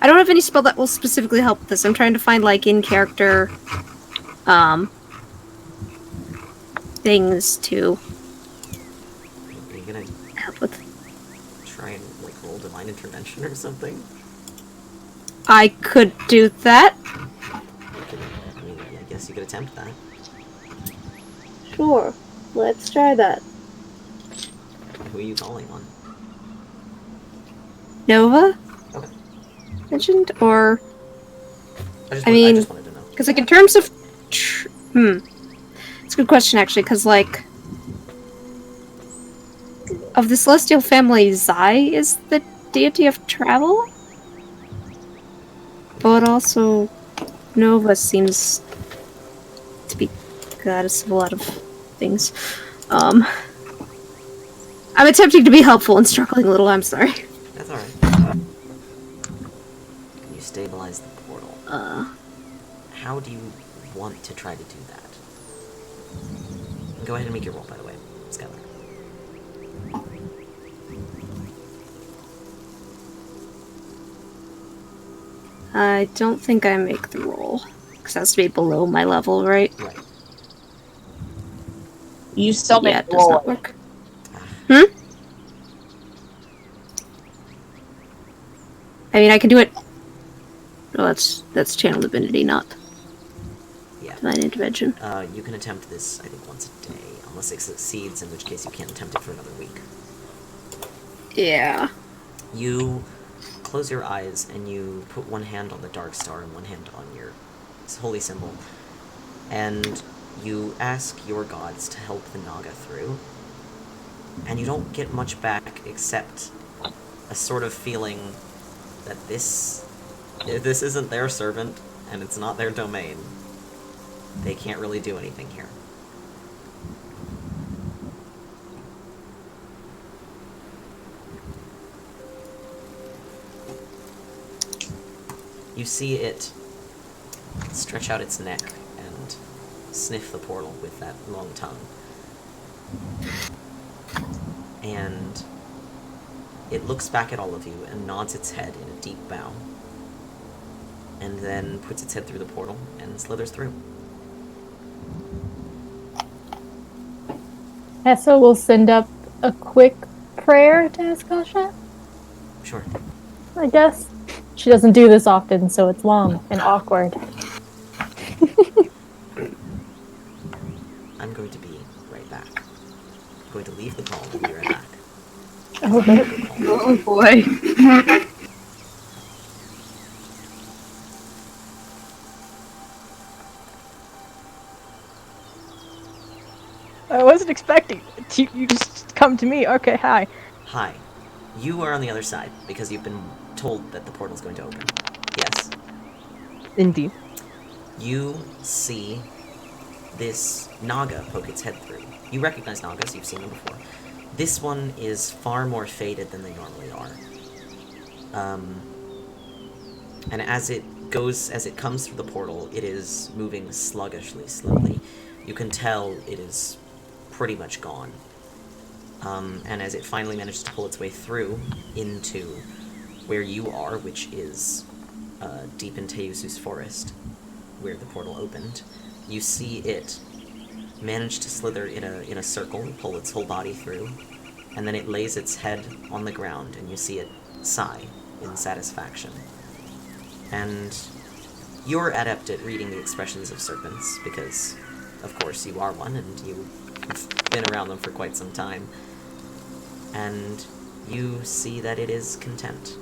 Speaker 2: I don't have any spell that will specifically help with this. I'm trying to find like in character, things to
Speaker 1: Are you gonna
Speaker 2: help with.
Speaker 1: try and like roll divine intervention or something?
Speaker 2: I could do that.
Speaker 1: I mean, I guess you could attempt that.
Speaker 2: Sure. Let's try that.
Speaker 1: Who are you calling on?
Speaker 2: Nova?
Speaker 1: Okay.
Speaker 2: Mentioned? Or...
Speaker 1: I
Speaker 2: mean-
Speaker 1: just wanted to know.
Speaker 2: Because, like, in terms of... It's a good question, actually, because, like... Of the Celestial family, Zai is the deity of travel? But also... Nova seems... to be goddess of a lot of things. I'm attempting to be helpful and struggling a little, I'm sorry.
Speaker 1: That's alright. You stabilize the portal. How do you want to try to do that? Go ahead and make your roll, by the way, Skylar.
Speaker 2: I don't think I make the roll. Because that has to be below my level, right?
Speaker 1: Right.
Speaker 3: You still
Speaker 2: Yeah,
Speaker 3: make
Speaker 2: it does not
Speaker 3: roll.
Speaker 2: work. I mean, I can do it... Well, that's channel divinity, not
Speaker 1: Yeah.
Speaker 2: divine intervention.
Speaker 1: You can attempt this, I think, once a day, unless it succeeds, in which case you can't attempt it for another week.
Speaker 2: Yeah.
Speaker 1: You close your eyes and you put one hand on the dark star and one hand on your holy symbol, and you ask your gods to help the Naga through, and you don't get much back except a sort of feeling that this isn't their servant and it's not their domain. They can't really do anything here. You see it stretch out its neck and sniff the portal with that long tongue. And it looks back at all of you and nods its head in a deep bow. And then puts its head through the portal and slithers through.
Speaker 5: Hessa will send up a quick prayer to Askasha,
Speaker 1: Sure.
Speaker 5: I guess. She doesn't do this often, so it's long and awkward.
Speaker 1: I'm going to be right back. I'm going to leave the call and be right back.
Speaker 5: Okay.
Speaker 6: Oh boy.
Speaker 8: I wasn't expecting it. You just come to me. Okay, hi.
Speaker 1: Hi. You are on the other side, because you've been told that the portal's going to open. Yes.
Speaker 8: Indeed.
Speaker 1: You see this Naga poke its head through. You recognize Nagas, you've seen them before. This one is far more faded than they normally are. And as it comes through the portal, it is moving sluggishly, slowly. You can tell it is pretty much gone. And as it finally manages to pull its way through into where you are, which is deep in Teusu's forest, where the portal opened, you see it manage to slither in a circle and pull its whole body through, and then it lays its head on the ground, and you see it sigh in satisfaction. And you're adept at reading the expressions of serpents, because, of course, you are one, and you've been around them for quite some time. And you see that it is content,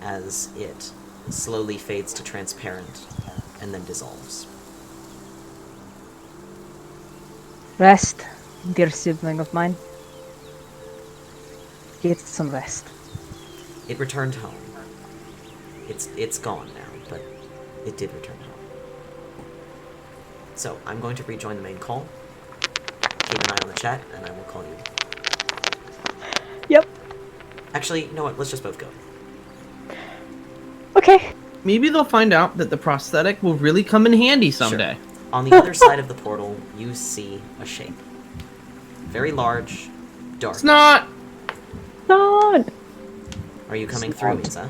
Speaker 1: as it slowly fades to transparent, and then dissolves.
Speaker 8: Rest, dear sibling of mine. Get some rest.
Speaker 1: It returned home. It's gone now, but it did return home. So, I'm going to rejoin the main call. Keep an eye on the chat, and I will call you.
Speaker 8: Yep.
Speaker 1: Actually, you know what? Let's just both go.
Speaker 8: Okay.
Speaker 4: Maybe they'll find out that the prosthetic will really come in handy someday.
Speaker 1: Sure. On the other side of the portal, you see a shape. Very large, dark.
Speaker 4: It's not.
Speaker 5: Not.
Speaker 1: Are you coming through, Mizha?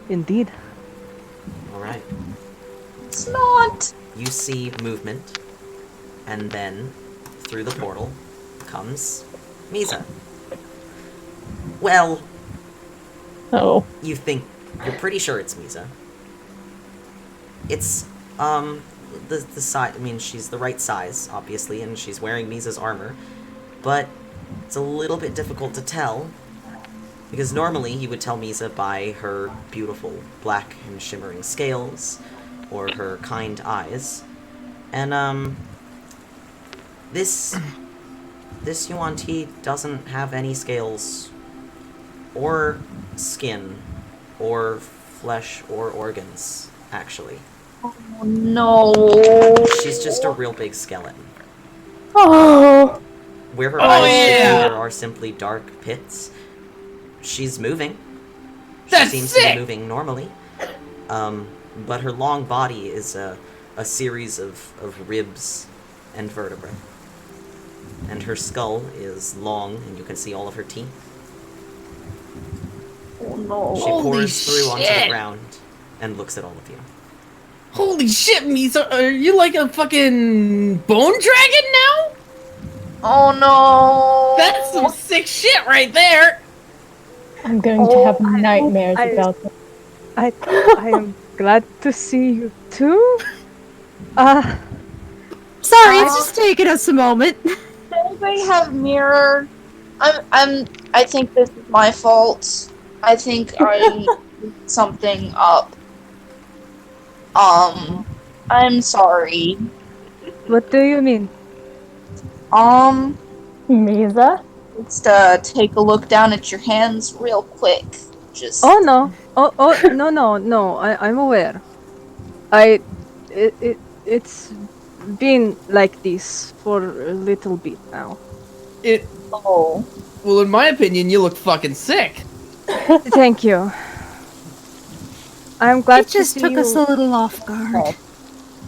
Speaker 8: Indeed.
Speaker 1: Alright.
Speaker 3: It's not.
Speaker 1: You see movement, and then, through the portal, comes Mizha. Well,
Speaker 5: Oh.
Speaker 1: you're pretty sure it's Mizha. It's, the size, I mean, she's the right size, obviously, and she's wearing Mizha's armor, but it's a little bit difficult to tell, because normally you would tell Mizha by her beautiful black and shimmering scales, or her kind eyes, and, this Yuan Ti doesn't have any scales, or skin, or flesh, or organs, actually.
Speaker 3: Oh, no.
Speaker 1: She's just a real big skeleton.
Speaker 5: Oh.
Speaker 1: Where her eyes should
Speaker 4: yeah!
Speaker 1: be, there are simply dark pits. She's moving.
Speaker 4: That's
Speaker 1: she seems to
Speaker 4: sick!
Speaker 1: be moving normally. But her long body is a series of ribs and vertebrae. And her skull is long, and you can see all of her teeth.
Speaker 3: Oh, no.
Speaker 1: She
Speaker 4: Holy
Speaker 1: pours through onto the
Speaker 4: shit!
Speaker 1: ground and looks at all of you.
Speaker 4: Holy shit, Mizha! Are you like a fucking bone dragon now?
Speaker 3: Oh, no.
Speaker 4: That's some sick shit right there!
Speaker 5: I'm going to have nightmares about this.
Speaker 8: I am glad to see you too.
Speaker 2: Sorry, it's just taking us a moment.
Speaker 3: Does anybody have mirror? I think this is my fault. I think I messed something up. I'm sorry.
Speaker 8: What do you mean?
Speaker 5: Mizha?
Speaker 3: Just take a look down at your hands real quick. Just
Speaker 8: Oh no. No. I'm aware. It's been like this for a little bit now.
Speaker 3: oh.
Speaker 4: Well, in my opinion, you look fucking sick.
Speaker 8: Thank you. I'm glad
Speaker 2: It just
Speaker 8: to see
Speaker 2: took us a
Speaker 8: you.
Speaker 2: little off guard.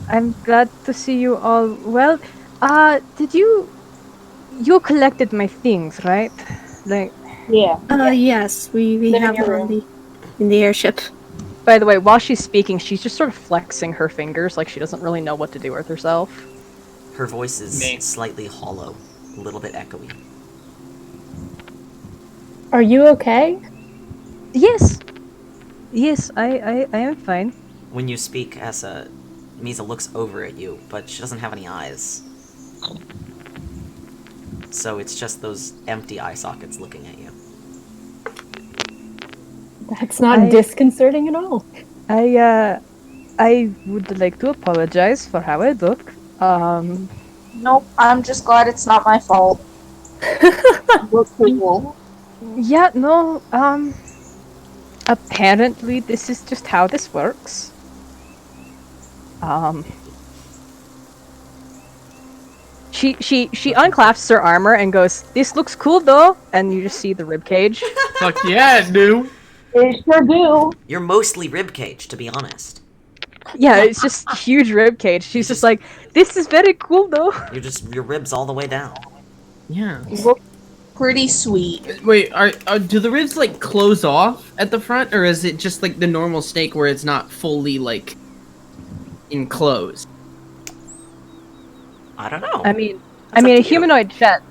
Speaker 8: I'm glad to see you all well. Did you collected my things, right? Like,
Speaker 3: Yeah.
Speaker 2: Yes, we
Speaker 3: They're in
Speaker 2: have
Speaker 3: your
Speaker 2: her in the airship.
Speaker 8: by the way, while she's speaking, she's just sort of flexing her fingers like she doesn't really know what to do with herself.
Speaker 1: Her voice is
Speaker 4: Me.
Speaker 1: slightly hollow, a little bit echoey.
Speaker 5: Are you okay?
Speaker 8: Yes. Yes, I am fine.
Speaker 1: When you speak, Hessa, Mizha looks over at you, but she doesn't have any eyes. So it's just those empty eye sockets looking at you.
Speaker 5: That's not disconcerting at all.
Speaker 8: I would like to apologize for how I look.
Speaker 3: Nope. I'm just glad it's not my fault. We're cool.
Speaker 8: Yeah, no, apparently this is just how this works. She unclasps her armor and goes, "This looks cool though," and you just see the rib cage.
Speaker 4: Fuck yeah, it do.
Speaker 3: They sure do.
Speaker 1: You're mostly ribcage, to be honest.
Speaker 8: Yeah, it's just huge rib cage. She's just like, "This is very cool though."
Speaker 1: Your ribs all the way down.
Speaker 4: Yeah.
Speaker 3: Look pretty sweet.
Speaker 4: Wait, do the ribs like close off at the front, or is it just like the normal snake where it's not fully like enclosed?
Speaker 1: I don't know.
Speaker 8: I mean,
Speaker 1: That's
Speaker 8: a
Speaker 1: up to you.
Speaker 8: humanoid chest.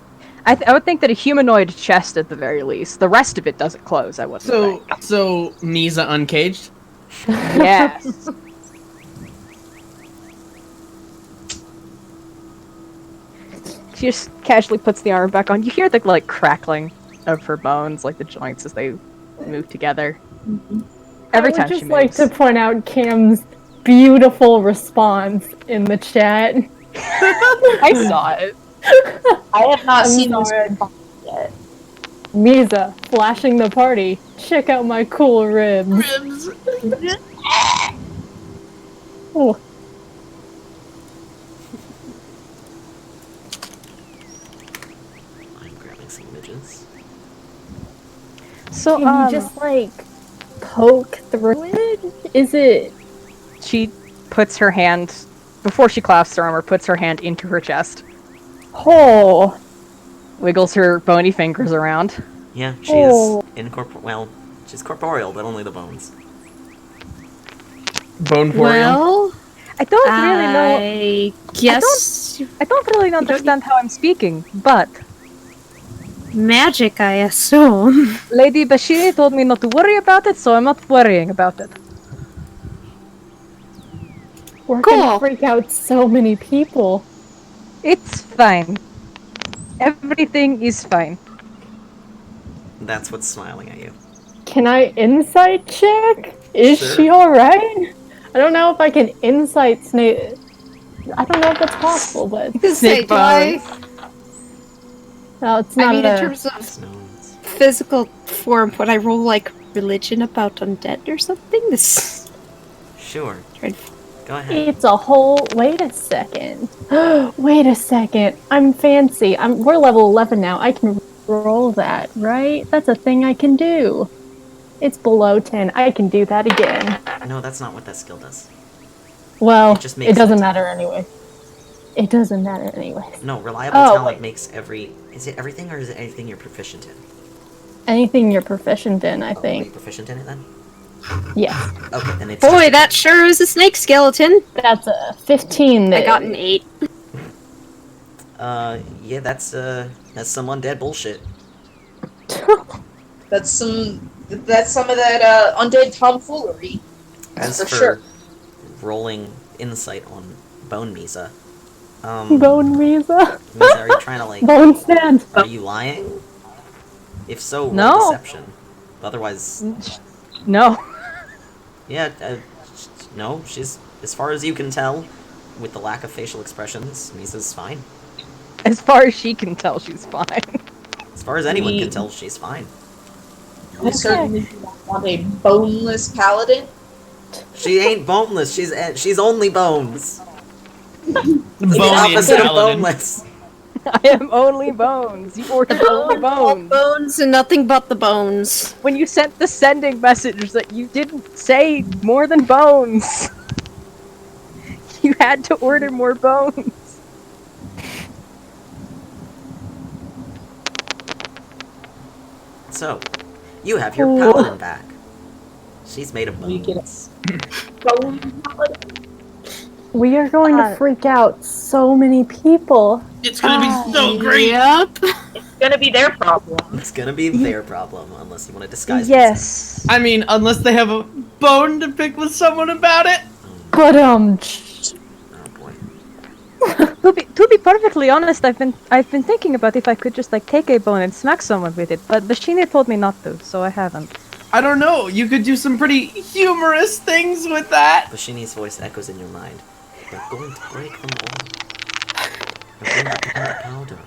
Speaker 8: I would think that a humanoid chest at the very least. The rest of it doesn't close. I wouldn't think.
Speaker 4: So Mizha uncaged.
Speaker 8: Yes. She just casually puts the armor back on. You hear the like crackling of her bones, like the joints as they move together. Every
Speaker 5: I
Speaker 8: time
Speaker 5: would
Speaker 8: she
Speaker 5: just like
Speaker 8: moves.
Speaker 5: to point out Cam's beautiful response in the chat.
Speaker 8: I saw it.
Speaker 3: I have not
Speaker 5: I'm
Speaker 3: seen this
Speaker 5: sorry.
Speaker 3: response yet.
Speaker 5: Mizha, flashing the party. Check out my cool ribs.
Speaker 4: Ribs.
Speaker 5: Oh.
Speaker 1: finding some images.
Speaker 8: So,
Speaker 5: Can you just like poke through it? Is it?
Speaker 8: she puts her hand, before she clasps her armor, puts her hand into her chest,
Speaker 5: Oh,
Speaker 8: wiggles her bony fingers around.
Speaker 1: Yeah, she
Speaker 5: Oh.
Speaker 1: is well, she's corporeal, but only the bones.
Speaker 4: Bone forium.
Speaker 2: Well,
Speaker 8: I don't really know.
Speaker 2: I guess
Speaker 8: I don't really understand how I'm speaking, but
Speaker 2: magic, I assume.
Speaker 8: Lady Bashiri told me not to worry about it, so I'm not worrying about it.
Speaker 5: we're
Speaker 2: Cool.
Speaker 5: gonna freak out so many people.
Speaker 8: It's fine. Everything is fine.
Speaker 1: That's what's smiling at you.
Speaker 5: Can I insight check? Is
Speaker 1: Sure.
Speaker 5: she alright? I don't know if I can insight Snake. I don't know if that's possible, but
Speaker 2: Say, do I?
Speaker 5: no, it's not
Speaker 2: I mean,
Speaker 5: a.
Speaker 2: in terms of
Speaker 1: Snows.
Speaker 2: physical form, would I roll like religion about undead or something? This.
Speaker 1: Sure.
Speaker 2: Tried-
Speaker 1: Go ahead.
Speaker 5: It's a whole. Wait a second. Wait a second. I'm fancy. We're level 11 now. I can roll that, right? That's a thing I can do. It's below 10. I can do that again.
Speaker 1: No, that's not what that skill does.
Speaker 5: Well,
Speaker 1: It just makes
Speaker 5: it doesn't
Speaker 1: it.
Speaker 5: matter anyway. It doesn't matter anyway.
Speaker 1: No, reliable
Speaker 5: Oh,
Speaker 1: talent
Speaker 5: wait.
Speaker 1: makes every... Is it everything, or is it anything you're proficient in?
Speaker 5: Anything you're proficient in, I
Speaker 1: Oh, are you
Speaker 5: think.
Speaker 1: proficient in it, then?
Speaker 5: Yeah.
Speaker 1: Okay, then it's
Speaker 2: Boy,
Speaker 1: just-
Speaker 2: that sure is a snake skeleton.
Speaker 5: That's a 15.
Speaker 2: I got an 8.
Speaker 1: Yeah, that's some undead bullshit.
Speaker 3: That's some of that undead tomfoolery.
Speaker 1: As
Speaker 3: For
Speaker 1: for
Speaker 3: sure.
Speaker 1: rolling insight on Bone Mizha, Mizha,
Speaker 5: Bone Mizha.
Speaker 1: are you trying to, like...
Speaker 5: Bone stand.
Speaker 1: Are you lying? If so, roll
Speaker 8: No.
Speaker 1: deception. Otherwise...
Speaker 8: No.
Speaker 1: Yeah, no, she's... As far as you can tell, with the lack of facial expressions, Misa's fine.
Speaker 8: As far as she can tell, she's fine.
Speaker 1: As far as anyone can tell, she's fine.
Speaker 3: You certainly do not want a boneless paladin.
Speaker 1: She ain't boneless, she's only bones.
Speaker 4: Bony
Speaker 1: The opposite of
Speaker 4: paladin.
Speaker 1: boneless.
Speaker 8: I am only bones. You ordered only bones.
Speaker 2: Bones and nothing but the bones.
Speaker 8: When you sent the sending message that you didn't say more than bones. You had to order more bones.
Speaker 1: So, you have your
Speaker 5: Ooh.
Speaker 1: paladin back. She's made of
Speaker 3: You get it.
Speaker 1: bones.
Speaker 3: Bone paladin.
Speaker 5: We are going to freak out so many people.
Speaker 4: It's gonna be so great.
Speaker 2: Yep.
Speaker 3: It's gonna be their problem.
Speaker 1: It's gonna be their problem, unless you want to disguise
Speaker 8: Yes.
Speaker 4: I mean, unless they have a bone to pick with someone about it.
Speaker 5: But
Speaker 1: yourself. Oh boy.
Speaker 8: To be perfectly honest, I've been thinking about if I could just like take a bone and smack someone with it, but Bashini told me not to, so I haven't.
Speaker 4: I don't know. You could do some pretty humorous things with that.
Speaker 1: Bashini's voice echoes in your mind. They're going to break them all. They're going to become powder.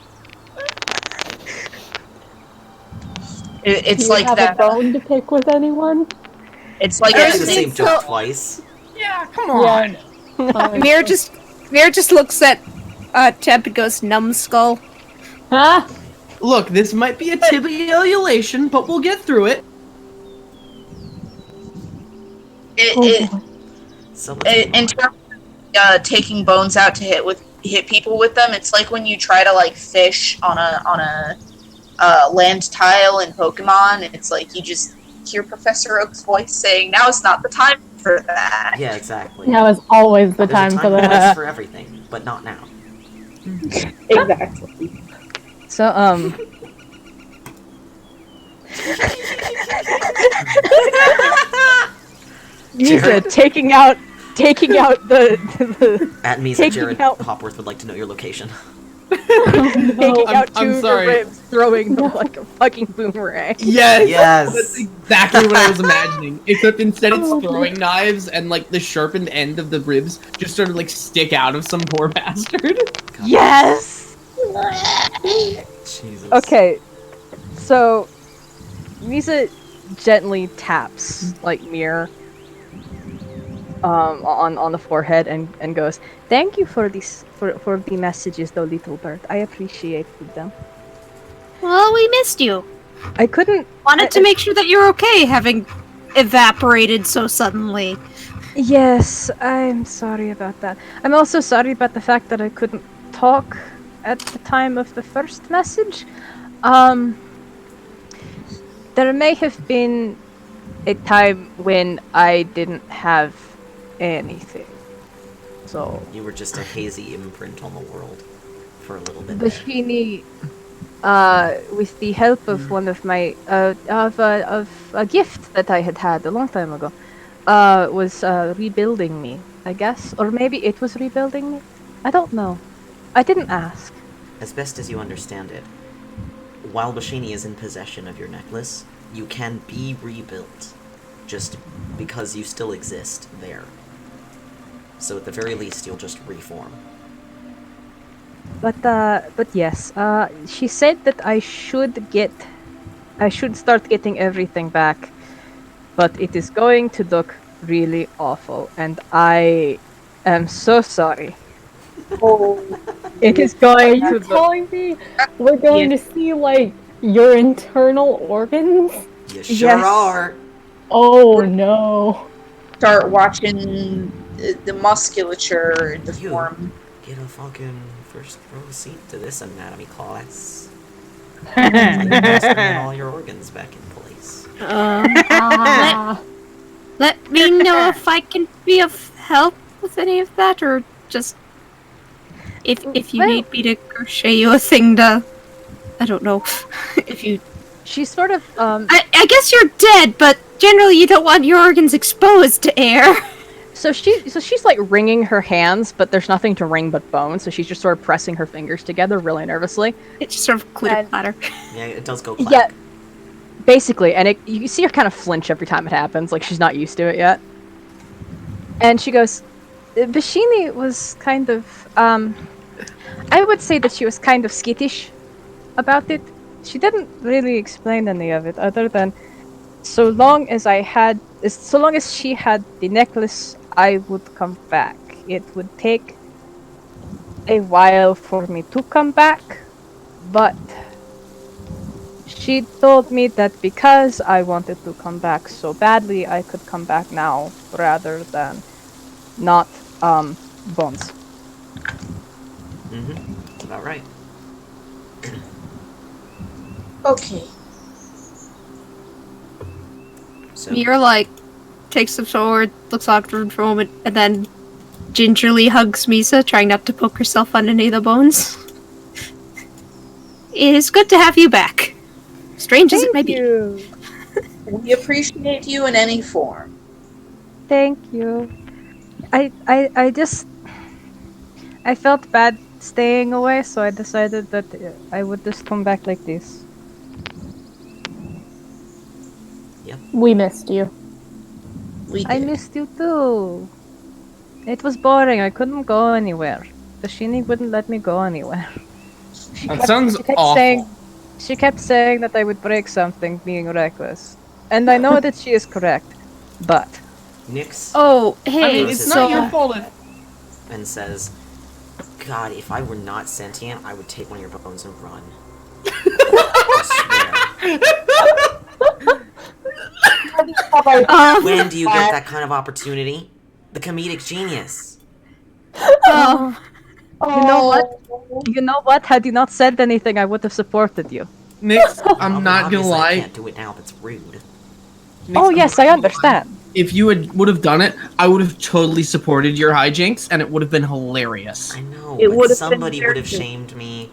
Speaker 3: It's
Speaker 5: do you
Speaker 3: like
Speaker 5: have
Speaker 3: that.
Speaker 5: a bone to pick with anyone?
Speaker 3: It's like
Speaker 1: I
Speaker 3: that
Speaker 1: do the same
Speaker 3: thing.
Speaker 1: joke twice.
Speaker 4: Yeah, come on.
Speaker 2: Mir just looks at Teb and goes, numbskull.
Speaker 5: Huh?
Speaker 4: Look, this might be a tibialulation, but we'll get through it.
Speaker 1: So let's
Speaker 3: In terms of taking bones out to hit people with them, it's like when you try to like fish on a land tile in Pokemon. It's like you just hear Professor Oak's voice saying, "Now is not the time for that."
Speaker 1: Yeah, exactly.
Speaker 5: Now is always the
Speaker 1: There's
Speaker 5: time
Speaker 1: a
Speaker 5: for
Speaker 1: and place
Speaker 5: that.
Speaker 1: for everything, but not now.
Speaker 3: Exactly.
Speaker 8: So
Speaker 1: Jared.
Speaker 8: taking out the
Speaker 1: At Misa,
Speaker 8: Taking
Speaker 1: Jared
Speaker 8: out-
Speaker 1: Hopworth would like to know your location.
Speaker 8: taking out
Speaker 4: I'm
Speaker 8: two of the
Speaker 4: sorry.
Speaker 8: ribs, throwing them like a fucking boomerang.
Speaker 4: Yes.
Speaker 1: Yes.
Speaker 4: That's exactly what I was imagining. Except instead it's throwing knives and like the sharpened end of the ribs just sort of like stick out of some poor bastard.
Speaker 8: Yes.
Speaker 1: Jesus.
Speaker 8: Okay, so Misa gently taps like Mir on the forehead and goes, "Thank you for this for the messages, though, little bird. I appreciated them."
Speaker 2: Well, we missed you.
Speaker 8: I couldn't.
Speaker 2: Wanted to make sure that you're okay, having evaporated so suddenly.
Speaker 8: Yes, I'm sorry about that. I'm also sorry about the fact that I couldn't talk at the time of the first message. There may have been a time when I didn't have anything. So
Speaker 1: You were just a hazy imprint on the world for a little bit there.
Speaker 8: Bashini, with the help of one of my of a gift that I had a long time ago, was rebuilding me, I guess, or maybe it was rebuilding me. I don't know. I didn't ask.
Speaker 1: As best as you understand it, while Bashini is in possession of your necklace, you can be rebuilt, just because you still exist there. So at the very least, you'll just reform.
Speaker 8: But yes, she said that I should start getting everything back, but it is going to look really awful, and I am so sorry.
Speaker 3: Oh,
Speaker 8: It is
Speaker 5: Are
Speaker 8: going
Speaker 5: you
Speaker 8: to look.
Speaker 5: telling me we're going to see, like, your internal organs?
Speaker 1: You sure
Speaker 8: Yes.
Speaker 1: are!
Speaker 5: Oh, no.
Speaker 3: start watching the musculature deform.
Speaker 1: Get a fucking first row seat to this anatomy class. Like, bring all your organs back in place.
Speaker 2: Let me know if I can be of help with any of that, or just if you
Speaker 8: Well-
Speaker 2: need me to crochet you a thing to, I don't know, if you.
Speaker 8: She's sort of
Speaker 2: I guess you're dead, but generally you don't want your organs exposed to air.
Speaker 8: So she's like wringing her hands, but there's nothing to wring but bone. So she's just sort of pressing her fingers together really nervously.
Speaker 2: It's just sort of clitter clatter.
Speaker 1: Yeah, it does go clack.
Speaker 8: Yeah, basically, and you see her kind of flinch every time it happens, like she's not used to it yet. And she goes, Bashini was kind of, I would say that she was kind of skittish about it. She didn't really explain any of it, other than so long as she had the necklace, I would come back. It would take a while for me to come back, but she told me that because I wanted to come back so badly, I could come back now rather than not bones.
Speaker 1: That's about right.
Speaker 3: Okay.
Speaker 1: So,
Speaker 2: You're like, takes the sword, looks awkward for a moment, and then gingerly hugs Mizha, trying not to poke herself on any of the bones. It is good to have you back. Strange as it may be.
Speaker 3: We appreciate you in any form.
Speaker 8: Thank you. I just I felt bad staying away, so I decided that I would just come back like this.
Speaker 5: We missed you.
Speaker 3: We did.
Speaker 8: I missed you too. It was boring. I couldn't go anywhere. The Shini wouldn't let me go anywhere.
Speaker 4: That sounds
Speaker 8: She kept
Speaker 4: awful.
Speaker 8: she kept saying that I would break something being reckless. And I know that she is correct. But
Speaker 1: Nyx
Speaker 2: Oh,
Speaker 4: I
Speaker 2: hey,
Speaker 4: mean, it's
Speaker 1: so-
Speaker 4: not your fault if...
Speaker 1: and says, God, if I were not sentient, I would take one of your bones and run. I swear. When do you get that kind of opportunity? The comedic genius.
Speaker 2: oh,
Speaker 8: you know what? You know what? Had you not said anything, I would have supported you.
Speaker 4: Nyx,
Speaker 1: Well,
Speaker 4: I'm not gonna
Speaker 1: obviously I
Speaker 4: lie.
Speaker 1: can't do it now, that's rude.
Speaker 4: Nyx,
Speaker 8: Oh
Speaker 4: I'm
Speaker 8: yes,
Speaker 4: not
Speaker 8: I
Speaker 4: gonna
Speaker 8: understand.
Speaker 4: lie. If you would have done it, I would have totally supported your hijinks, and it would have been hilarious.
Speaker 1: I know,
Speaker 6: It
Speaker 1: but
Speaker 6: would've been
Speaker 1: somebody would have
Speaker 6: very good.
Speaker 1: shamed me,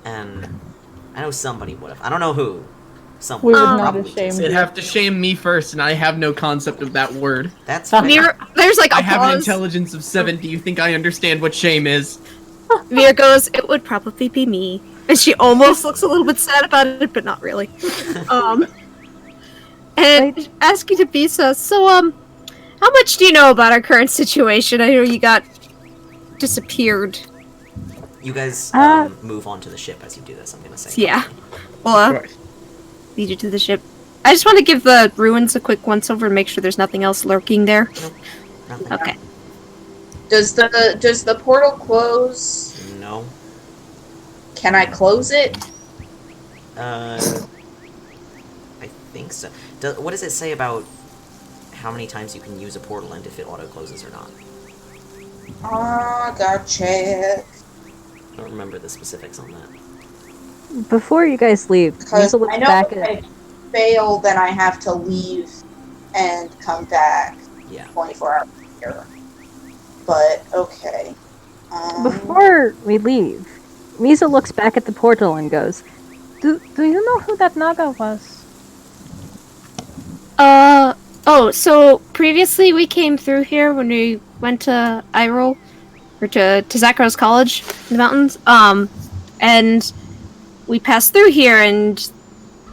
Speaker 1: and I know somebody would have. I don't know who. Someone
Speaker 5: We would not
Speaker 1: probably
Speaker 5: have shamed
Speaker 1: Tiska.
Speaker 4: They'd have to shame me first, and I have no concept of that word.
Speaker 1: That's fair.
Speaker 2: there's like a
Speaker 4: I have an
Speaker 2: pause.
Speaker 4: intelligence of 7. Do you think I understand what shame is?
Speaker 2: Mir goes, it would probably be me. And she almost looks a little bit sad about it, but not really. And asking to Bisa, so, how much do you know about our current situation? I know you got disappeared.
Speaker 1: You guys move on to the ship as you do this, I'm gonna say.
Speaker 2: Yeah. Well, lead you to the ship. I just want to give the ruins a quick once over and make sure there's nothing else lurking there.
Speaker 1: Nothing.
Speaker 2: Okay.
Speaker 3: Does the portal close?
Speaker 1: No.
Speaker 3: Can I close it?
Speaker 1: I think so. What does it say about how many times you can use a portal and if it auto-closes or not?
Speaker 3: Gotcha.
Speaker 1: I don't remember the specifics on that.
Speaker 8: Before you guys leave,
Speaker 3: Because
Speaker 8: Mizha looks
Speaker 3: I know
Speaker 8: back
Speaker 3: if
Speaker 8: at.
Speaker 3: I fail, then I have to leave and come back
Speaker 1: Yeah.
Speaker 3: 24 hours later. But, okay.
Speaker 8: Before we leave, Mizha looks back at the portal and goes, Do you know who that Naga was?
Speaker 2: So previously we came through here when we went to Iyril, or to Zakro's college in the mountains, and we passed through here, and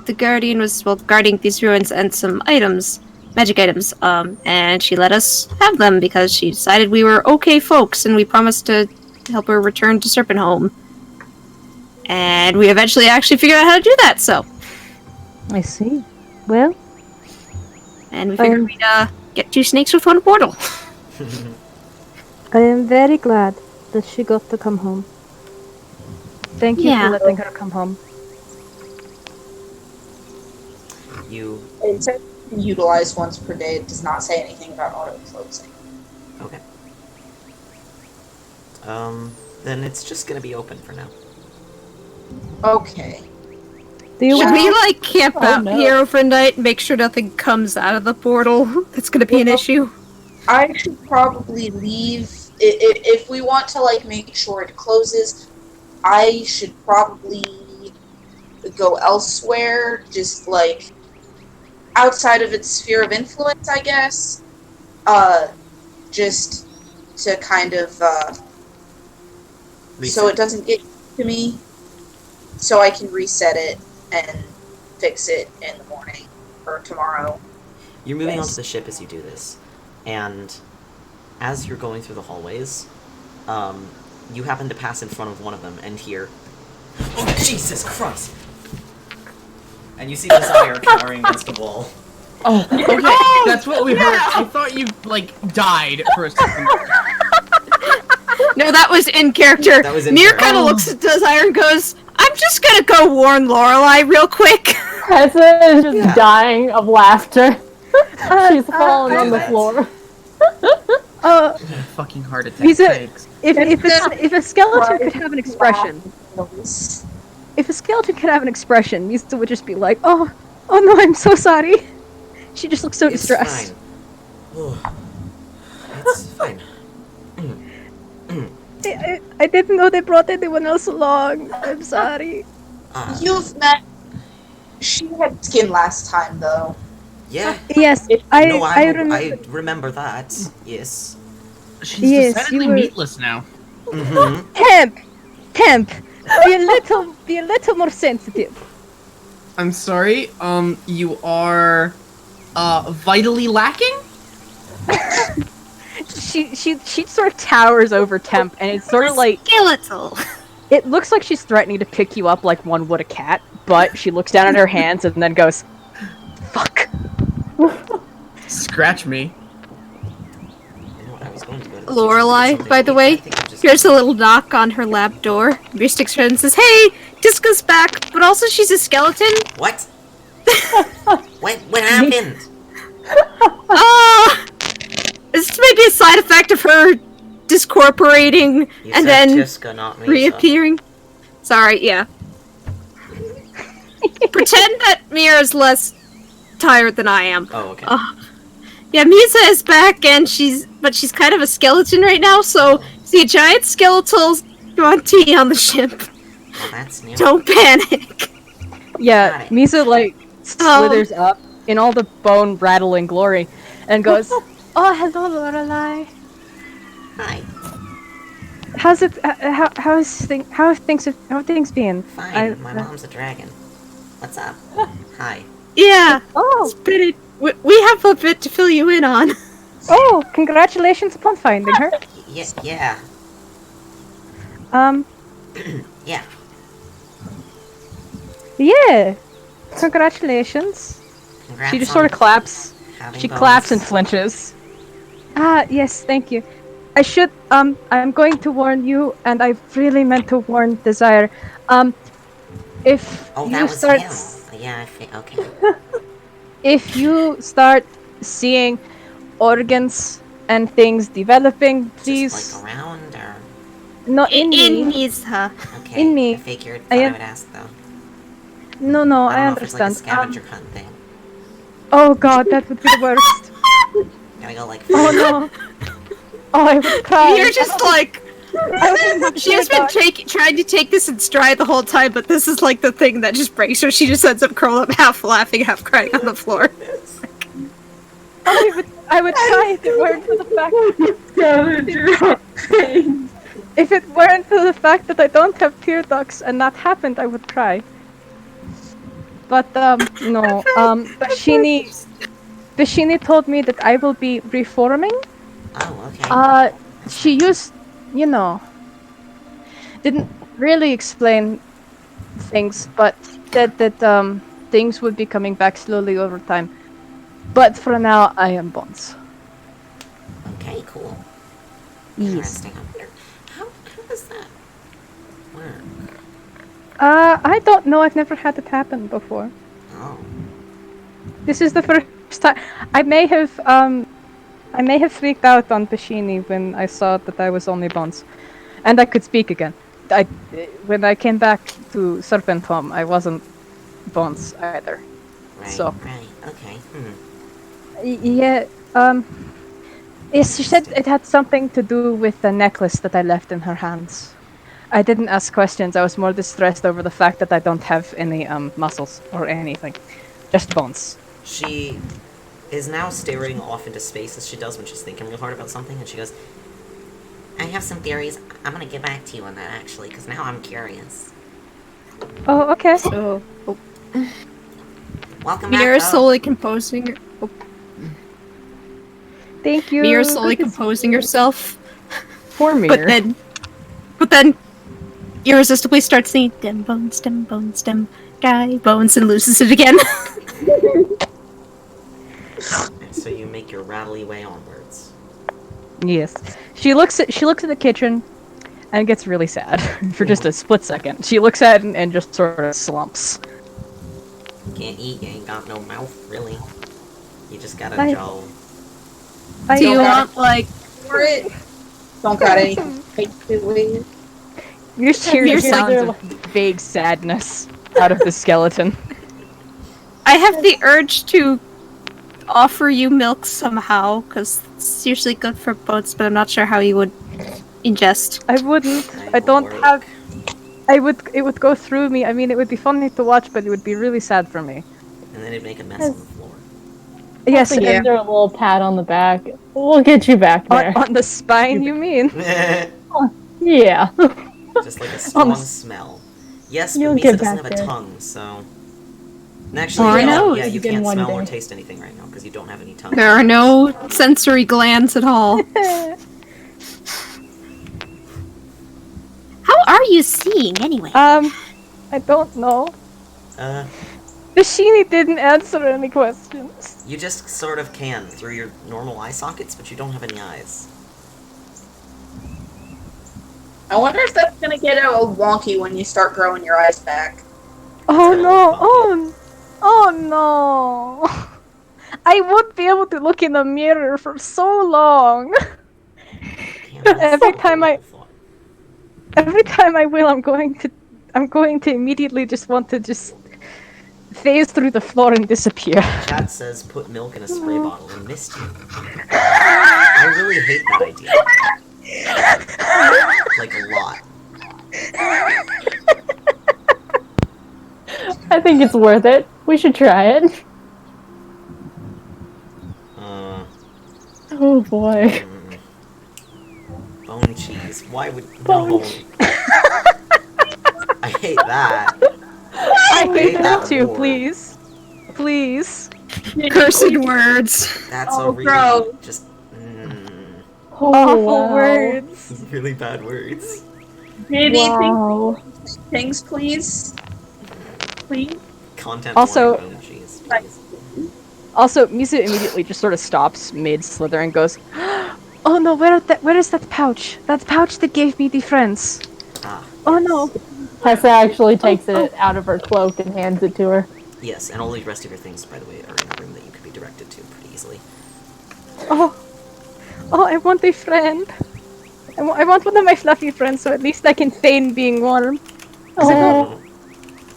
Speaker 2: the Guardian was, guarding these ruins and some items, magic items, and she let us have them because she decided we were okay folks, and we promised to help her return to Serpentholm. And we eventually actually figured out how to do that, so.
Speaker 8: I see. Well,
Speaker 2: And we figured we'd, get 2 snakes with 1 portal.
Speaker 8: I am very glad that she got to come home. Thank you
Speaker 2: Yeah.
Speaker 8: for letting her come home.
Speaker 1: You...
Speaker 3: It says utilize once per day. It does not say anything about auto-closing.
Speaker 1: Okay. Then it's just gonna be open for now.
Speaker 3: Okay.
Speaker 8: Do you
Speaker 2: Should
Speaker 8: want
Speaker 2: we, camp out
Speaker 5: no.
Speaker 2: here overnight and make sure nothing comes out of the portal? That's gonna be an issue.
Speaker 3: I should probably leave. If we want to, make sure it closes, I should probably go elsewhere, just, outside of its sphere of influence, I guess. Just to kind of, so it doesn't get to me, so I can reset it and fix it in the morning, or tomorrow.
Speaker 1: You're moving
Speaker 3: Yes.
Speaker 1: onto the ship as you do this, and as you're going through the hallways, you happen to pass in front of one of them and hear, "Oh, Jesus Christ!" And you see Desire cowering against the wall.
Speaker 4: Oh, okay. That's what we heard. I thought you, died for a second.
Speaker 2: No, that was in character.
Speaker 1: That was in
Speaker 2: Mir
Speaker 1: character.
Speaker 2: kind of looks at Desire and goes, "I'm just gonna go warn Lorelei real quick."
Speaker 5: Hessa is just dying of laughter. She's falling
Speaker 1: I
Speaker 5: on
Speaker 1: do
Speaker 5: the
Speaker 1: that.
Speaker 5: floor.
Speaker 4: Fucking heart attack.
Speaker 8: Mizha,
Speaker 4: Thanks.
Speaker 8: if a skeleton could have an expression,
Speaker 3: Noise.
Speaker 8: if a skeleton could have an expression, Mizha would just be like, oh no, I'm so sorry. She just looks so
Speaker 1: It's
Speaker 8: distressed.
Speaker 1: fine. It's fine.
Speaker 8: I didn't know they brought anyone else along. I'm sorry.
Speaker 3: You've met. She had skin last time, though.
Speaker 1: Yeah.
Speaker 8: Yes,
Speaker 1: No,
Speaker 8: I remember.
Speaker 1: I remember that. Yes.
Speaker 4: She's
Speaker 8: Yes,
Speaker 4: decidedly
Speaker 8: you were-
Speaker 4: meatless now.
Speaker 1: Mm-hmm.
Speaker 8: Temp, be a little more sensitive.
Speaker 4: I'm sorry. You are, vitally lacking?
Speaker 8: She sort of towers over Temp, and it's sort of like
Speaker 2: Skeletal.
Speaker 8: it looks like she's threatening to pick you up like one would a cat, but she looks down at her hands and then goes, "Fuck."
Speaker 4: Scratch me.
Speaker 1: You know what, I was going to go to the
Speaker 2: Lorelei,
Speaker 1: something
Speaker 2: by
Speaker 1: to
Speaker 2: the
Speaker 1: eat,
Speaker 2: way,
Speaker 1: I think I'm just
Speaker 2: here's a little knock on her lab door. Mir sticks her head and says, "Hey, Tiska's back, but also she's a skeleton."
Speaker 1: What? What happened?
Speaker 2: This may be a side effect of her discorporating
Speaker 1: You
Speaker 2: and
Speaker 1: said
Speaker 2: then
Speaker 1: Tiska, not Mizha.
Speaker 2: reappearing. Sorry, yeah. Pretend that Mir is less tired than I am.
Speaker 1: Oh, okay.
Speaker 2: Yeah, Mizha is back, and she's kind of a skeleton right now. So see a giant skeletal Tea on the ship.
Speaker 1: Well, that's new.
Speaker 2: Don't panic.
Speaker 8: Yeah,
Speaker 1: Got it.
Speaker 8: Mizha slithers up in all the bone rattling glory and goes, "Oh, hello, Lorelei.
Speaker 1: Hi.
Speaker 8: How's it? How have things been?"
Speaker 1: Fine. My mom's a dragon. What's up? Hi.
Speaker 2: Yeah.
Speaker 8: Oh,
Speaker 2: We have a bit to fill you in on.
Speaker 8: Congratulations upon finding her.
Speaker 1: Yeah. Yeah.
Speaker 8: Yeah. Congratulations.
Speaker 1: Congrats
Speaker 8: She just
Speaker 1: on
Speaker 8: sort of claps.
Speaker 1: having
Speaker 8: She
Speaker 1: bones.
Speaker 8: claps and flinches. Yes, thank you. I should, I'm going to warn you, and I really meant to warn Desire. if
Speaker 1: Oh,
Speaker 8: you
Speaker 1: that was
Speaker 8: start,
Speaker 1: him. Yeah, I think. Okay.
Speaker 8: if you start seeing organs and things developing, please.
Speaker 1: Just like around, or
Speaker 8: Not in
Speaker 2: In
Speaker 8: me.
Speaker 2: Mizha.
Speaker 1: okay.
Speaker 8: In me.
Speaker 1: I figured.
Speaker 8: I
Speaker 1: Thought I
Speaker 8: am-
Speaker 1: would ask though.
Speaker 8: No,
Speaker 1: I
Speaker 8: I
Speaker 1: don't know if there's like a
Speaker 8: understand.
Speaker 1: scavenger hunt thing.
Speaker 8: Oh god, that would be the worst.
Speaker 1: Gotta go like.
Speaker 8: Oh no. Oh, I would cry.
Speaker 2: You're just like. She has been trying to take this in stride the whole time, but this is like the thing that just breaks her. She just ends up curled up, half laughing, half crying on the floor.
Speaker 8: I would cry if it weren't for the fact. If it weren't for the fact that I don't have tear ducts and that happened, I would cry. But no. Bashini told me that I will be reforming.
Speaker 1: Oh, okay.
Speaker 8: She used, didn't really explain things, but said that things would be coming back slowly over time. But for now, I am Bones.
Speaker 1: Okay, cool.
Speaker 8: Yes.
Speaker 1: Interesting. I wonder how does that work?
Speaker 8: I don't know. I've never had it happen before.
Speaker 1: Oh.
Speaker 8: This is the first time. I may have freaked out on Bashini when I saw that I was only Bones, and I could speak again. When I came back to Serpent Home, I wasn't Bones either.
Speaker 1: Right.
Speaker 8: So.
Speaker 1: Right. Okay.
Speaker 8: Yeah. Yes, she said it had something to do with the necklace that I left in her hands. I didn't ask questions. I was more distressed over the fact that I don't have any muscles or anything, just bones.
Speaker 1: She is now staring off into space as she does when she's thinking real hard about something, and she goes, I have some theories. I'm gonna get back to you on that, actually, because now I'm curious.
Speaker 8: Oh, okay.
Speaker 2: So,
Speaker 1: Welcome back.
Speaker 2: Mira's slowly composing.
Speaker 8: Thank you.
Speaker 2: Mira's slowly composing herself.
Speaker 4: Poor Mir.
Speaker 2: But then, irresistibly starts singing "Dem bones, guy bones," and loses it again.
Speaker 1: And so you make your rattly way onwards.
Speaker 8: Yes. She looks at the kitchen and gets really sad for just a split second. She looks at it and just sort of slumps.
Speaker 1: Can't eat, you ain't got no mouth, really. You just got a jaw.
Speaker 2: Do you want, like...
Speaker 3: For it. Don't got anything to take it with.
Speaker 8: You're hearing
Speaker 2: You're
Speaker 8: sounds of vague sadness out of the skeleton.
Speaker 2: I have the urge to offer you milk somehow, because it's usually good for boats, but I'm not sure how you would ingest.
Speaker 8: I wouldn't. I don't have... It would go through me. I mean, it would be funny to watch, but it would be really sad for me.
Speaker 1: And then it'd make a mess on the floor.
Speaker 8: Yes,
Speaker 5: Also give her a little pat on the back. We'll get you back there.
Speaker 8: on the spine, you mean?
Speaker 5: Yeah.
Speaker 1: Just like a strong smell. Yes, but
Speaker 5: You'll
Speaker 1: Mizha
Speaker 5: get
Speaker 1: doesn't
Speaker 5: back
Speaker 1: have a
Speaker 5: there.
Speaker 1: tongue, so... And actually,
Speaker 2: Or a nose.
Speaker 1: yeah, you
Speaker 5: Again
Speaker 1: can't
Speaker 5: one
Speaker 1: smell or
Speaker 5: day.
Speaker 1: taste anything right now, because you don't have any tongue.
Speaker 2: There are no sensory glands at all. How are you seeing, anyway?
Speaker 8: I don't know. Bashini didn't answer any questions.
Speaker 1: You just sort of can, through your normal eye sockets, but you don't have any eyes.
Speaker 3: I wonder if that's gonna get a little wonky when you start growing your eyes back.
Speaker 8: Oh no! Oh no! I would be able to look in the mirror for so long. Every time I will, I'm going to immediately just want to just phase through the floor and disappear.
Speaker 1: Chat says put milk in a spray bottle and mist you. I really hate that idea. Like, a lot.
Speaker 5: I think it's worth it. We should try it. Oh boy.
Speaker 1: Bone cheese. Why would...
Speaker 5: Bone
Speaker 1: No. I hate that.
Speaker 8: I hate that
Speaker 1: that
Speaker 8: too,
Speaker 1: more.
Speaker 8: please. Please.
Speaker 2: Cursed words.
Speaker 1: That's a really...
Speaker 3: gross.
Speaker 1: Just...
Speaker 5: Oh,
Speaker 8: Awful
Speaker 5: wow.
Speaker 8: words.
Speaker 1: really bad words.
Speaker 3: Maybe
Speaker 5: Wow.
Speaker 3: things, please. Please.
Speaker 1: Content
Speaker 8: Also-
Speaker 1: warning, bone cheese. Please.
Speaker 8: Also, Mizha immediately just sort of stops mid-slither and goes, "Oh no, where is that pouch? That pouch that gave me the friends.
Speaker 1: Ah.
Speaker 8: Oh no.
Speaker 5: Hessa actually takes it out of her cloak and hands it to her.
Speaker 1: Yes, and all the rest of your things, by the way, are in a room that you could be directed to pretty easily.
Speaker 8: Oh, I want a friend. I want one of my fluffy friends, so at least I can feign being warm. 'Cause
Speaker 5: Oh,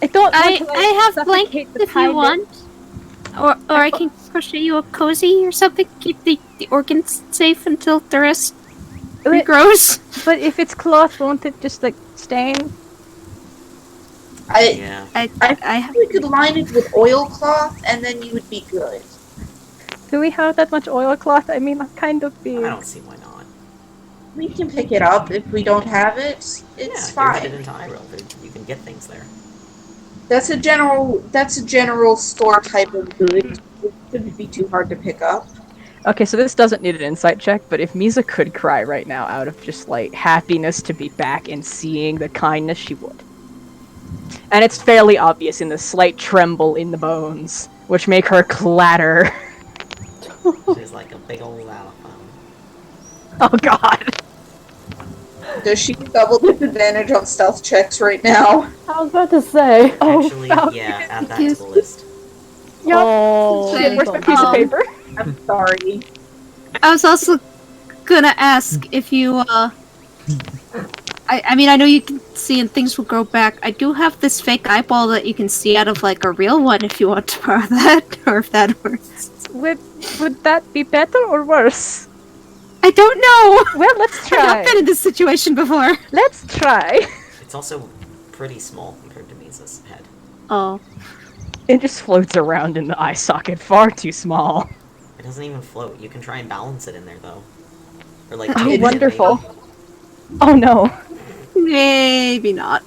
Speaker 8: I don't want
Speaker 2: I
Speaker 8: to, like,
Speaker 2: have
Speaker 8: suffocate
Speaker 2: blankets
Speaker 8: the
Speaker 2: if you
Speaker 8: pilot.
Speaker 2: want. Or I can crochet you a cozy or something. Keep the organs safe until the rest
Speaker 8: But,
Speaker 2: regrows.
Speaker 8: but if it's cloth, won't it just, like, stain?
Speaker 1: Yeah.
Speaker 2: I have.
Speaker 3: We could line it with oilcloth, and then you would be good.
Speaker 8: Do we have that much oilcloth? I mean, I'm kind of
Speaker 1: I
Speaker 8: big.
Speaker 1: don't see why not.
Speaker 3: We can pick it up if we don't have it. It's
Speaker 1: Yeah, you're headed
Speaker 3: fine.
Speaker 1: into Iyril. You can get things there.
Speaker 3: That's a general store type of good. It shouldn't be too hard to pick up.
Speaker 8: Okay, so this doesn't need an insight check, but if Mizha could cry right now out of just, like, happiness to be back and seeing the kindness, she would. And it's fairly obvious in the slight tremble in the bones, which make her clatter.
Speaker 1: She's like a big old xylophone.
Speaker 8: Oh god.
Speaker 3: Does she get double disadvantage on stealth checks right now?
Speaker 5: I was about to say.
Speaker 1: Actually,
Speaker 8: Falcon.
Speaker 1: yeah, add that to the list.
Speaker 8: Yup.
Speaker 5: Oh,
Speaker 8: Shit, where's my piece of paper?
Speaker 3: I'm sorry.
Speaker 2: I was also gonna ask if you I mean, I know you can see and things will grow back. I do have this fake eyeball that you can see out of, like, a real one if you want to borrow that, or if that works.
Speaker 8: Would that be better or worse?
Speaker 2: I don't know!
Speaker 8: Well, let's
Speaker 2: I've not been
Speaker 8: try.
Speaker 2: in this situation before.
Speaker 8: Let's try.
Speaker 1: It's also pretty small compared to Misa's head.
Speaker 2: Oh.
Speaker 8: It just floats around in the eye socket, far too small.
Speaker 1: It doesn't even float. You can try and balance it in there, though. Or, like,
Speaker 8: Oh,
Speaker 1: tilt it,
Speaker 8: wonderful.
Speaker 1: maybe.
Speaker 8: Oh no.
Speaker 2: Maybe not.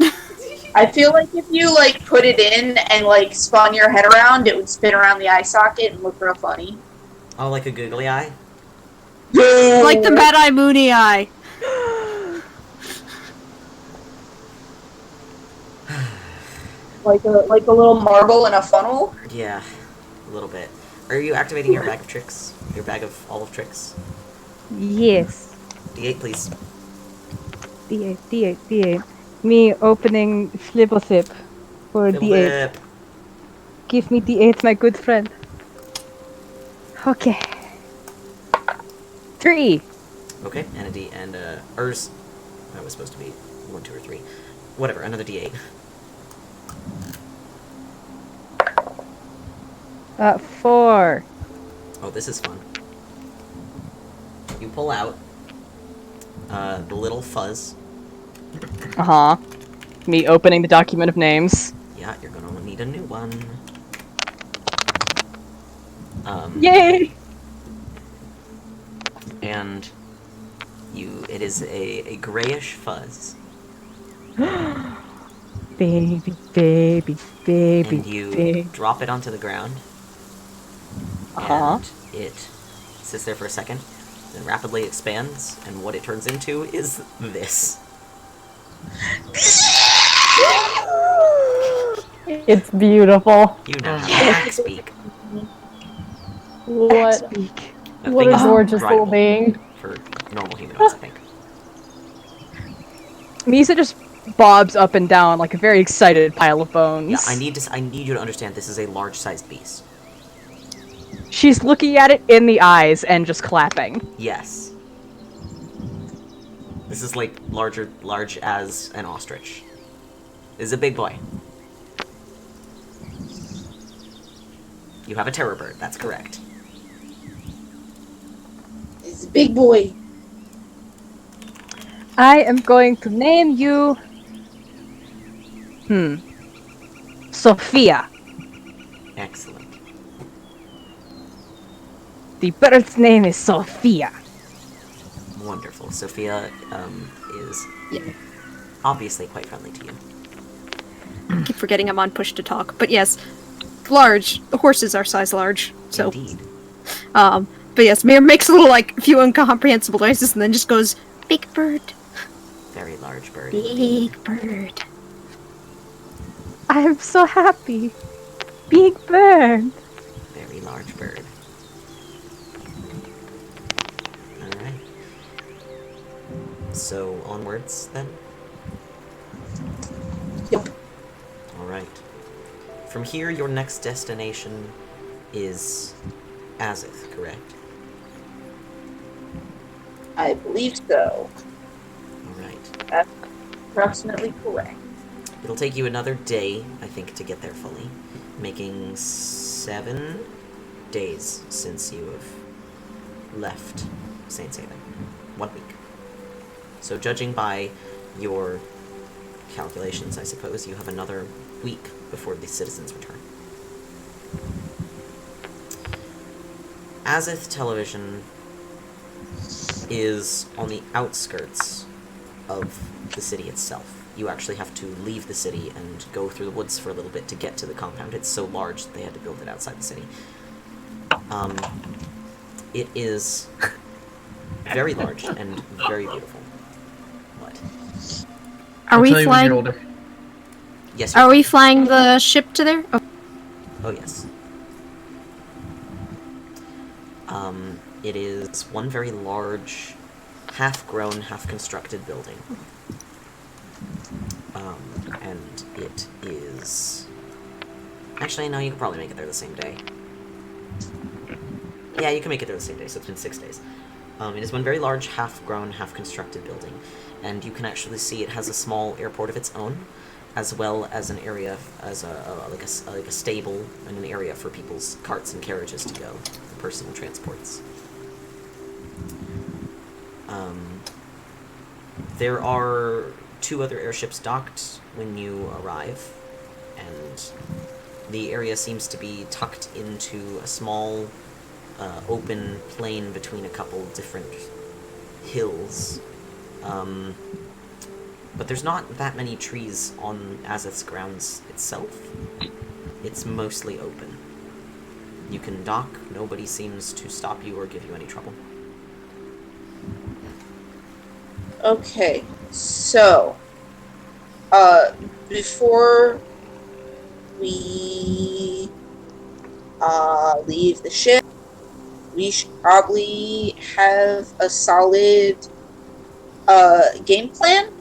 Speaker 3: I feel like if you like put it in and like spun your head around, it would spin around the eye socket and look real funny.
Speaker 1: Oh, like a googly eye?
Speaker 2: Like the Mad Eye Moony Eye.
Speaker 3: Like a little marble in a funnel.
Speaker 1: Yeah, a little bit. Are you activating your bag of tricks? Your bag of all of tricks?
Speaker 8: Yes.
Speaker 1: D8, please.
Speaker 8: D8. Me opening Flibblethip for D8.
Speaker 1: Flip.
Speaker 8: Give me D8, my good friend. Okay. 3.
Speaker 1: Okay, and a D, and Urs. That was supposed to be 1, 2, or 3. Whatever, another D8.
Speaker 8: 4.
Speaker 1: Oh, this is fun. You pull out the little fuzz.
Speaker 8: Uh-huh. Me opening the document of names.
Speaker 1: Yeah, you're gonna need a new one.
Speaker 8: Yay!
Speaker 1: And it is a grayish fuzz.
Speaker 8: Baby,
Speaker 1: And you
Speaker 8: baby.
Speaker 1: drop it onto the ground.
Speaker 8: Uh-huh.
Speaker 1: And it sits there for a second, then rapidly expands, and what it turns into is this.
Speaker 5: it's beautiful.
Speaker 1: You know how to speak.
Speaker 5: What?
Speaker 8: Speak.
Speaker 5: What a gorgeous little being.
Speaker 1: For normal humanoids, I think.
Speaker 8: Misa just bobs up and down like a very excited pile of bones.
Speaker 1: Yeah, I need you to understand this is a large-sized beast.
Speaker 8: She's looking at it in the eyes and just clapping.
Speaker 1: Yes. This is like large as an ostrich. This is a big boy. You have a terror bird, that's correct.
Speaker 3: It's a big boy.
Speaker 8: I am going to name you... Sophia.
Speaker 1: Excellent.
Speaker 8: The bird's name is Sophia.
Speaker 1: Wonderful. Sophia is obviously quite friendly to you.
Speaker 2: I keep forgetting I'm on push to talk. But yes, large. The horses are size large. So,
Speaker 1: Indeed.
Speaker 2: but yes, Mir makes a little, like, few incomprehensible noises and then just goes, big bird.
Speaker 1: Very large bird.
Speaker 2: Big bird.
Speaker 8: I am so happy. Big bird.
Speaker 1: Very large bird. Alright. So, onwards, then?
Speaker 3: Yep.
Speaker 1: from here, your next destination is Azuth, correct?
Speaker 3: I believe so.
Speaker 1: Alright.
Speaker 3: That's approximately correct.
Speaker 1: It'll take you another day, I think, to get there fully, making 7 days since you have left Saintshaven. 1 week. So judging by your calculations, I suppose, you have another week before the citizens return. Azuth Television is on the outskirts of the city itself. You actually have to leave the city and go through the woods for a little bit to get to the compound. It's so large that they had to build it outside the city. It is very large and very beautiful. What?
Speaker 2: Are we flying?
Speaker 1: Yes.
Speaker 2: Are we flying the ship to there?
Speaker 1: Oh, yes. It is one very large, half-grown, half-constructed building. And it is... Actually, no, you could probably make it there the same day. Yeah, you can make it there the same day, so it's been 6 days. It is one very large, half-grown, half-constructed building, and you can actually see it has a small airport of its own, as well as an area, as like a stable and an area for people's carts and carriages to go, for personal transports. There are 2 other airships docked when you arrive, and the area seems to be tucked into a small, open plain between a couple different hills. But there's not that many trees on Azuth's grounds itself. It's mostly open. You can dock, nobody seems to stop you or give you any trouble.
Speaker 3: Okay, so, before we, leave the ship, we should probably have a solid, game plan.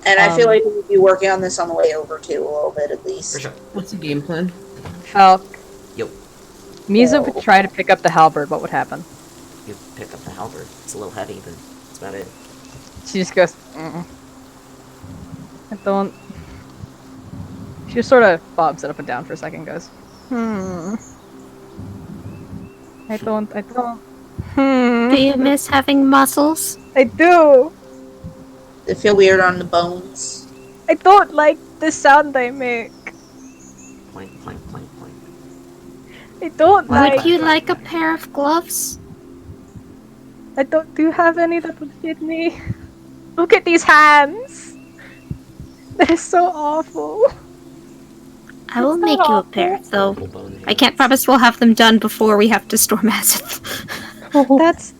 Speaker 3: And I feel like we'll be working on this on the way over, too, a little bit, at least.
Speaker 1: For sure.
Speaker 4: What's the game plan?
Speaker 8: Falc.
Speaker 1: Yo.
Speaker 8: Mizha would try to pick up the halberd. What would happen?
Speaker 1: You pick up the halberd. It's a little heavy, but that's about it.
Speaker 8: She just goes, I don't... She just sort of bobs it up and down for a second and goes, I don't...
Speaker 2: Do you miss having muscles?
Speaker 8: I do!
Speaker 3: They feel weird on the bones.
Speaker 8: I don't like the sound I make.
Speaker 1: Plank, plank, plank, plank.
Speaker 8: I don't like...
Speaker 2: Would you like a pair of gloves?
Speaker 8: I don't... Do you have any that would fit me? Look at these hands! They're so awful.
Speaker 2: I will make you a pair, though.
Speaker 1: Bone
Speaker 2: I can't promise we'll have them done before we have to storm Azuth.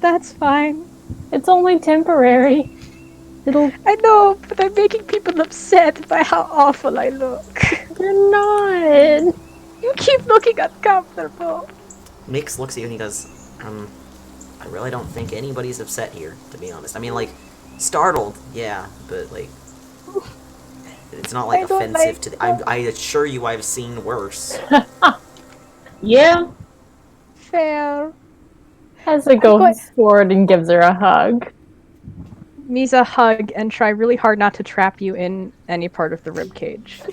Speaker 8: That's fine.
Speaker 5: It's only temporary.
Speaker 8: I know, but I'm making people upset by how awful I look.
Speaker 5: You're not.
Speaker 8: You keep looking uncomfortable.
Speaker 1: Mix looks at you and he goes, I really don't think anybody's upset here, to be honest. I mean, like, startled, yeah, but, like, it's not, like,
Speaker 8: I don't
Speaker 1: offensive
Speaker 8: like
Speaker 1: to the... I assure you I've seen worse.
Speaker 3: Yeah.
Speaker 8: Fair.
Speaker 5: Hessa goes forward and gives her a hug.
Speaker 8: Mizha hug and try really hard not to trap you in any part of the ribcage.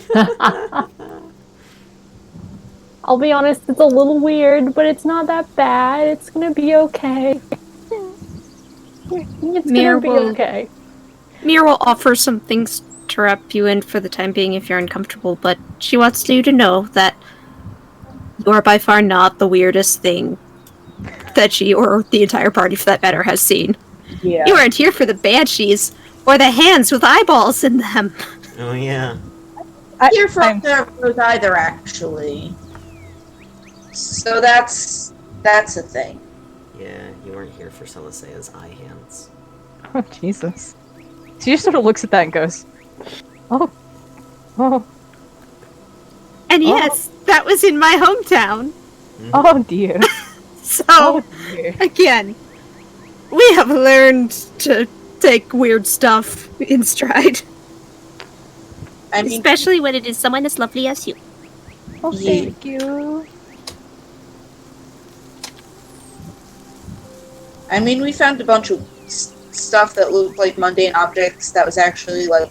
Speaker 5: I'll be honest, it's a little weird, but it's not that bad. It's gonna be okay. It's
Speaker 2: Mir
Speaker 5: gonna be
Speaker 2: will-
Speaker 5: okay.
Speaker 2: Mir will offer some things to wrap you in for the time being if you're uncomfortable, but she wants you to know that you are by far not the weirdest thing that she, or the entire party for that matter, has seen.
Speaker 3: Yeah.
Speaker 2: You aren't here for the banshees, or the hands with eyeballs in them.
Speaker 1: Oh, yeah.
Speaker 3: Here for those either, actually. So that's a thing.
Speaker 1: Yeah, you weren't here for Celisea's eye hands.
Speaker 8: Oh, Jesus. She just sort of looks at that and goes, oh.
Speaker 2: And yes, that was in my hometown.
Speaker 8: Oh, dear.
Speaker 2: So, again, we have learned to take weird stuff in stride.
Speaker 3: I mean,
Speaker 2: Especially when it is someone as lovely as you.
Speaker 8: Oh,
Speaker 3: Yeah.
Speaker 8: thank you.
Speaker 3: we found a bunch of stuff that looked like mundane objects that was actually like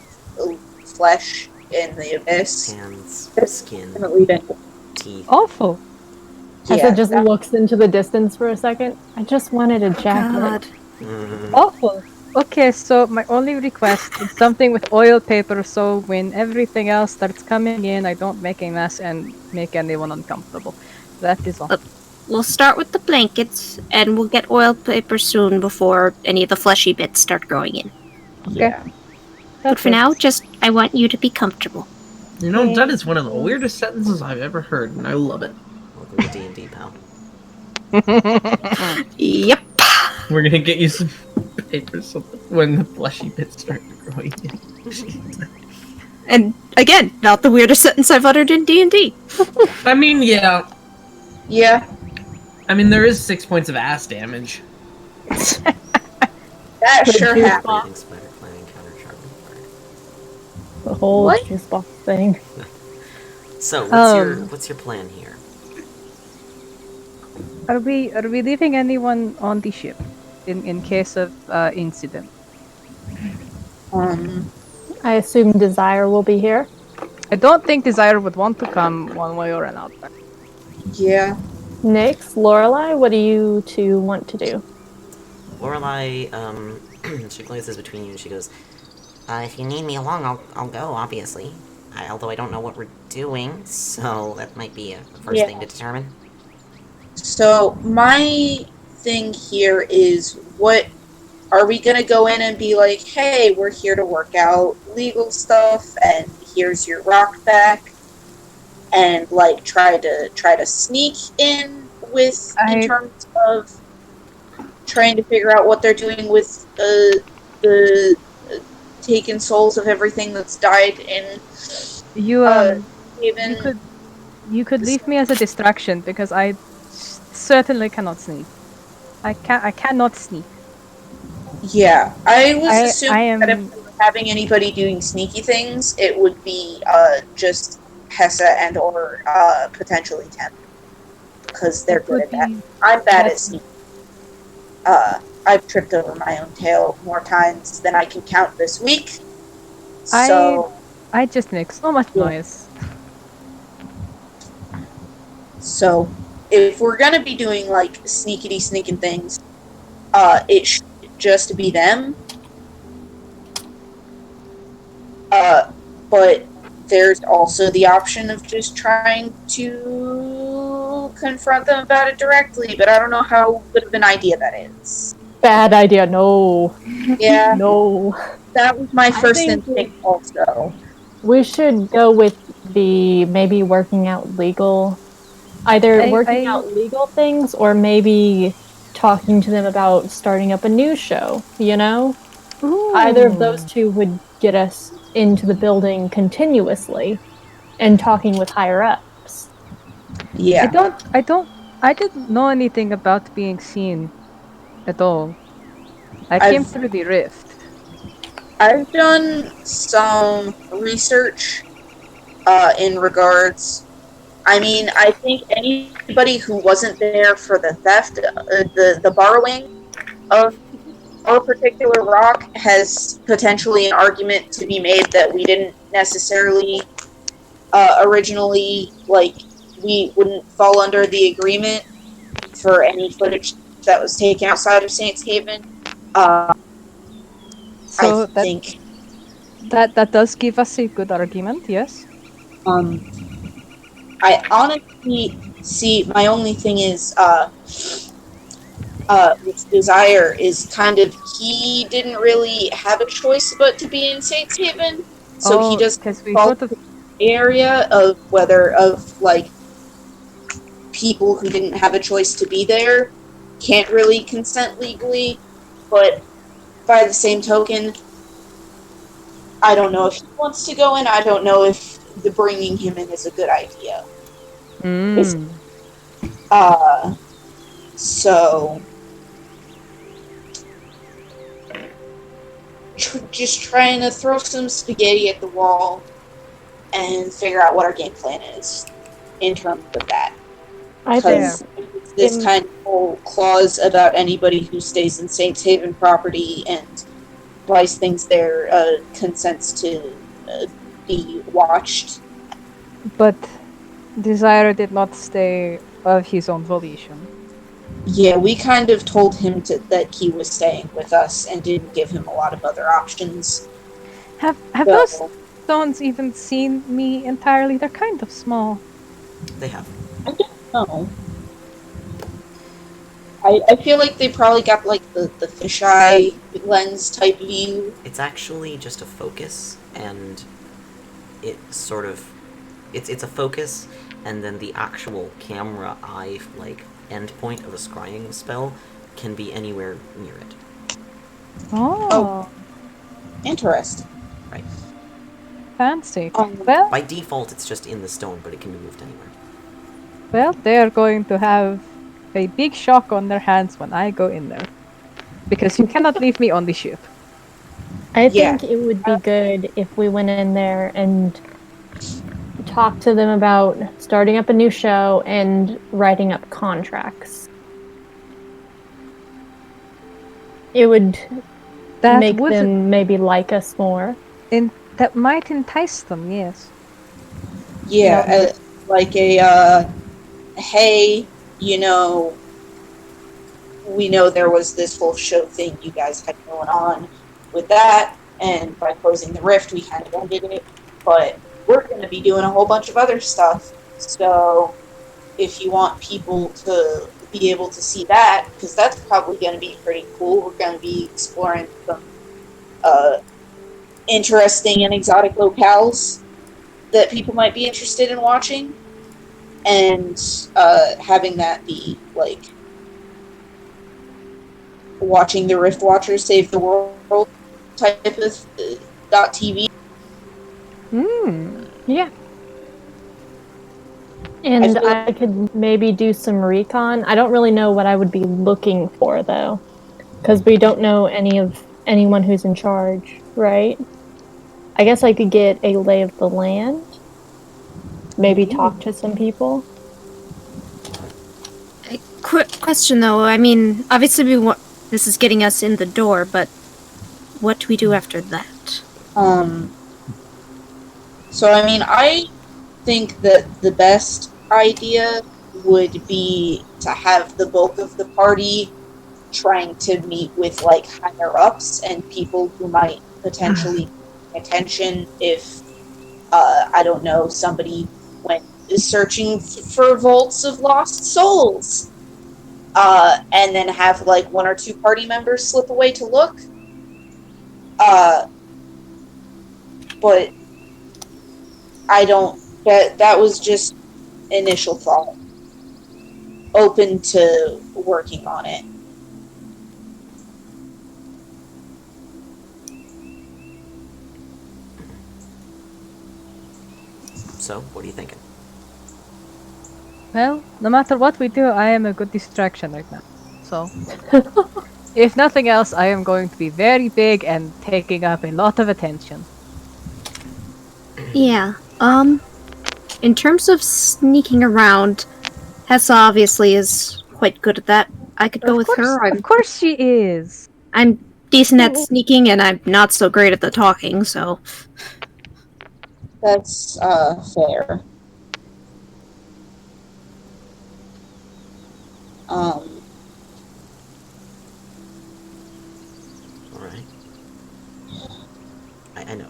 Speaker 3: flesh in the abyss.
Speaker 1: Hands, skin,
Speaker 3: Definitely been-
Speaker 1: teeth.
Speaker 8: Awful.
Speaker 5: Hessa just
Speaker 3: that-
Speaker 5: looks into the distance for a second. I just wanted a jacket.
Speaker 2: God.
Speaker 1: Mm.
Speaker 8: Awful. Okay, so my only request is something with oil paper so when everything else starts coming in, I don't make a mess and make anyone uncomfortable. That is all.
Speaker 2: We'll start with the blankets, and we'll get oil paper soon before any of the fleshy bits start growing in.
Speaker 3: Yeah.
Speaker 2: But for now, just I want you to be comfortable.
Speaker 4: You know, that is one of the weirdest sentences I've ever heard, and I love it.
Speaker 1: Welcome to D&D, pal.
Speaker 2: Yep.
Speaker 4: We're gonna get you some paper so that when the fleshy bits start growing in.
Speaker 2: And again, not the weirdest sentence I've uttered in D&D.
Speaker 4: I mean, yeah.
Speaker 3: Yeah.
Speaker 4: I mean, there is 6 points of ass damage.
Speaker 3: That sure happened.
Speaker 1: Breathing, spider climbing, counter charming.
Speaker 5: The whole
Speaker 3: What?
Speaker 5: juice box thing.
Speaker 1: So, what's your plan here?
Speaker 8: Are we leaving anyone on the ship in case of incident?
Speaker 5: I assume Desire will be here.
Speaker 8: I don't think Desire would want to come one way or another.
Speaker 3: Yeah.
Speaker 5: Nyx, Lorelai, what do you two want to do?
Speaker 1: Lorelai, she glances between you and she goes, if you need me along, I'll go, obviously. Although I don't know what we're doing, so that might be a first thing to determine.
Speaker 3: So my thing here is, what are we gonna go in and be like, hey, we're here to work out legal stuff, and here's your rock back, and like try to sneak in with in terms of trying to figure out what they're doing with the taken souls of everything that's died in
Speaker 8: You
Speaker 3: Haven.
Speaker 8: you could leave me as a distraction because I certainly cannot sneak. I cannot sneak.
Speaker 3: Yeah, I was assuming that
Speaker 8: am-
Speaker 3: if we were having anybody doing sneaky things, it would be just Hessa and or potentially Temp, because they're good at that. I'm bad at sneaking. I've tripped over my own tail more times than I can count this week. So
Speaker 8: I just make so much noise.
Speaker 3: So if we're gonna be doing like sneaking things, it should just be them. But there's also the option of just trying to confront them about it directly, but I don't know how good of an idea that is.
Speaker 5: Bad idea, no.
Speaker 3: Yeah,
Speaker 5: No.
Speaker 3: that was my first
Speaker 5: think
Speaker 3: instinct also.
Speaker 5: We should go with the maybe working out legal. Either working out legal things or maybe talking to them about starting up a new show, you know?
Speaker 8: Ooh.
Speaker 5: Either of those two would get us into the building continuously and talking with higher ups.
Speaker 3: Yeah.
Speaker 8: I didn't know anything about being seen at all. I came through the rift.
Speaker 3: I've done some research in regards. I mean, I think anybody who wasn't there for the theft, the borrowing of our particular rock has potentially an argument to be made that we didn't necessarily originally, like, we wouldn't fall under the agreement for any footage that was taken outside of Saintshaven.
Speaker 8: So
Speaker 3: I think
Speaker 8: that does give us a good argument, yes.
Speaker 3: I honestly see, my only thing is with Desire is kind of, he didn't really have a choice but to be in Saintshaven, so he just fall to the area of whether of like people who didn't have a choice to be there can't really consent legally, but by the same token, I don't know if he wants to go in. I don't know if the bringing him in is a good idea. So just trying to throw some spaghetti at the wall and figure out what our game plan is in terms of that.
Speaker 5: I think
Speaker 3: Because this
Speaker 5: in-
Speaker 3: kind of whole clause about anybody who stays in Saintshaven property and buys things there consents to be watched.
Speaker 8: But Desire did not stay of his own volition.
Speaker 3: Yeah, we kind of told him that he was staying with us and didn't give him a lot of other options.
Speaker 8: Have
Speaker 3: So-
Speaker 8: those stones even seen me entirely? They're kind of small.
Speaker 1: They have.
Speaker 3: No. I feel like they probably got like the fisheye lens type view.
Speaker 1: It's actually just a focus, and it sort of... It's a focus, and then the actual camera eye, like, endpoint of a scrying spell can be anywhere near it.
Speaker 8: Oh,
Speaker 3: Interesting.
Speaker 1: Right.
Speaker 8: fancy.
Speaker 3: Um,
Speaker 8: Well,
Speaker 1: By default, it's just in the stone, but it can be moved anywhere.
Speaker 8: well, they are going to have a big shock on their hands when I go in there. Because you cannot leave me on the ship.
Speaker 5: I
Speaker 3: Yeah.
Speaker 5: think it would be good if we went in there and talked to them about starting up a new show and writing up contracts. It would
Speaker 8: That
Speaker 5: make
Speaker 8: would
Speaker 5: them maybe like us more.
Speaker 8: that might entice them, yes.
Speaker 3: Yeah, like a, hey, you know, we know there was this whole show thing you guys had going on with that, and by closing the rift, we kind of ended it, but we're going to be doing a whole bunch of other stuff, so if you want people to be able to see that, because that's probably going to be pretty cool, we're going to be exploring some interesting and exotic locales that people might be interested in watching, and having that be like watching the Riftwatchers save the world type of .tv.
Speaker 5: Yeah. And
Speaker 3: I feel-
Speaker 5: I could maybe do some recon. I don't really know what I would be looking for though, because we don't know anyone who's in charge, right? I guess I could get a lay of the land. Maybe talk to some people.
Speaker 2: A quick question though. I mean, obviously this is getting us in the door, but what do we do after that?
Speaker 3: So I mean, I think that the best idea would be to have the bulk of the party trying to meet with like higher ups and people who might potentially pay attention if I don't know, somebody went searching for vaults of lost souls, and then have like one or two party members slip away to look. But I don't. That was just initial thought. Open to working on it.
Speaker 1: So, what are you thinking?
Speaker 8: Well, no matter what we do, I am a good distraction right now. So, if nothing else, I am going to be very big and taking up a lot of attention.
Speaker 2: Yeah. In terms of sneaking around, Hessa obviously is quite good at that. I could go with her.
Speaker 8: Of course she is.
Speaker 2: I'm decent at sneaking, and I'm not so great at the talking, so...
Speaker 3: That's fair.
Speaker 1: Alright. I know.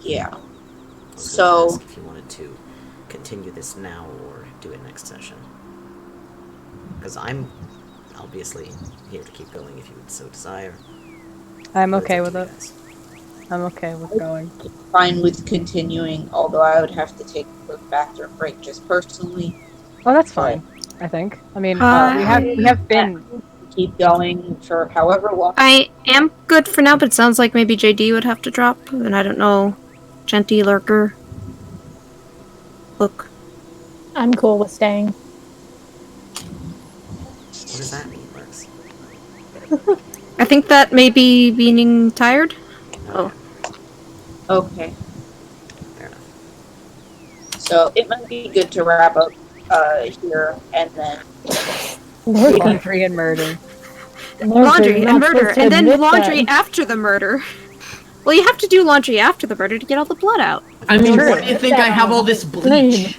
Speaker 3: Yeah.
Speaker 1: I was
Speaker 3: So-
Speaker 1: gonna ask if you wanted to continue this now or do it next session. Because I'm obviously here to keep going if you would so desire.
Speaker 8: I'm
Speaker 1: But it's
Speaker 8: okay
Speaker 1: up
Speaker 8: with
Speaker 1: to
Speaker 8: it.
Speaker 1: you guys.
Speaker 8: I'm okay with going.
Speaker 3: Fine with continuing, although I would have to take a quick bathroom break just personally.
Speaker 8: Oh, that's fine. I think. I mean, we have been.
Speaker 3: Keep going for however long.
Speaker 2: I am good for now, but it sounds like maybe JD would have to drop, and I don't know. Genty Lurker. Look.
Speaker 5: I'm cool with staying.
Speaker 1: What does that mean, Lurks?
Speaker 2: I think that may be meaning tired. Oh.
Speaker 3: Okay. So it might be good to wrap up here and then.
Speaker 8: Laundry and murder.
Speaker 2: Laundry and murder, and then laundry
Speaker 5: That.
Speaker 2: after the murder. Well, you have to do laundry after the murder to get all the blood out.
Speaker 4: I mean,
Speaker 8: True.
Speaker 4: why do you think I have all this bleach?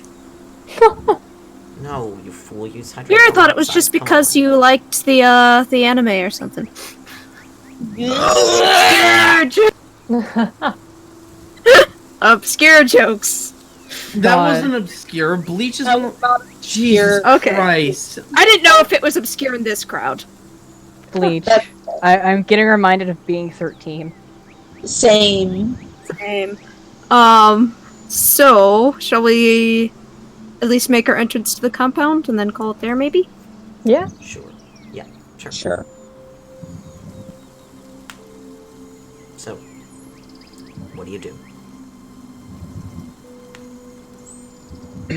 Speaker 1: No, you fool, use hydrogen.
Speaker 2: Here, I thought it was just because you liked the anime or something. Obscure jokes.
Speaker 4: That
Speaker 8: God.
Speaker 4: wasn't obscure. Bleach is
Speaker 3: That
Speaker 4: one
Speaker 3: was not
Speaker 4: Jesus
Speaker 2: Okay.
Speaker 4: Christ.
Speaker 2: I didn't know if it was obscure in this crowd.
Speaker 8: Bleach.
Speaker 3: That's
Speaker 8: I'm getting reminded of being 13.
Speaker 3: same.
Speaker 2: Same. So, shall we at least make our entrance to the compound and then call it there, maybe?
Speaker 5: Yeah.
Speaker 1: Sure. Yeah, sure.
Speaker 3: Sure.
Speaker 1: So, what do you do?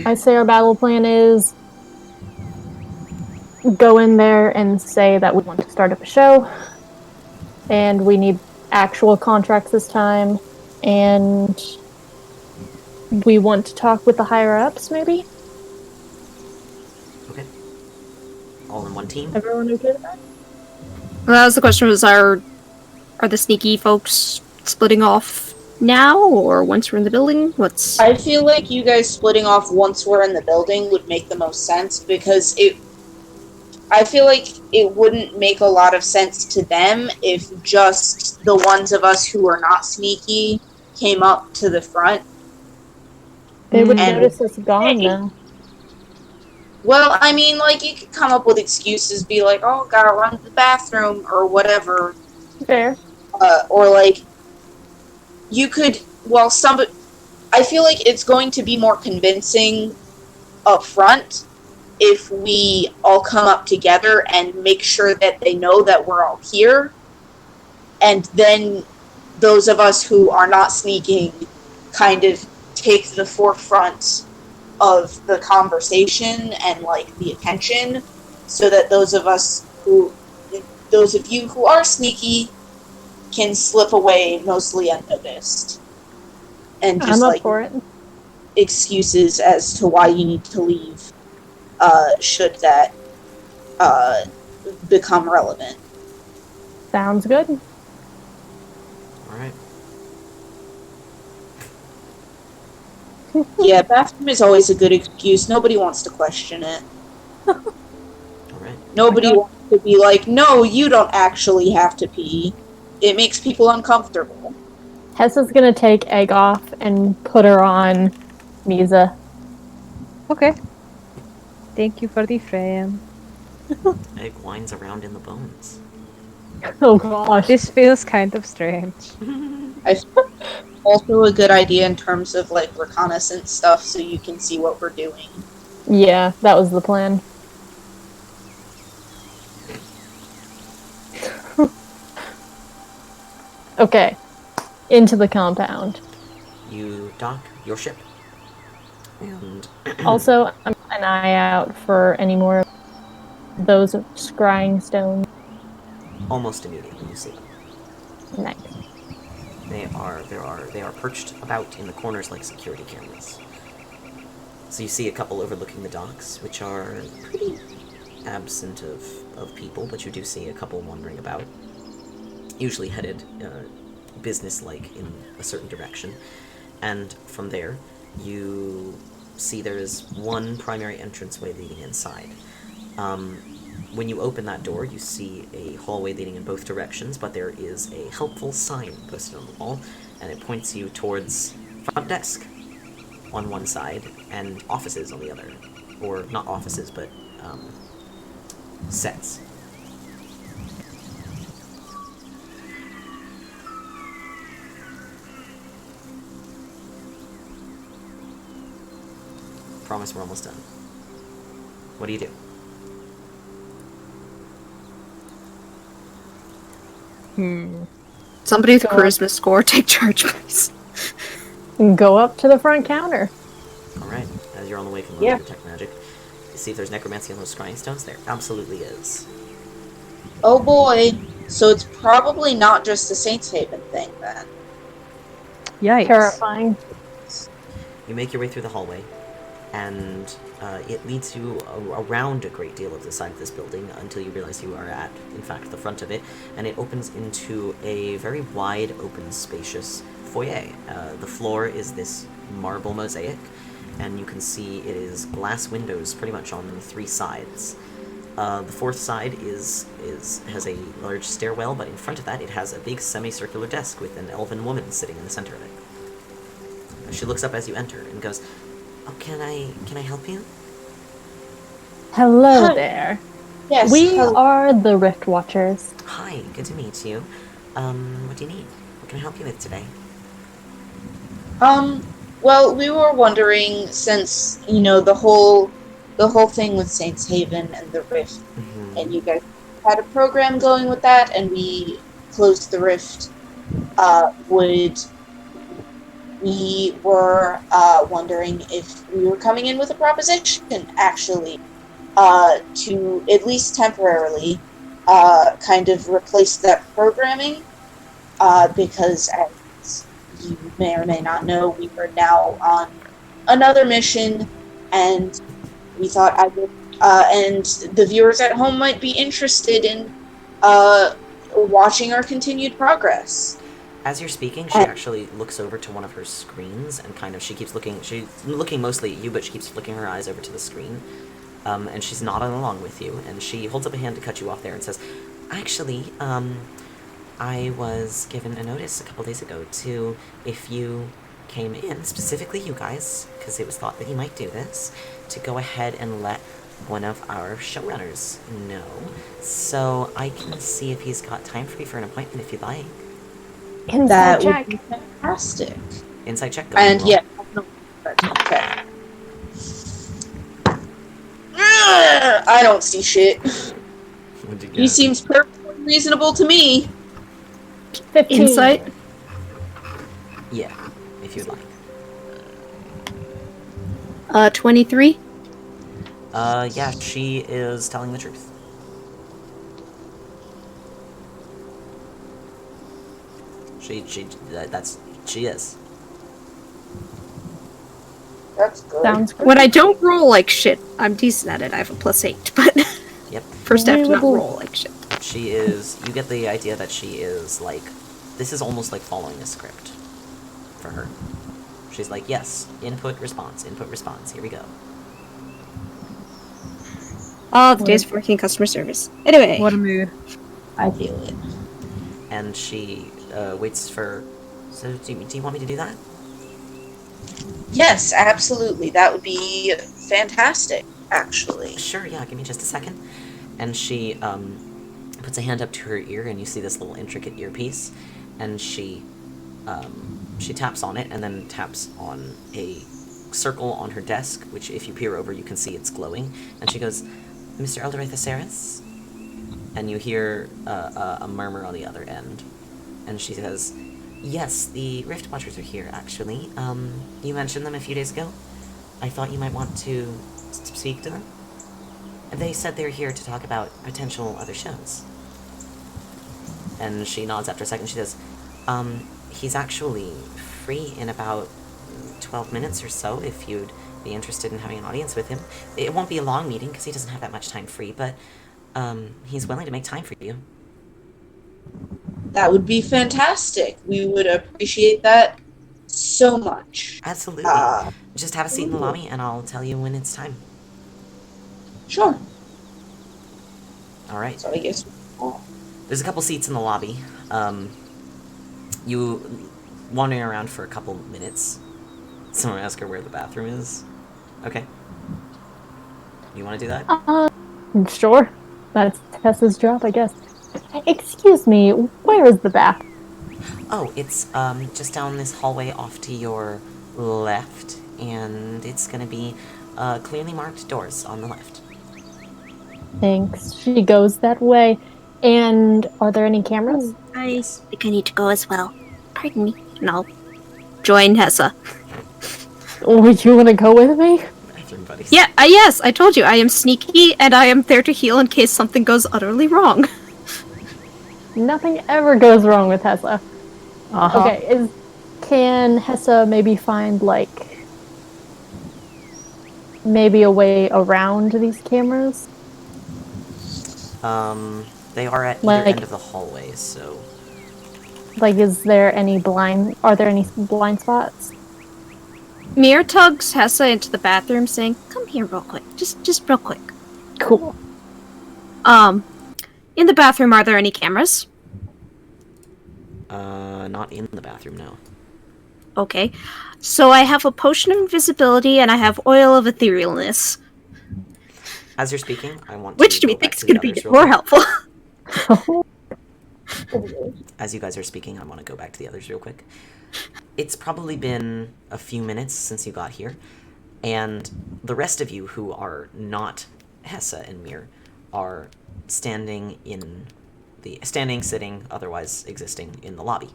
Speaker 5: I say our battle plan is go in there and say that we want to start up a show, and we need actual contracts this time, and we want to talk with the higher ups, maybe?
Speaker 1: Okay. All in one team?
Speaker 5: Everyone okay with that?
Speaker 2: Well, that was the question, was are the sneaky folks splitting off now, or once we're in the building?
Speaker 3: I feel like you guys splitting off once we're in the building would make the most sense because I feel like it wouldn't make a lot of sense to them if just the ones of us who are not sneaky came up to the front.
Speaker 5: They would
Speaker 3: And-
Speaker 5: notice us gone now.
Speaker 3: Well, I mean, like, you could come up with excuses, be like, oh, gotta run to the bathroom, or whatever.
Speaker 5: Fair.
Speaker 3: Or, like, you could, I feel like it's going to be more convincing up front if we all come up together and make sure that they know that we're all here. And then those of us who are not sneaking kind of take the forefront of the conversation and, like, the attention, so that those of you who are sneaky can slip away mostly unnoticed. And just,
Speaker 5: I'm up
Speaker 3: like,
Speaker 5: for it.
Speaker 3: excuses as to why you need to leave, should that, become relevant.
Speaker 5: Sounds good.
Speaker 1: Alright.
Speaker 3: Yeah, bathroom is always a good excuse. Nobody wants to question it.
Speaker 1: Alright.
Speaker 3: Nobody wants to be like, no, you don't actually have to pee. It makes people uncomfortable.
Speaker 5: Hessa's gonna take Egg off and put her on Mizha.
Speaker 8: Okay. Thank you for the frame.
Speaker 1: Egg winds around in the bones.
Speaker 5: Oh gosh.
Speaker 8: This feels kind of strange.
Speaker 3: Also a good idea in terms of, like, reconnaissance stuff so you can see what we're doing.
Speaker 5: Yeah, that was the plan. Okay. Into the compound.
Speaker 1: You dock your ship. And
Speaker 5: Also, I'm an eye out for any more of those scrying stones.
Speaker 1: almost immediately you see them.
Speaker 5: Nice.
Speaker 1: They are perched about in the corners like security cameras. So you see a couple overlooking the docks, which are pretty absent of people, but you do see a couple wandering about, usually headed business-like in a certain direction. And from there, you see there is one primary entranceway leading inside. When you open that door, you see a hallway leading in both directions, but there is a helpful sign posted on the wall, and it points you towards front desk on one side and offices on the other. Or not offices, but sets. Promise we're almost done. What do you do?
Speaker 2: Somebody with
Speaker 5: Go
Speaker 2: charisma score, take charge, please.
Speaker 5: And go up to the front counter.
Speaker 1: Alright, as you're on the way from
Speaker 3: Yeah.
Speaker 1: detect magic, you see if there's necromancy on those scrying stones. There absolutely is.
Speaker 3: Oh boy. So it's probably not just a Saintshaven thing, then.
Speaker 8: Yikes.
Speaker 5: Terrifying.
Speaker 1: You make your way through the hallway, and it leads you around a great deal of the side of this building until you realize you are at, in fact, the front of it, and it opens into a very wide, open, spacious foyer. The floor is this marble mosaic, and you can see it is glass windows pretty much on 3 sides. The 4th side has a large stairwell, but in front of that it has a big semicircular desk with an elven woman sitting in the center of it. She looks up as you enter and goes, "Oh, can I help you?"
Speaker 5: Hello
Speaker 3: Hi.
Speaker 5: there.
Speaker 3: Yes.
Speaker 5: We are the Riftwatchers.
Speaker 1: Hi, good to meet you. What do you need? What can I help you with today?
Speaker 3: Well, we were wondering, since, the whole thing with Saintshaven and the Rift, and you guys had a program going with that, and we closed the Rift, we were wondering if we were coming in with a proposition, actually, to, at least temporarily, kind of replace that programming, because as you may or may not know, we are now on another mission, and we thought and the viewers at home might be interested in watching our continued progress.
Speaker 1: As you're speaking, she actually looks over to one of her screens and kind of, she's looking mostly at you, but she keeps flicking her eyes over to the screen. And she's nodding along with you, and she holds up a hand to cut you off there and says, "Actually, I was given a notice a couple days ago to, if you came in, specifically you guys, because it was thought that you might do this, to go ahead and let one of our showrunners know. So I can see if he's got time for you for an appointment if you'd like."
Speaker 3: That would be fantastic.
Speaker 1: Insight check.
Speaker 3: And yeah, okay. I don't see shit.
Speaker 1: What'd you
Speaker 3: He
Speaker 1: get?
Speaker 3: seems perfectly reasonable to me.
Speaker 5: 15.
Speaker 2: Insight.
Speaker 1: Yeah, if you'd like.
Speaker 2: 23.
Speaker 1: Yeah, she is telling the truth. She is.
Speaker 3: That's good.
Speaker 5: Sounds good.
Speaker 2: When I don't roll like shit, I'm decent at it. I have a +8, but
Speaker 1: Yep.
Speaker 2: first I have to not
Speaker 5: Really?
Speaker 2: roll like shit.
Speaker 1: She is, you get the idea that she is, like, this is almost like following a script for her. She's like, yes, input, response, here we go.
Speaker 2: Oh, the days of working customer service. Anyway.
Speaker 8: What a mood.
Speaker 3: I feel it.
Speaker 1: And she waits for, so do you want me to do that?
Speaker 3: Yes, absolutely. That would be fantastic, actually.
Speaker 1: Sure, yeah, give me just a second. And she puts a hand up to her ear, and you see this little intricate earpiece, and she taps on it, and then taps on a circle on her desk, which if you peer over, you can see it's glowing. And she goes, "Mr. Eldorathesaurus?" And you hear a murmur on the other end. And she says, "Yes, the Riftwatchers are here, actually. You mentioned them a few days ago. I thought you might want to speak to them. They said they're here to talk about potential other shows." And she nods after a second. She says, "He's actually free in about 12 minutes or so, if you'd be interested in having an audience with him. It won't be a long meeting, because he doesn't have that much time free, but he's willing to make time for you."
Speaker 3: That would be fantastic. We would appreciate that so much.
Speaker 1: Absolutely. Just have a seat in the lobby, and I'll tell you when it's time.
Speaker 3: Sure.
Speaker 1: All right.
Speaker 3: So I guess.
Speaker 1: There's a couple seats in the lobby. You wandering around for a couple minutes. Someone ask her where the bathroom is. Okay. You want to do that?
Speaker 5: Sure. That's Tessa's job, I guess. Excuse me, where is the bath?
Speaker 1: Oh, it's just down this hallway off to your left, and it's gonna be clearly marked doors on the left.
Speaker 5: Thanks. She goes that way. And are there any cameras?
Speaker 2: I think I need to go as well. Pardon me. And I'll join Hessa.
Speaker 5: Would you want to go with me?
Speaker 1: Bathroom buddies.
Speaker 2: Yeah, yes, I told you, I am sneaky, and I am there to heal in case something goes utterly wrong.
Speaker 5: Nothing ever goes wrong with Hessa.
Speaker 8: Uh-huh.
Speaker 5: Okay, can Hessa maybe find, like, maybe a way around these cameras?
Speaker 1: They are at either
Speaker 5: Like-
Speaker 1: end of the hallways, so
Speaker 5: Like, are there any blind spots?
Speaker 2: Mir tugs Hessa into the bathroom, saying, "Come here, real quick. Just real quick."
Speaker 5: Cool.
Speaker 2: In the bathroom, are there any cameras?
Speaker 1: not in the bathroom, no.
Speaker 2: Okay. So I have a potion of invisibility and I have oil of etherealness.
Speaker 1: As you're speaking, I want
Speaker 2: Which
Speaker 1: to
Speaker 2: do
Speaker 1: go
Speaker 2: you
Speaker 1: back
Speaker 2: think is
Speaker 1: to the
Speaker 2: going to be
Speaker 1: others real
Speaker 2: more
Speaker 1: quick.
Speaker 2: helpful?
Speaker 1: As you guys are speaking, I want to go back to the others real quick. It's probably been a few minutes since you got here, and the rest of you who are not Hessa and Mir are standing, sitting, otherwise existing in the lobby.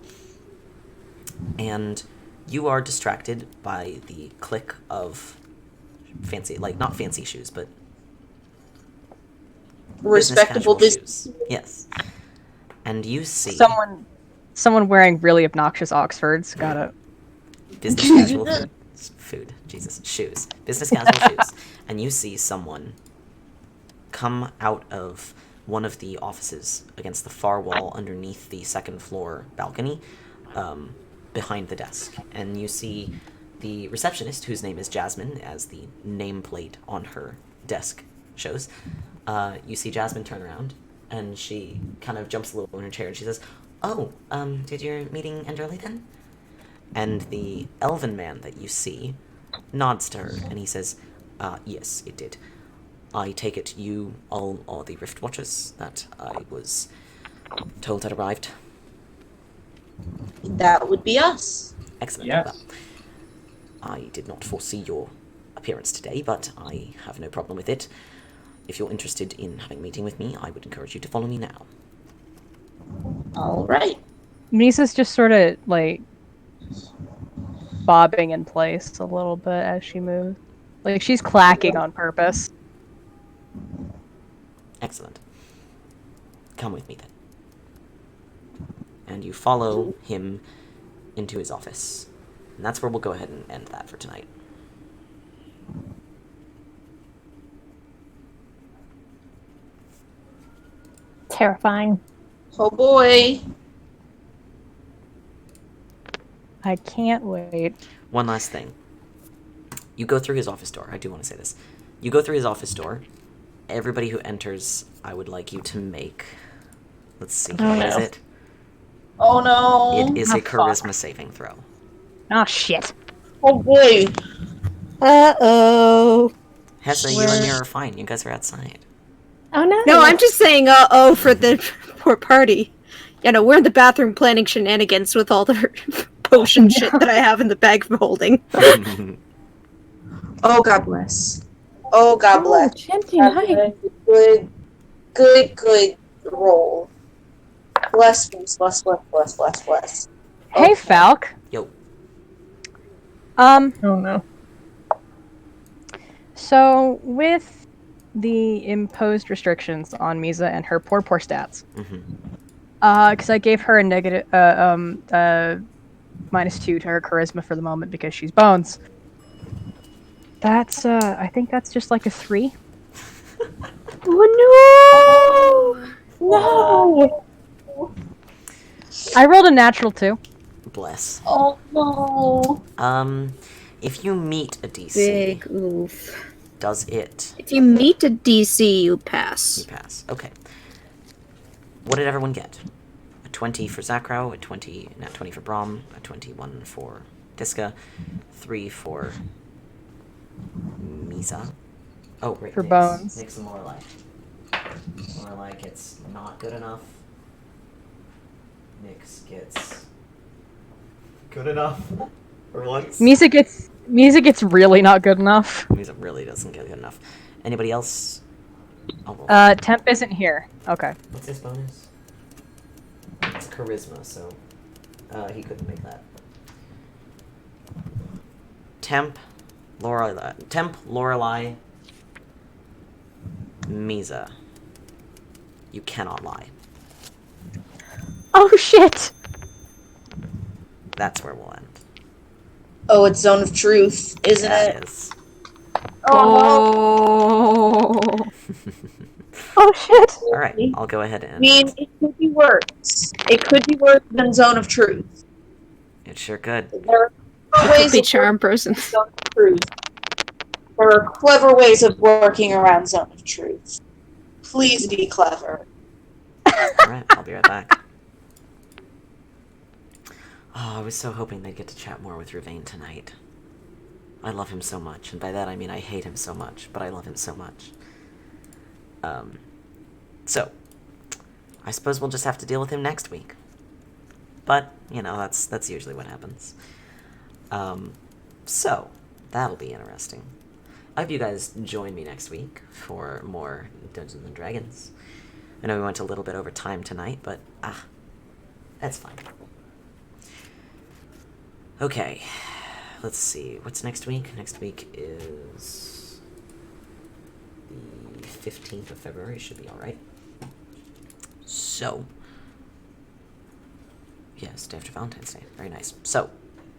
Speaker 1: And you are distracted by the click of fancy, like, not fancy shoes, but
Speaker 3: Respectable
Speaker 1: business casual shoes. Yes. And you see
Speaker 8: Someone wearing really obnoxious Oxfords. Got it.
Speaker 1: business casual food. Jesus. Shoes. Business casual shoes. And you see someone come out of one of the offices against the far wall underneath the second floor balcony, behind the desk. And you see the receptionist, whose name is Jasmine, as the nameplate on her desk shows. You see Jasmine turn around, and she kind of jumps a little in her chair, and she says, "Oh, did your meeting end early then?" And the elven man that you see nods to her, and he says, "Yes, it did. I take it you all are the Riftwatchers that I was told had arrived."
Speaker 3: That would be us.
Speaker 1: Excellent.
Speaker 7: Yes.
Speaker 1: Well, I did not foresee your appearance today, but I have no problem with it. If you're interested in having a meeting with me, I would encourage you to follow me now.
Speaker 3: All right.
Speaker 8: Misa's just sort of like bobbing in place a little bit as she moves. Like she's clacking on purpose.
Speaker 1: Excellent. Come with me then. And you follow him into his office. And that's where we'll go ahead and end that for tonight.
Speaker 5: Terrifying.
Speaker 3: Oh boy.
Speaker 8: I can't wait.
Speaker 1: One last thing. You go through his office door. I do want to say this. You go through his office door. Everybody who enters, I would like you to make... Let's see. What is it?
Speaker 3: Oh no.
Speaker 1: It is a charisma saving throw.
Speaker 8: Oh shit.
Speaker 3: Oh boy.
Speaker 2: Uh-oh.
Speaker 1: Hessa, you and Mir are fine. You guys are outside.
Speaker 5: Oh no.
Speaker 2: No, I'm just saying uh-oh for the poor party. You know, we're in the bathroom planning shenanigans with all the potion shit that I have in the bag for holding.
Speaker 3: Oh God bless. Oh God bless.
Speaker 5: Chanty,
Speaker 3: That's
Speaker 5: hi.
Speaker 3: a good roll. Bless.
Speaker 8: Hey,
Speaker 3: Okay.
Speaker 8: Falc.
Speaker 1: Yo.
Speaker 5: Oh no.
Speaker 8: So with the imposed restrictions on Mizha and her poor stats, because I gave her a negative, -2 to her charisma for the moment because she's bones. That's, I think that's just like a 3.
Speaker 2: Oh
Speaker 5: No.
Speaker 8: I rolled a natural 2.
Speaker 1: Bless.
Speaker 3: Oh no.
Speaker 1: If you meet a DC,
Speaker 2: Big oof.
Speaker 1: does it...
Speaker 2: If you meet a DC, you
Speaker 1: You
Speaker 2: pass.
Speaker 1: pass. Okay. What did everyone get? A 20 for Zakrow, a 20, not 20 for Braum, a 21 for Tiska, 3 for Mizha. Oh, wait.
Speaker 8: For Bones.
Speaker 1: Nix and Lorelai. Lorelai gets not good enough. Nix gets good enough. For once.
Speaker 8: Mizha gets really not good enough.
Speaker 1: Mizha really doesn't get good enough. Anybody else? I'll roll.
Speaker 8: Temp isn't here. Okay.
Speaker 1: What's his bonus? It's charisma, so he couldn't make that. Temp, Lorelai, Mizha. You cannot lie.
Speaker 8: Oh shit!
Speaker 1: That's where we'll end.
Speaker 3: Oh, it's Zone of Truth, isn't
Speaker 1: That
Speaker 3: it?
Speaker 1: is.
Speaker 2: Oh.
Speaker 8: Oh shit!
Speaker 1: Alright, I'll go ahead and...
Speaker 3: I mean, it could be worse. It could be worse than Zone of Truth.
Speaker 1: It sure could.
Speaker 3: There are
Speaker 2: Could
Speaker 3: ways
Speaker 2: be
Speaker 3: of
Speaker 2: charm person.
Speaker 3: Zone of Truth. There are clever ways of working around Zone of Truth. Please be clever.
Speaker 1: Alright, I'll be right back. Oh, I was so hoping they'd get to chat more with Ravane tonight. I love him so much, and by that I mean I hate him so much, but I love him so much. So, I suppose we'll just have to deal with him next week. But, you know, that's usually what happens. So, that'll be interesting. I hope you guys join me next week for more Dungeons & Dragons. I know we went a little bit over time tonight, but, that's fine. Okay, let's see, what's next week? Next week is the 15th of February, should be alright. So, yes, day after Valentine's Day, very nice. So,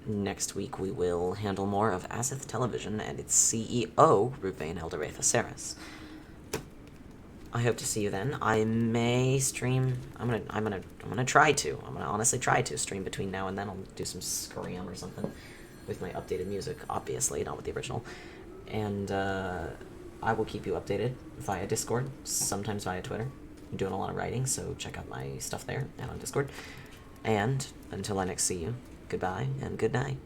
Speaker 1: next week we will handle more of Azuth Television and its CEO, Ravane Eldoretha Saris. I hope to see you then. I may stream. I'm gonna try to. I'm gonna honestly try to stream between now and then. I'll do some scram or something with my updated music, obviously, not with the original. And I will keep you updated via Discord, sometimes via Twitter. I'm doing a lot of writing, so check out my stuff there and on Discord. And until I next see you, goodbye and good night.